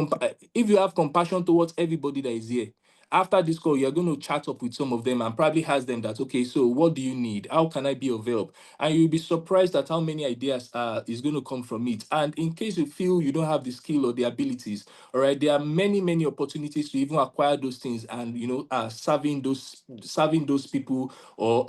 compassion towards everybody that is here, after this call, you're going to chat up with some of them and probably ask them that, okay, so what do you need? How can I be of help? And you'll be surprised at how many ideas is going to come from it. And in case you feel you don't have the skill or the abilities, all right, there are many, many opportunities to even acquire those things and, serving those people, or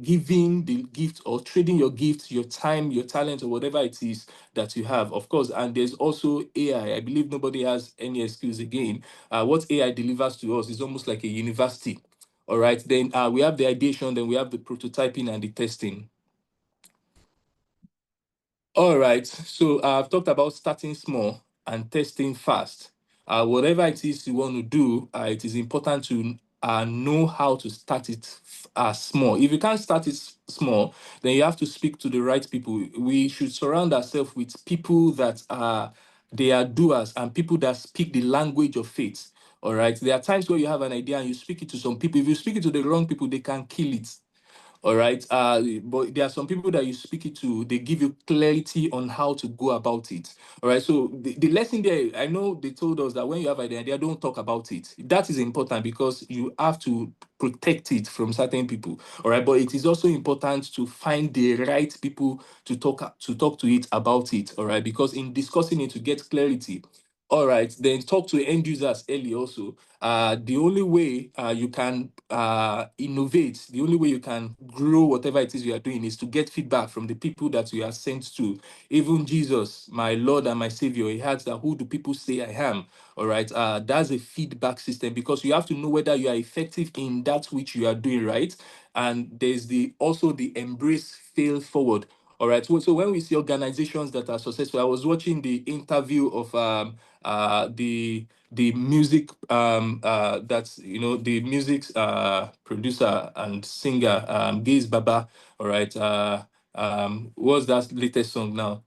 giving the gift, or trading your gift, your time, your talent, or whatever it is that you have, of course. And there's also AI. I believe nobody has any excuse again. What AI delivers to us is almost like a university. All right, then we have the ideation, then we have the prototyping and the testing. All right, so I've talked about starting small and testing fast. Whatever it is you want to do, it is important to know how to start it small. If you can't start it small, then you have to speak to the right people. We should surround ourselves with people that they are doers and people that speak the language of faith. All right, there are times where you have an idea and you speak it to some people. If you speak it to the wrong people, they can kill it. All right. But there are some people that you speak it to, they give you clarity on how to go about it. All right. So the lesson there, I know they told us that when you have an idea, don't talk about it. That is important because you have to protect it from certain people. All right. But it is also important to find the right people to talk to it about it. All right. Because in discussing it, to get clarity. All right, then talk to end users early also. The only way you can innovate, the only way you can grow whatever it is you are doing is to get feedback from the people that you are sent to. Even Jesus, my Lord and my Savior, he had that, who do people say I am? All right, that's a feedback system, because you have to know whether you are effective in that which you are doing, right? And there's also the embrace fail forward. All right. So when we see organizations that are successful, I was watching the interview of the music that's the music producer and singer Gaius Baba. All right. What's that latest song now?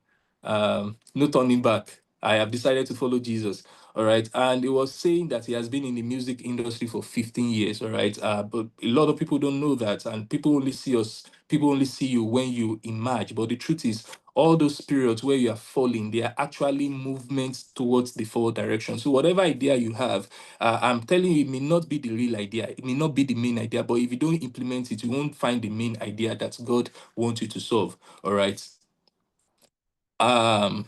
No Turning Back. I have decided to follow Jesus. All right. And he was saying that he has been in the music industry for 15 years. All right. But a lot of people don't know that. And people only see you when you emerge. But the truth is, all those periods where you are falling, they are actually movements towards the forward direction. So whatever idea you have, I'm telling you, it may not be the real idea. It may not be the main idea. But if you don't implement it, you won't find the main idea that God wants you to solve. All right. Um,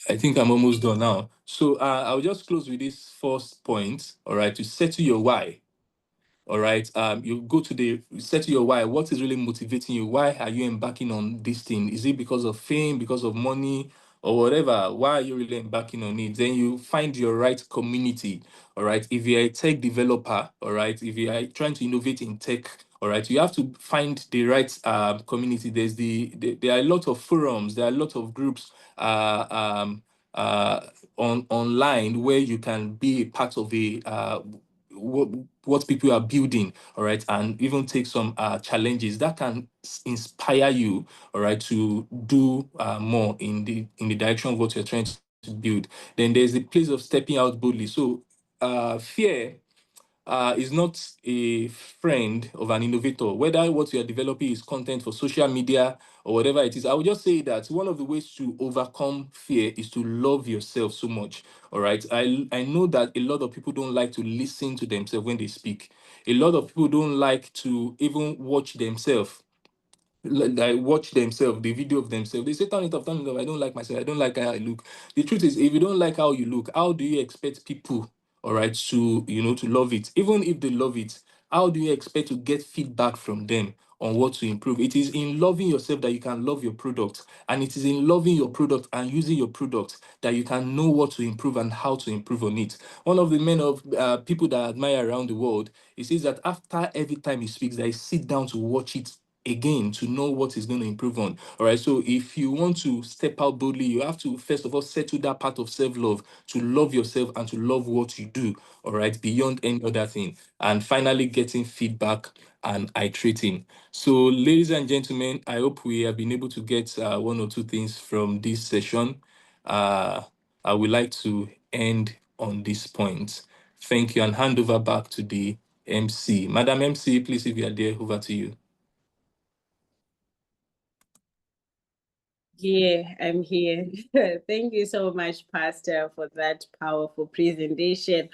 I think I'm almost done now. So I'll just close with this first point. All right, to settle your why. All right. You go to settle your why. What is really motivating you? Why are you embarking on this thing? Is it because of fame, because of money, or whatever? Why are you really embarking on it? Then you find your right community. All right. If you're a tech developer, all right, if you are trying to innovate in tech, All right, you have to find the right community. There are a lot of forums, there are a lot of groups online where you can be a part of a what people are building, all right, and even take some challenges that can inspire you, all right, to do more in the direction of what you're trying to build. Then there's the place of stepping out boldly. So fear is not a friend of an innovator, whether what you are developing is content for social media or whatever it is. I would just say that one of the ways to overcome fear is to love yourself so much. All right. I know that a lot of people don't like to listen to themselves when they speak. A lot of people don't like to even watch themselves, like watch themselves, the video of themselves. They say, turn it off, turn it off. I don't like myself. I don't like how I look. The truth is, if you don't like how you look, how do you expect people, all right, to to love it? Even if they love it, how do you expect to get feedback from them on what to improve? It is in loving yourself that you can love your product, and it is in loving your product and using your product that you can know what to improve and how to improve on it. One of the men of people that I admire around the world, he says that after every time he speaks, that he sit down to watch it again to know what is going to improve on. All right. So if you want to step out boldly, you have to first of all settle that part of self-love, to love yourself and to love what you do. All right. Beyond any other thing. And finally, getting feedback and iterating. So, ladies and gentlemen, I hope we have been able to get one or two things from this session. I would like to end on this point. Thank you, and hand over back to the MC. Madam MC, please, if you are there, over to you. Yeah, I'm here. Thank you so much, Pastor, for that powerful presentation.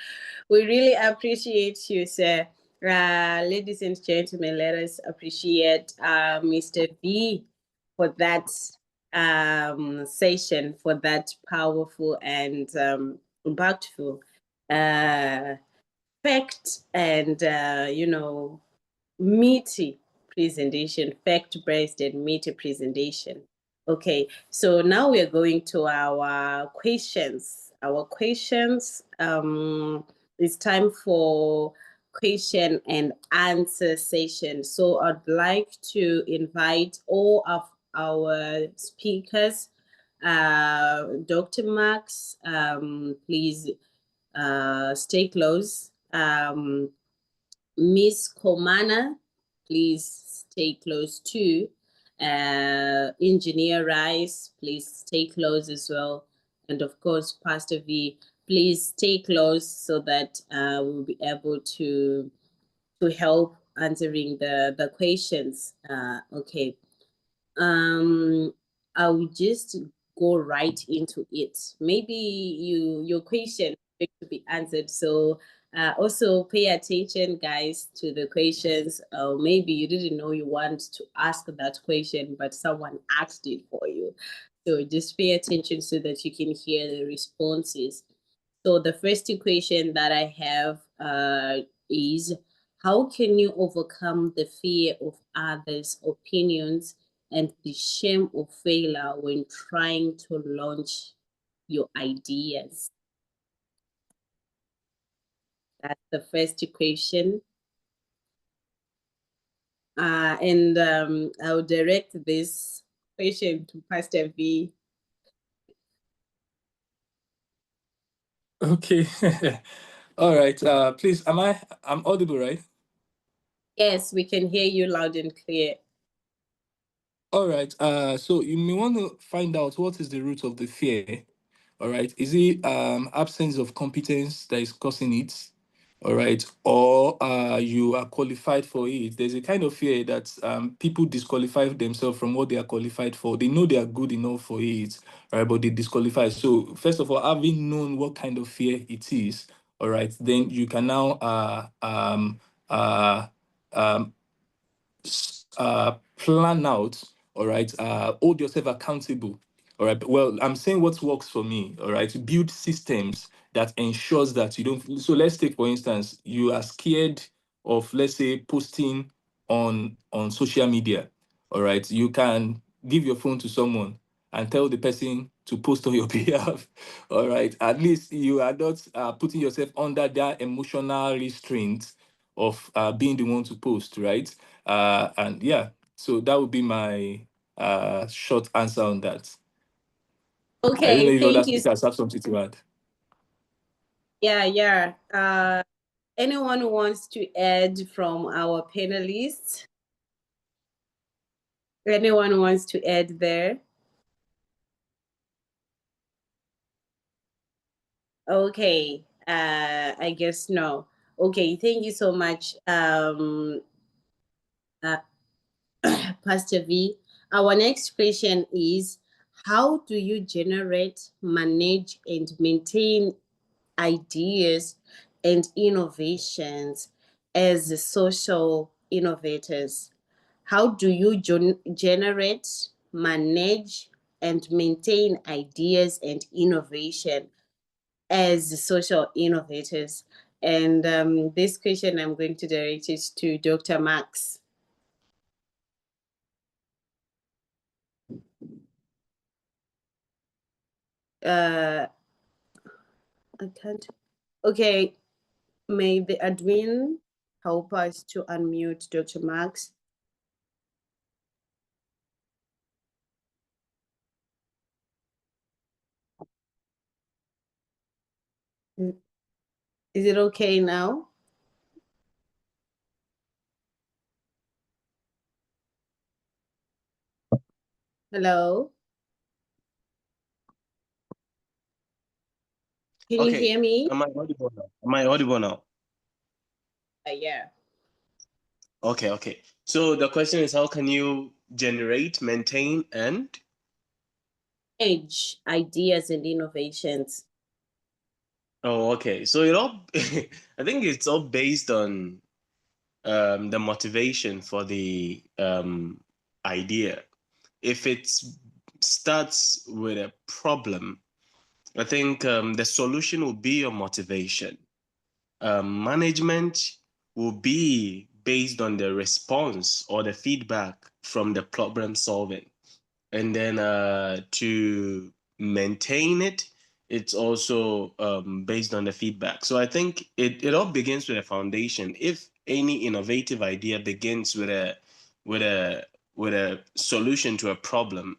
We really appreciate you, sir. Ladies and gentlemen, let us appreciate Mr. V for that session, for that powerful and impactful fact and, meaty presentation, fact-based and meaty presentation. Okay, so now we're going to our questions. It's time for question and answer session. So I'd like to invite all of our speakers. Dr. Max, please stay close. Miss Komana, please stay close too. Engineer Rice, please stay close as well. And of course, Pastor V, please stay close so that we'll be able to help answering the questions. Okay. I will just go right into it. Maybe your question is to be answered. So also pay attention, guys, to the questions. Maybe you didn't know you want to ask that question, but someone asked it for you. So just pay attention so that you can hear the responses. So the first question that I have is, how can you overcome the fear of others' opinions and the shame of failure when trying to launch your ideas? That's the first question. And I'll direct this question to Pastor V. Okay. All right. Please, I'm audible, right? Yes, we can hear you loud and clear. All right. So you may want to find out what is the root of the fear. All right. Is it absence of competence that is causing it? All right. Or you are qualified for it. There's a kind of fear that people disqualify themselves from what they are qualified for. They know they are good enough for it, right? But they disqualify. So first of all, having known what kind of fear it is, all right, then you can now plan out, all right, hold yourself accountable, all right. Well, I'm saying what works for me, all right, build systems that ensures that you don't. So let's take, for instance, you are scared of, let's say, posting on social media, all right. You can give your phone to someone and tell the person to post on your behalf, all right. At least you are not putting yourself under their emotional restraint, of being the one to post, right? And yeah, so that would be my short answer on that. I don't know Okay, if other thank you. speakers have something to add. Yeah. Anyone who wants to add from our panelists? Anyone wants to add there? Okay, I guess no. Okay, thank you so much, Pastor V. Our next question is, how do you generate, manage, and maintain ideas and innovations as social innovators? How do you generate, manage, and maintain ideas and innovation as social innovators? And this question, I'm going to direct it to Dr. Max. I can't. Okay, may the admin help us to unmute Dr. Max? Is it okay now? Hello? Can you hear me? Am I audible now? Am I audible now? Yeah. Okay. So the question is, how can you generate, maintain, and Edge ideas and innovations. Oh, okay. So it all, I think it's all based on the motivation for the idea. If it starts with a problem, I think the solution will be your motivation. Management will be based on the response or the feedback from the problem solving. And then to maintain it, it's also based on the feedback. So I think it all begins with a foundation. If any innovative idea begins with a solution to a problem,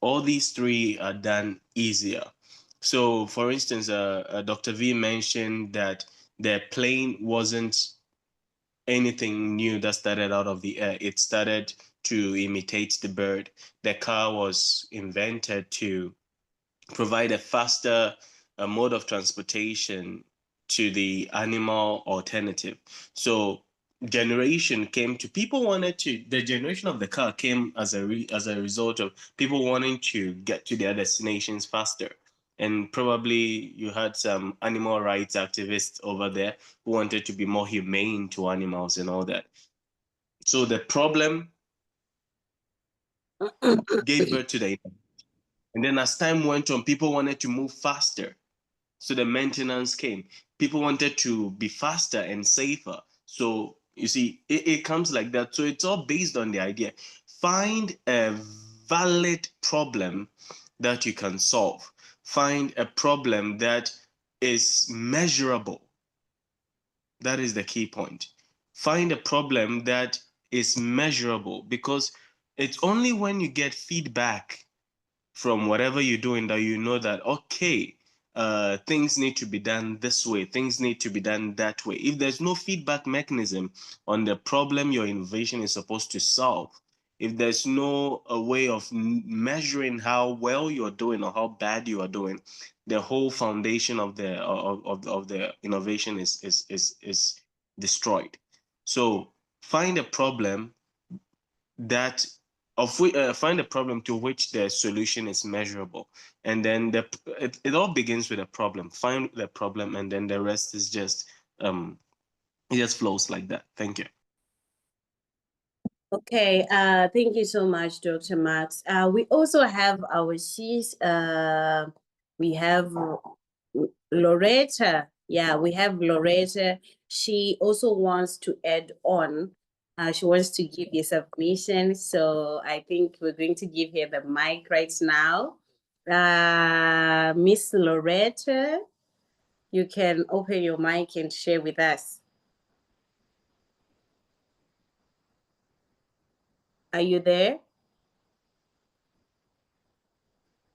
all these three are done easier. So, for instance, Dr. V mentioned that the plane wasn't anything new that started out of the air. It started to imitate the bird. The car was invented to provide a faster mode of transportation to the animal alternative. So generation came to people wanted to the generation of the car came as a result of people wanting to get to their destinations faster. And probably you had some animal rights activists over there who wanted to be more humane to animals and all that. So the problem gave birth to the, and then as time went on, people wanted to move faster. So the maintenance came. People wanted to be faster and safer. So you see, it comes like that. So it's all based on the idea. Find a valid problem that you can solve. Find a problem that is measurable. That is the key point. Find a problem that is measurable, because it's only when you get feedback from whatever you're doing that you know that, okay, things need to be done this way, things need to be done that way. If there's no feedback mechanism on the problem your innovation is supposed to solve, if there's no way of measuring how well you're doing or how bad you are doing, the whole foundation of the innovation is destroyed. So find a problem that find a problem to which the solution is measurable, and then it all begins with a problem. Find the problem, and then the rest is just it just flows like that. Thank you. Okay, thank you so much, Dr. Max. We also have our C's, we have Loretta. Yeah, we have Loretta. She also wants to add on. She wants to give you submission. So I think we're going to give her the mic right now. Miss Loretta, you can open your mic and share with us. Are you there?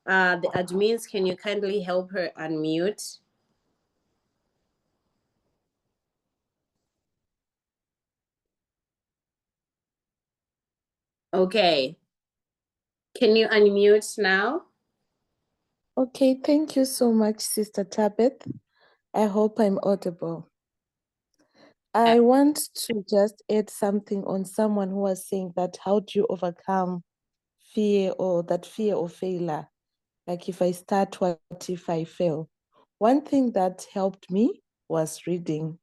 The admins, can you kindly help her unmute? Okay. Can you unmute now? Okay, thank you so much, Sister Tabeth. I hope I'm audible. I want to just add something on someone who was saying that how do you overcome fear or that fear of failure? Like if I start, what if I fail? One thing that helped me was reading.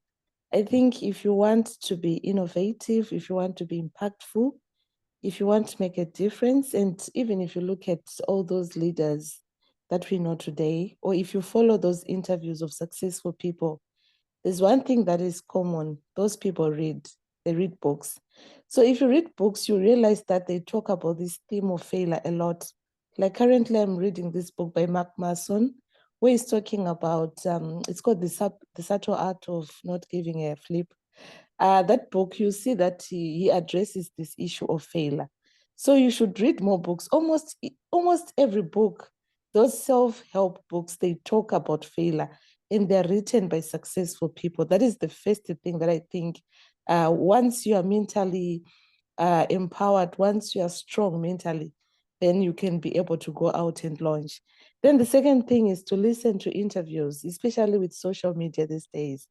I think if you want to be innovative, if you want to be impactful, if you want to make a difference, and even if you look at all those leaders that we know today, or if you follow those interviews of successful people, there's one thing that is common. Those people read. They read books. So if you read books, you realize that they talk about this theme of failure a lot. Like currently I'm reading this book by Mark Manson, where he's talking about, it's called The Subtle Art of Not Giving a Flip. That book, you see that he addresses this issue of failure. So you should read more books. Almost every book, those self-help books, they talk about failure and they're written by successful people. That is the first thing that I think. Once you are mentally empowered, once you are strong mentally, then you can be able to go out and launch. Then the second thing is to listen to interviews, especially with social media these days.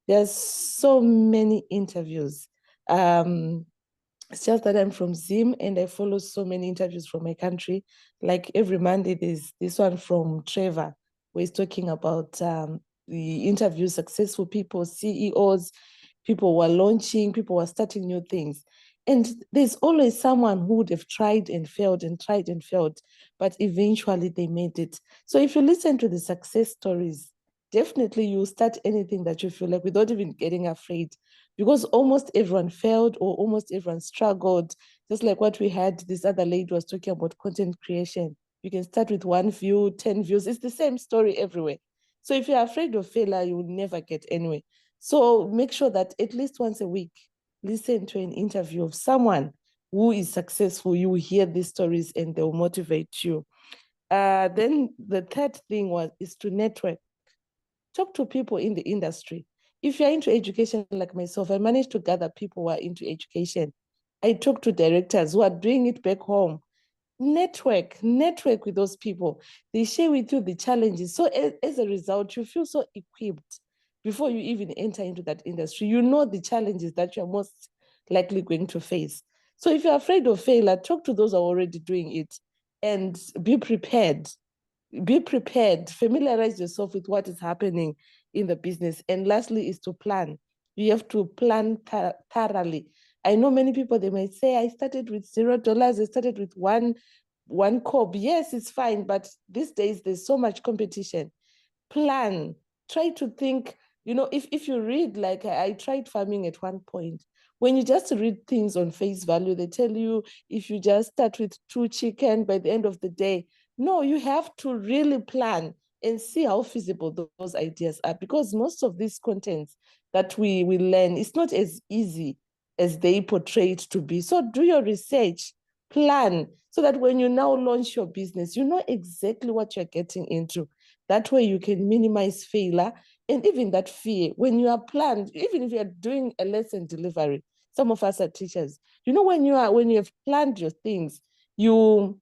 There's so many interviews. It's just that I'm from Zim and I follow so many interviews from my country. Like every Monday, there's this one from Trevor, where he's talking about the interview successful people, CEOs, people who are launching, people who are starting new things. And there's always someone who would have tried and failed and tried and failed, but eventually they made it. So if you listen to the success stories, definitely you start anything that you feel like without even getting afraid, because almost everyone failed or almost everyone struggled. Just like what we had, this other lady was talking about content creation. You can start with 1 view, 10 views. It's the same story everywhere. So if you're afraid of failure, you will never get anywhere. So make sure that at least once a week, listen to an interview of someone who is successful. You will hear these stories and they will motivate you. Then the third thing is to network. Talk to people in the industry. If you're into education like myself, I managed to gather people who are into education. I talk to directors who are doing it back home. Network with those people. They share with you the challenges. So as a result, you feel so equipped before you even enter into that industry. You know the challenges that you're most likely going to face. So if you're afraid of failure, talk to those who are already doing it and be prepared. Be prepared, familiarize yourself with what is happening in the business. And lastly is to plan. You have to plan thoroughly. I know many people, they might say, I started with $0, I started with one cob. Yes, it's fine, but these days there's so much competition. Plan, try to think, if you read, like I tried farming at one point. When you just read things on face value, they tell you if you just start with 2 chicken by the end of the day. No, you have to really plan and see how feasible those ideas are, because most of these contents that we learn, it's not as easy as they portray it to be. So do your research, plan, so that when you now launch your business, you know exactly what you're getting into. That way you can minimize failure and even that fear. When you are planned, even if you're doing a lesson delivery, some of us are teachers. When you have planned your things, you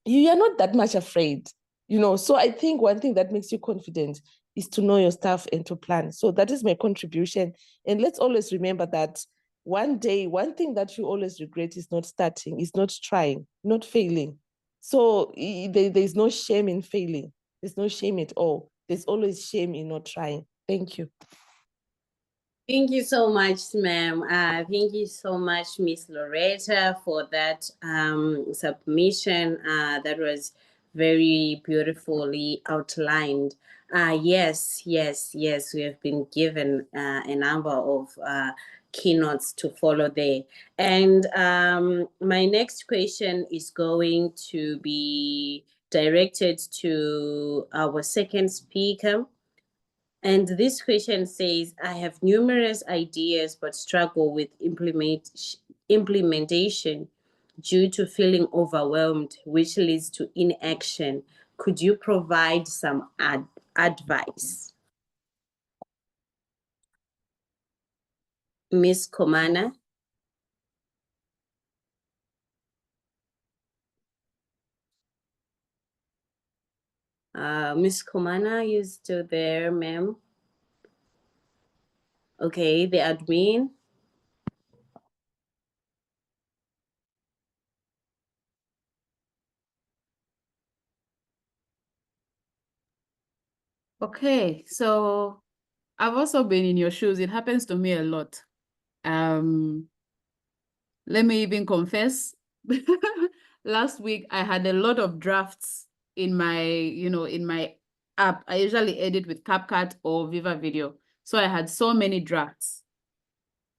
are not that much afraid. So I think one thing that makes you confident is to know your stuff and to plan. So that is my contribution. And let's always remember that one thing that you always regret is not starting, is not trying, not failing. So there's no shame in failing. There's no shame at all. There's always shame in not trying. Thank you. Thank you so much, ma'am. Thank you so much, Miss Loretta, for that submission. That was very beautifully outlined. Yes. We have been given a number of keynotes to follow there. And my next question is going to be directed to our second speaker. And this question says, I have numerous ideas but struggle with implementation. due to feeling overwhelmed, which leads to inaction. Could you provide some advice? Miss Komana? Miss Komana, you still there, ma'am? Okay, the admin. Okay, so I've also been in your shoes. It happens to me a lot. Let me even confess. Last week, I had a lot of drafts in my, in my app. I usually edit with CapCut or Viva Video. So I had so many drafts.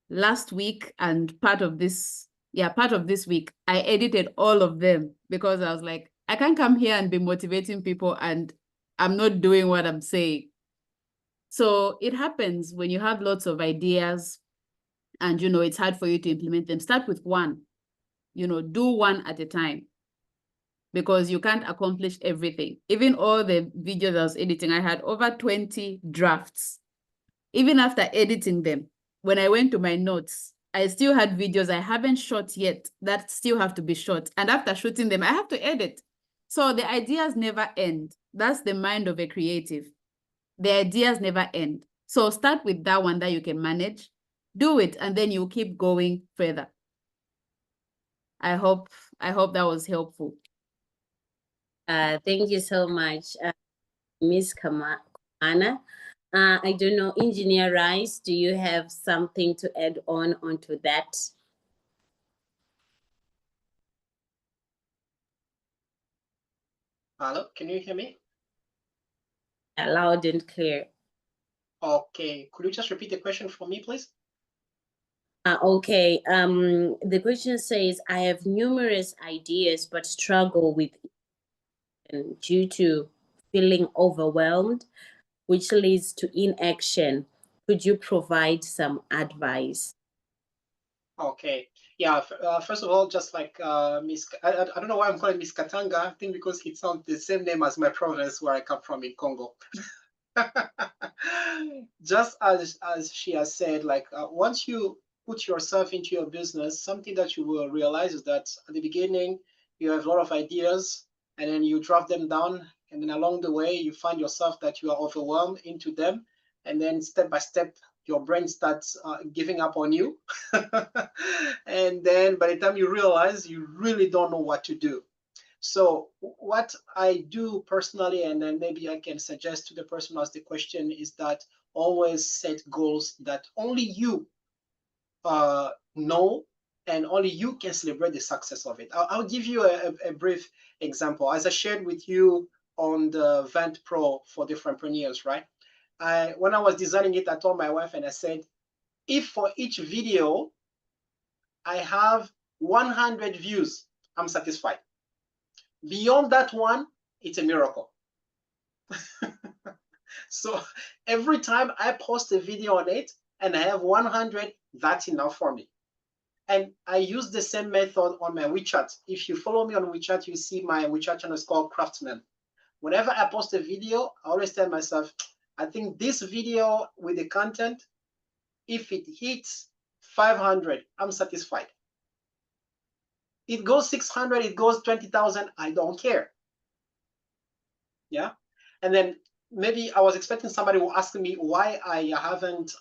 Last week and part of this week, I edited all of them because I was like, I can't come here and be motivating people and I'm not doing what I'm saying. So it happens when you have lots of ideas and, it's hard for you to implement them. Start with one, do one at a time because you can't accomplish everything. Even all the videos I was editing, I had over 20 drafts. Even after editing them, when I went to my notes, I still had videos I haven't shot yet that still have to be shot. And after shooting them, I have to edit. So the ideas never end. That's the mind of a creative. The ideas never end. So start with that one that you can manage, do it, and then you keep going further. I hope that was helpful. Thank you so much, Miss Komana. I don't know, Engineer Rice, do you have something to add onto that? Hello, can you hear me? Loud and clear. Okay, could you just repeat the question for me, please? Okay, the question says, I have numerous ideas but struggle with due to feeling overwhelmed, which leads to inaction. Could you provide some advice? Okay, yeah, first of all, just like Miss, I don't know why I'm calling Miss Katanga, I think because it sounds the same name as my province where I come from in Congo. Just as she has said, like once you put yourself into your business, something that you will realize is that at the beginning, you have a lot of ideas and then you draft them down. And then along the way, you find yourself that you are overwhelmed into them. And then step by step, your brain starts giving up on you. And then by the time you realize, you really don't know what to do. So what I do personally, and then maybe I can suggest to the person who asked the question, is that always set goals that only you know and only you can celebrate the success of it. I'll give you a brief example. As I shared with you on the Vent Pro for the entrepreneurs, right? When I was designing it, I told my wife and I said, if for each video I have 100 views, I'm satisfied. Beyond that one, it's a miracle. So every time I post a video on it and I have 100, that's enough for me. And I use the same method on my WeChat. If you follow me on WeChat, you see my WeChat channel is called Craftsman. Whenever I post a video, I always tell myself, I think this video with the content, if it hits 500, I'm satisfied. It goes 600, it goes 20,000, I don't care. Yeah. And then maybe I was expecting somebody who asked me why I haven't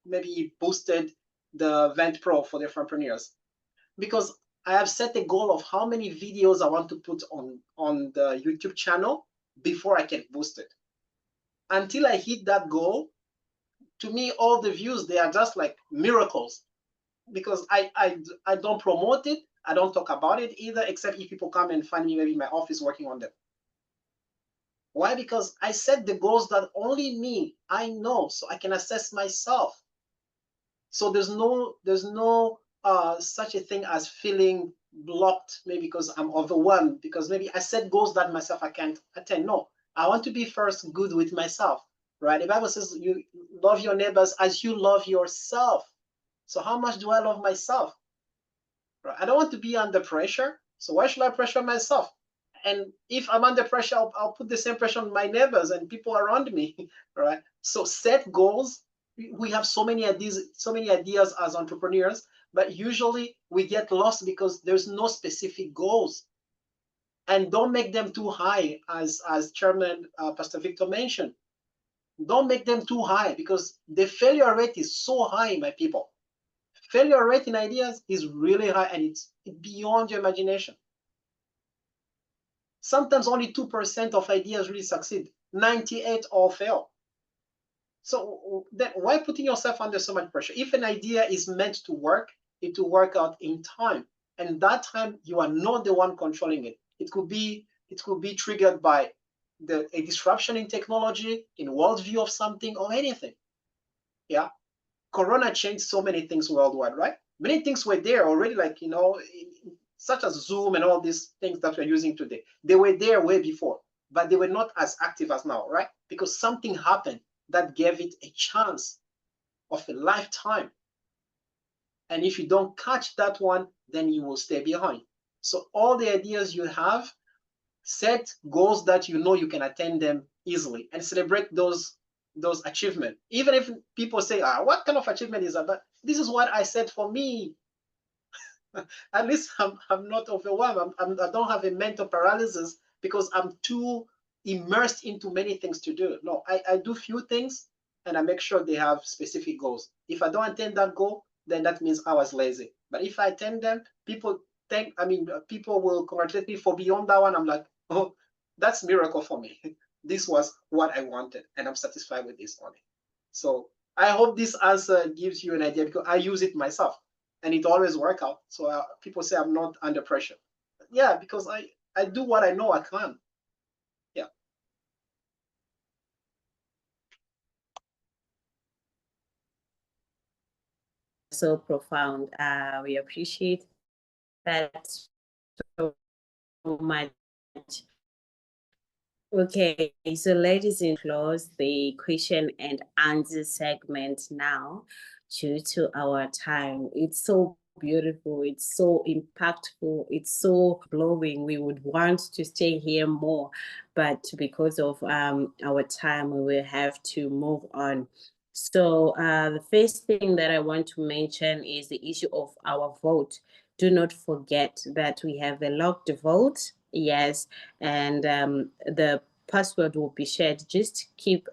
maybe boosted the Vent Pro for the entrepreneurs. Because I have set a goal of how many videos I want to put on the YouTube channel before I can boost it. Until I hit that goal, to me, all the views, they are just like miracles. Because I don't promote it, I don't talk about it either, except if people come and find me maybe in my office working on them. Why? Because I set the goals that only me, I know, so I can assess myself. So there's no such a thing as feeling blocked, maybe because I'm overwhelmed, because maybe I set goals that myself I can't attain. No, I want to be first good with myself, right? The Bible says you love your neighbors as you love yourself. So how much do I love myself? Right? I don't want to be under pressure. So why should I pressure myself? And if I'm under pressure, I'll put the same pressure on my neighbors and people around me, right? So set goals. We have so many ideas as entrepreneurs, but usually we get lost because there's no specific goals. And don't make them too high, as Chairman Pastor Victor mentioned. Don't make them too high because the failure rate is so high, my people. Failure rate in ideas is really high and it's beyond your imagination. Sometimes only 2% of ideas really succeed. 98 all fail. So then why putting yourself under so much pressure? If an idea is meant to work, it will work out in time. And that time you are not the one controlling it. It could be triggered by a disruption in technology, in worldview of something, or anything. Yeah. Corona changed so many things worldwide, right? Many things were there already, like, you know, such as Zoom and all these things that we're using today. They were there way before, but they were not as active as now, right? Because something happened that gave it a chance of a lifetime. And if you don't catch that one, then you will stay behind. So all the ideas you have, set goals that you know you can attain them easily and celebrate those achievements. Even if people say, what kind of achievement is that? But this is what I said for me. At least I'm not overwhelmed. I don't have a mental paralysis because I'm too immersed into many things to do. No, I do few things and I make sure they have specific goals. If I don't attain that goal, then that means I was lazy. But if I attain them, people will congratulate me for beyond that one. I'm like, oh, that's a miracle for me. This was what I wanted and I'm satisfied with this only. So I hope this answer gives you an idea because I use it myself and it always works out. So people say I'm not under pressure. Yeah, because I do what I know I can. Yeah. So profound. We appreciate that so much. Okay, so ladies and close the question and answer segment now due to our time. It's so beautiful, it's so impactful, it's so glowing. We would want to stay here more, but because of our time, we will have to move on. So the first thing that I want to mention is the issue of our vote. Do not forget that we have a locked vote. Yes, and the password will be shared. Just keep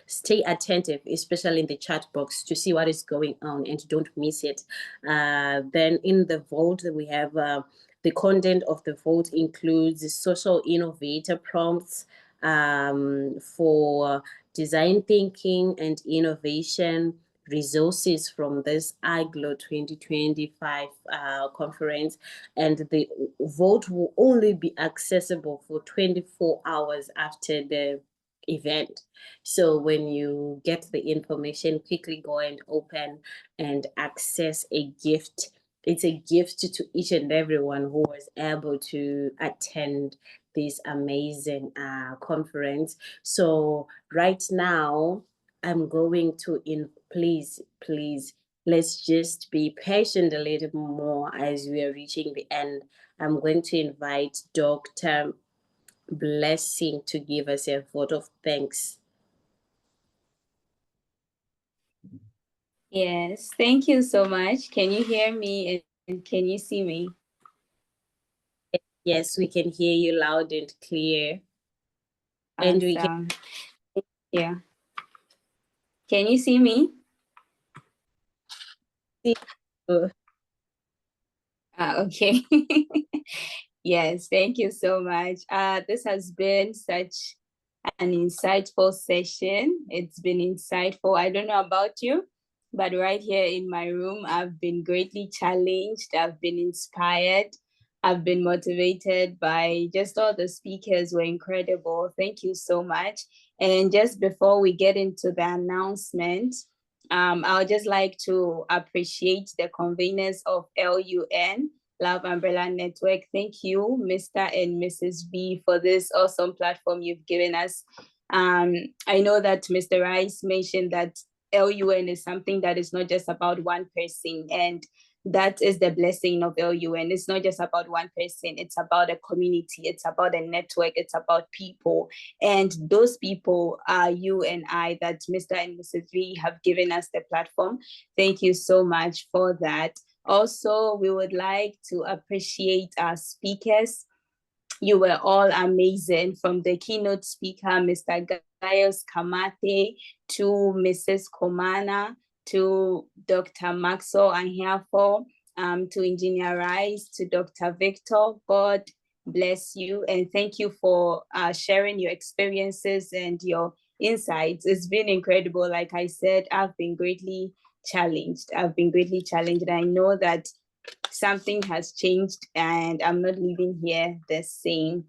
stay attentive, especially in the chat box, to see what is going on and don't miss it. Then in the vote, we have the content of the vote includes social innovator prompts for design thinking and innovation, resources from this IGLOW 2025 conference, and the vote will only be accessible for 24 hours after the event. So when you get the information, quickly go and open and access a gift. It's a gift to each and everyone who was able to attend this amazing conference. So right now, I'm going to please, let's just be patient a little more as we are reaching the end. I'm going to invite Dr. Blessing to give us a vote of thanks. Yes, thank you so much. Can you hear me and can you see me? Yes, we can hear you loud and clear. Awesome. And we can. Yeah. Can you see me? See you. Okay. Yes, thank you so much. This has been such an insightful session. It's been insightful. I don't know about you, but right here in my room, I've been greatly challenged. I've been inspired. I've been motivated by just all the speakers were incredible. Thank you so much. And just before we get into the announcement, I would just like to appreciate the conveners of LUN, Love Umbrella Network. Thank you, Mr. and Mrs. V, for this awesome platform you've given us. I know that Mr. Rice mentioned that LUN is something that is not just about one person, and that is the blessing of LUN. It's not just about one person, it's about a community, it's about a network, it's about people. And those people are you and I, that Mr. and Mrs. V have given us the platform. Thank you so much for that. Also, we would like to appreciate our speakers. You were all amazing, from the keynote speaker, Mr. Gaius Kamate, to Mrs. Komana, to Dr. Maxwel Ahiafor, to Engineer Rice, to Dr. Victor. God bless you, and thank you for sharing your experiences and your insights. It's been incredible. Like I said, I've been greatly challenged. I know that something has changed and I'm not leaving here the same.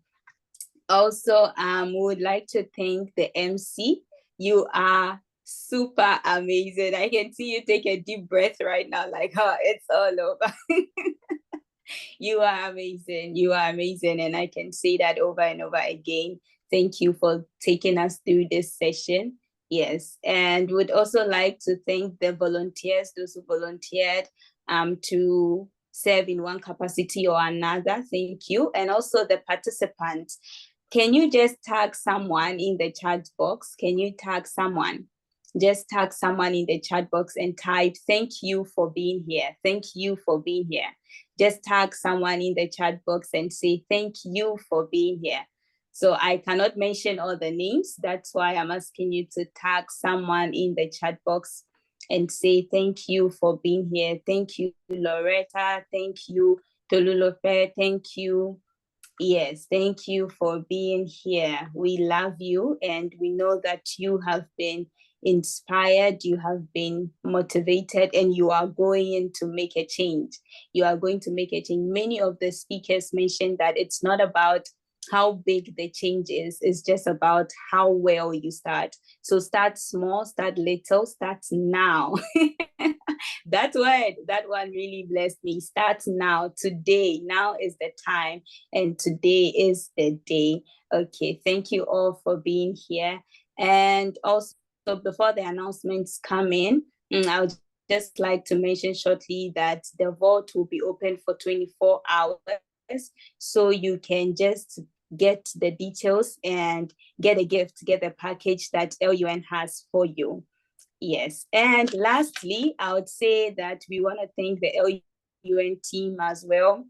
Also, we would like to thank the MC. You are super amazing. I can see you take a deep breath right now, like, oh, it's all over. You are amazing, and I can say that over and over again. Thank you for taking us through this session. Yes, and would also like to thank the volunteers, those who volunteered to serve in one capacity or another. Thank you. And also the participants. Can you just tag someone in the chat box? Can you tag someone? Just tag someone in the chat box and type, thank you for being here. Thank you for being here. Just tag someone in the chat box and say, thank you for being here. So I cannot mention all the names. That's why I'm asking you to tag someone in the chat box and say, thank you for being here. Thank you, Loretta. Thank you, Tolulope. Thank you. Yes, thank you for being here. We love you, and we know that you have been inspired, you have been motivated, and you are going to make a change. You are going to make a change. Many of the speakers mentioned that it's not about how big the change is, it's just about how well you start. So start small, start little, start now. That one really blessed me. Start now, today. Now is the time, and today is the day. Okay, thank you all for being here. And also, before the announcements come in, I would just like to mention shortly that the vault will be open for 24 hours. So you can just get the details and get a gift, get a package that LUN has for you. Yes, and lastly, I would say that we want to thank the LUN team as well.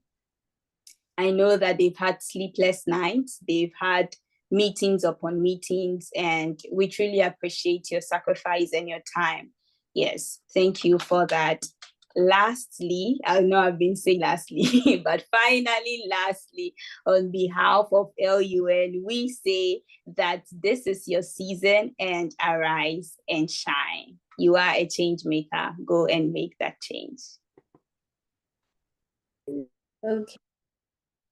I know that they've had sleepless nights, they've had meetings upon meetings, and we truly appreciate your sacrifice and your time. Yes, thank you for that. Lastly, I know I've been saying lastly, but finally, lastly, on behalf of LUN, we say that this is your season, and arise and shine. You are a change maker. Go and make that change. Okay.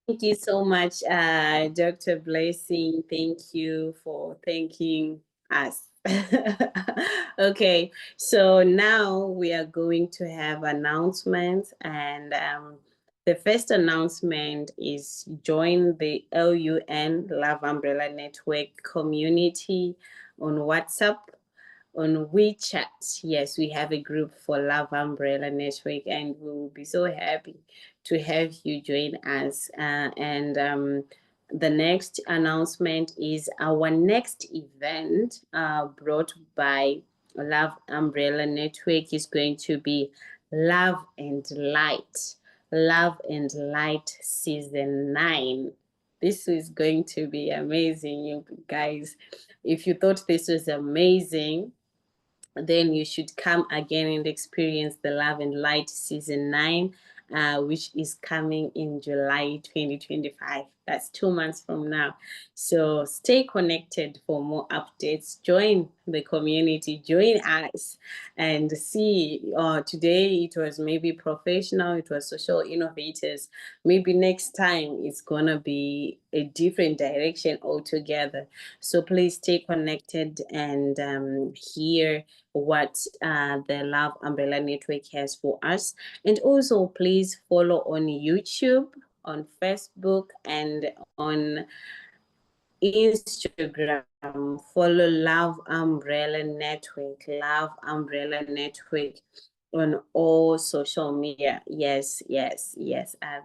Thank you so much, Dr. Blessing. Thank you for thanking us. Okay, so now we are going to have announcements, and the first announcement is join the LUN Love Umbrella Network community on WhatsApp. On WeChat, yes, we have a group for Love Umbrella Network, and we will be so happy to have you join us. The next announcement is our next event brought by Love Umbrella Network is going to be Love and Light. Love and Light Season 9. This is going to be amazing, you guys. If you thought this was amazing, then you should come again and experience the Love and Light Season 9, which is coming in July 2025. That's 2 months from now. So stay connected for more updates. Join the community, join us, and see. Today it was maybe professional, it was social innovators. Maybe next time it's gonna be a different direction altogether. So please stay connected and hear what the Love Umbrella Network has for us. And also please follow on YouTube, on Facebook, and on Instagram. Follow Love Umbrella Network. Love Umbrella Network. on all social media. Yes.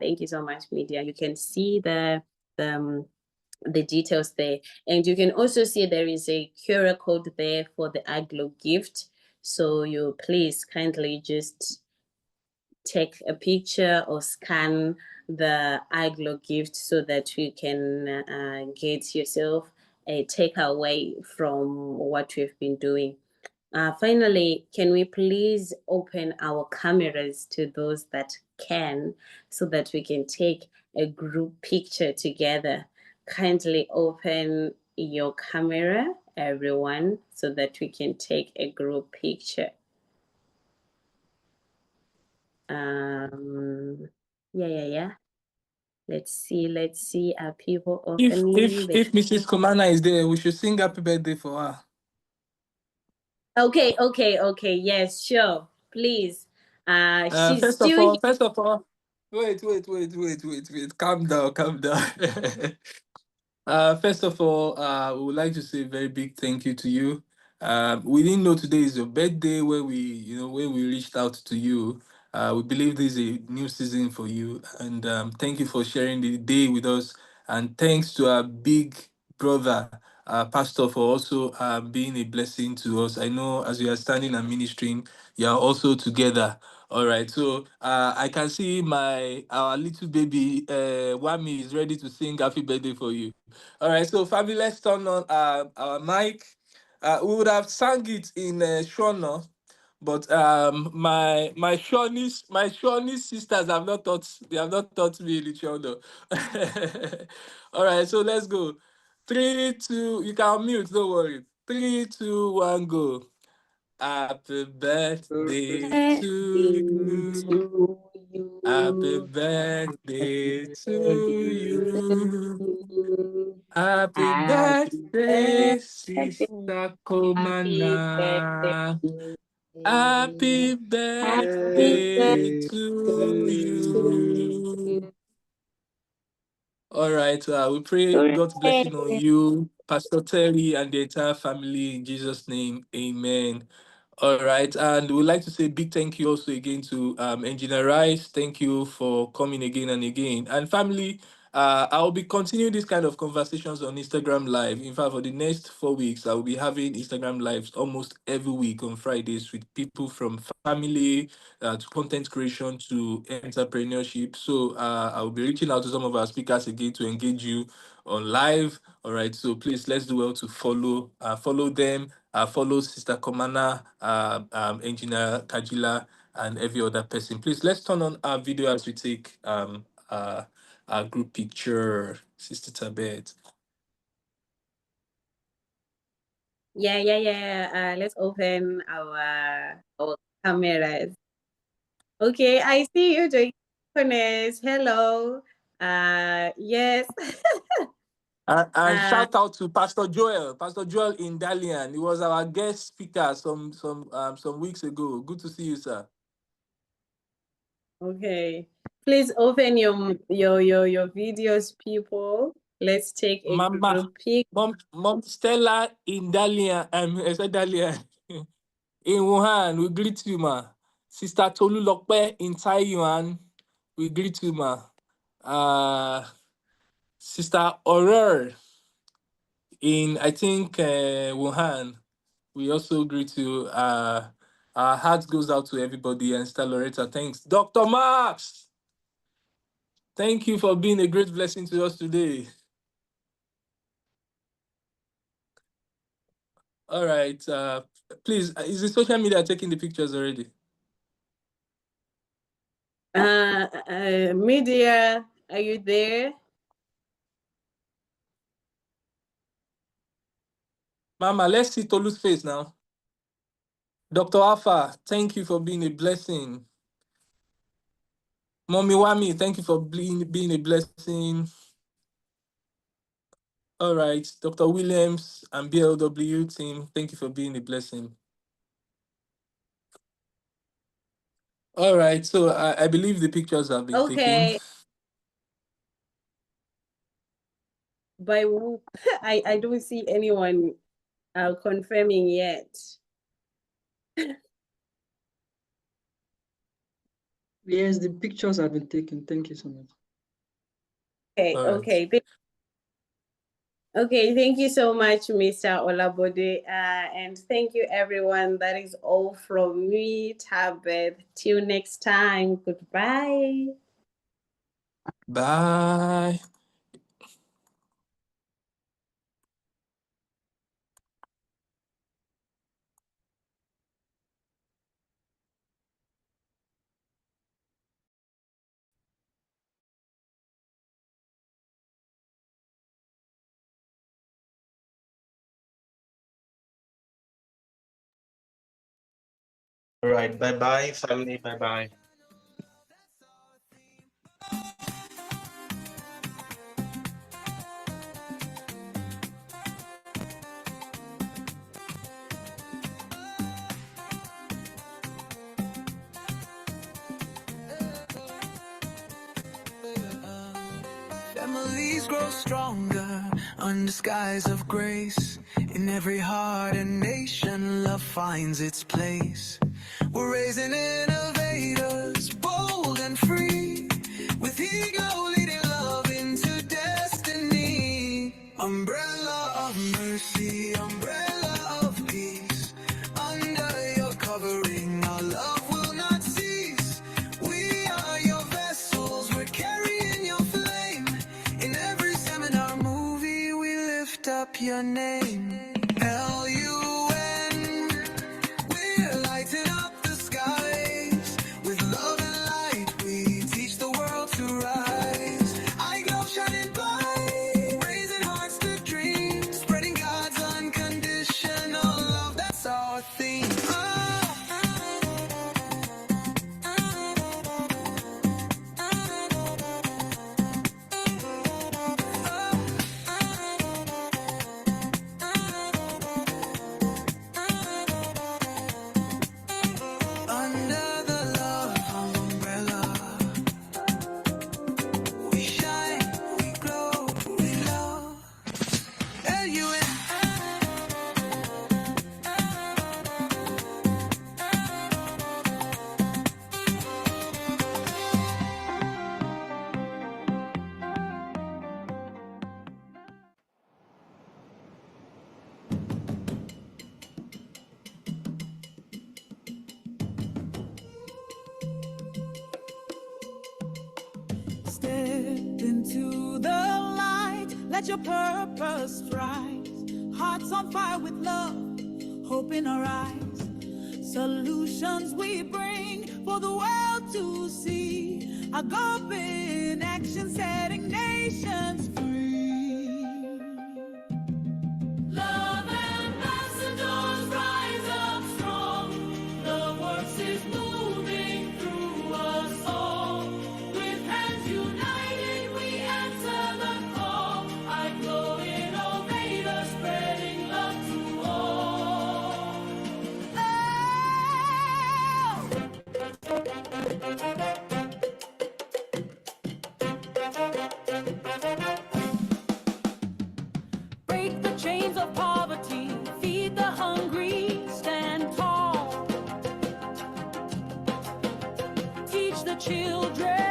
Thank you so much, media. You can see the details there, and you can also see there is a QR code there for the IGLOW gift. So you please kindly just take a picture or scan the IGLOW gift so that you can get yourself a takeaway from what we've been doing. Finally, can we please open our cameras to those that can, so that we can take a group picture together? Kindly open your camera, everyone, so that we can take a group picture. Yeah. Let's see. Are people opening? If Mrs. Komana is there, we should sing happy birthday for her. Okay. Yes, sure. Please. She's First of still all, wait. Calm down. First of all, we would like to say a very big thank you to you. We didn't know today is your birthday when we reached out to you. We believe this is a new season for you, and thank you for sharing the day with us. And thanks to our big brother, Pastor, for also being a blessing to us. I know as we are standing and ministering, you are also together. All right, so I can see our little baby Wami is ready to sing happy birthday for you. All right, so family, let's turn on our mic. We would have sang it in Shona, but my Shawneese sisters have not taught me in Shona. All right, so let's go. 3, 2, you can mute, don't worry. 3, 2, 1, go. Happy birthday to you. Happy birthday to you. Happy birthday, Sister Komana. Happy birthday to you. All right, we pray God's blessing on you, Pastor Terry, and the entire family in Jesus' name. Amen. All right, and we'd like to say big thank you also again to Engineer Rice. Thank you for coming again and again. And family, I'll be continuing this kind of conversations on Instagram Live. In fact, for the next 4 weeks, I will be having Instagram Lives almost every week on Fridays with people from family to content creation to entrepreneurship. So I'll be reaching out to some of our speakers again to engage you on live. All right, so please let's do well to follow them. Follow Sister Komana, Engineer Kajila, and every other person. Please let's turn on our video as we take our group picture, Sister Tabet. Yeah. Let's open our cameras. Okay, I see you doing hello. Yes. And shout out to Pastor Joel in Dalian. He was our guest speaker some weeks ago. Good to see you, sir. Okay. Please open your videos, people. Let's take a group pic. Mom Stella in Dalian. I said Dalian. In Wuhan, we greet you, ma. Sister Tolu Lokpe in Taiwan, we greet you, ma. Sister Aurore in, I think, Wuhan, we also greet you. Our heart goes out to everybody. And Sister Loretta, thanks. Dr. Max, thank you for being a great blessing to us today. All right. Please, is the social media taking the pictures already? Media, are you there? Mama, let's see Tolu's face now. Dr. Alpha, thank you for being a blessing. Mommy Wami, thank you for being a blessing. All right, Dr. Williams and BLW team, thank you for being a blessing. All right, so I believe the pictures have been taken. By who? I don't see anyone confirming yet. Yes, the pictures have been taken. Thank you so much. Okay, All right. okay. Okay, thank you so much, Mr. Olabode. And thank you, everyone. That is all from me, Tabeth. Till next time. Goodbye. Bye. All right. Bye-bye, family. Bye-bye. Families grow stronger under skies of grace. In every heart and nation, love finds its place. We're raising innovators, bold and free, with ego leading love into destiny. Umbrella of mercy, umbrella of peace. Under your covering, our love will not cease. We are your vessels, we're carrying your flame. In every seminar movie, we lift up your name. L-U-N, we're lighting up the skies. With love and light, we teach the world to rise. IGLOW shining bright, raising hearts to dream. Spreading God's unconditional love, that's our theme. Under the love umbrella, we shine, we glow, we love. L-U-N. Step into the light, let your purpose rise. Hearts on fire with love, hope in our eyes. Solutions we bring for the world to see. Agape in action, setting nations free. Love ambassadors rise up strong. The works is moving through us all. With hands united, we answer the call. IGLOW innovators, spreading love to all. Break the chains of poverty, feed the hungry, stand tall. Teach the children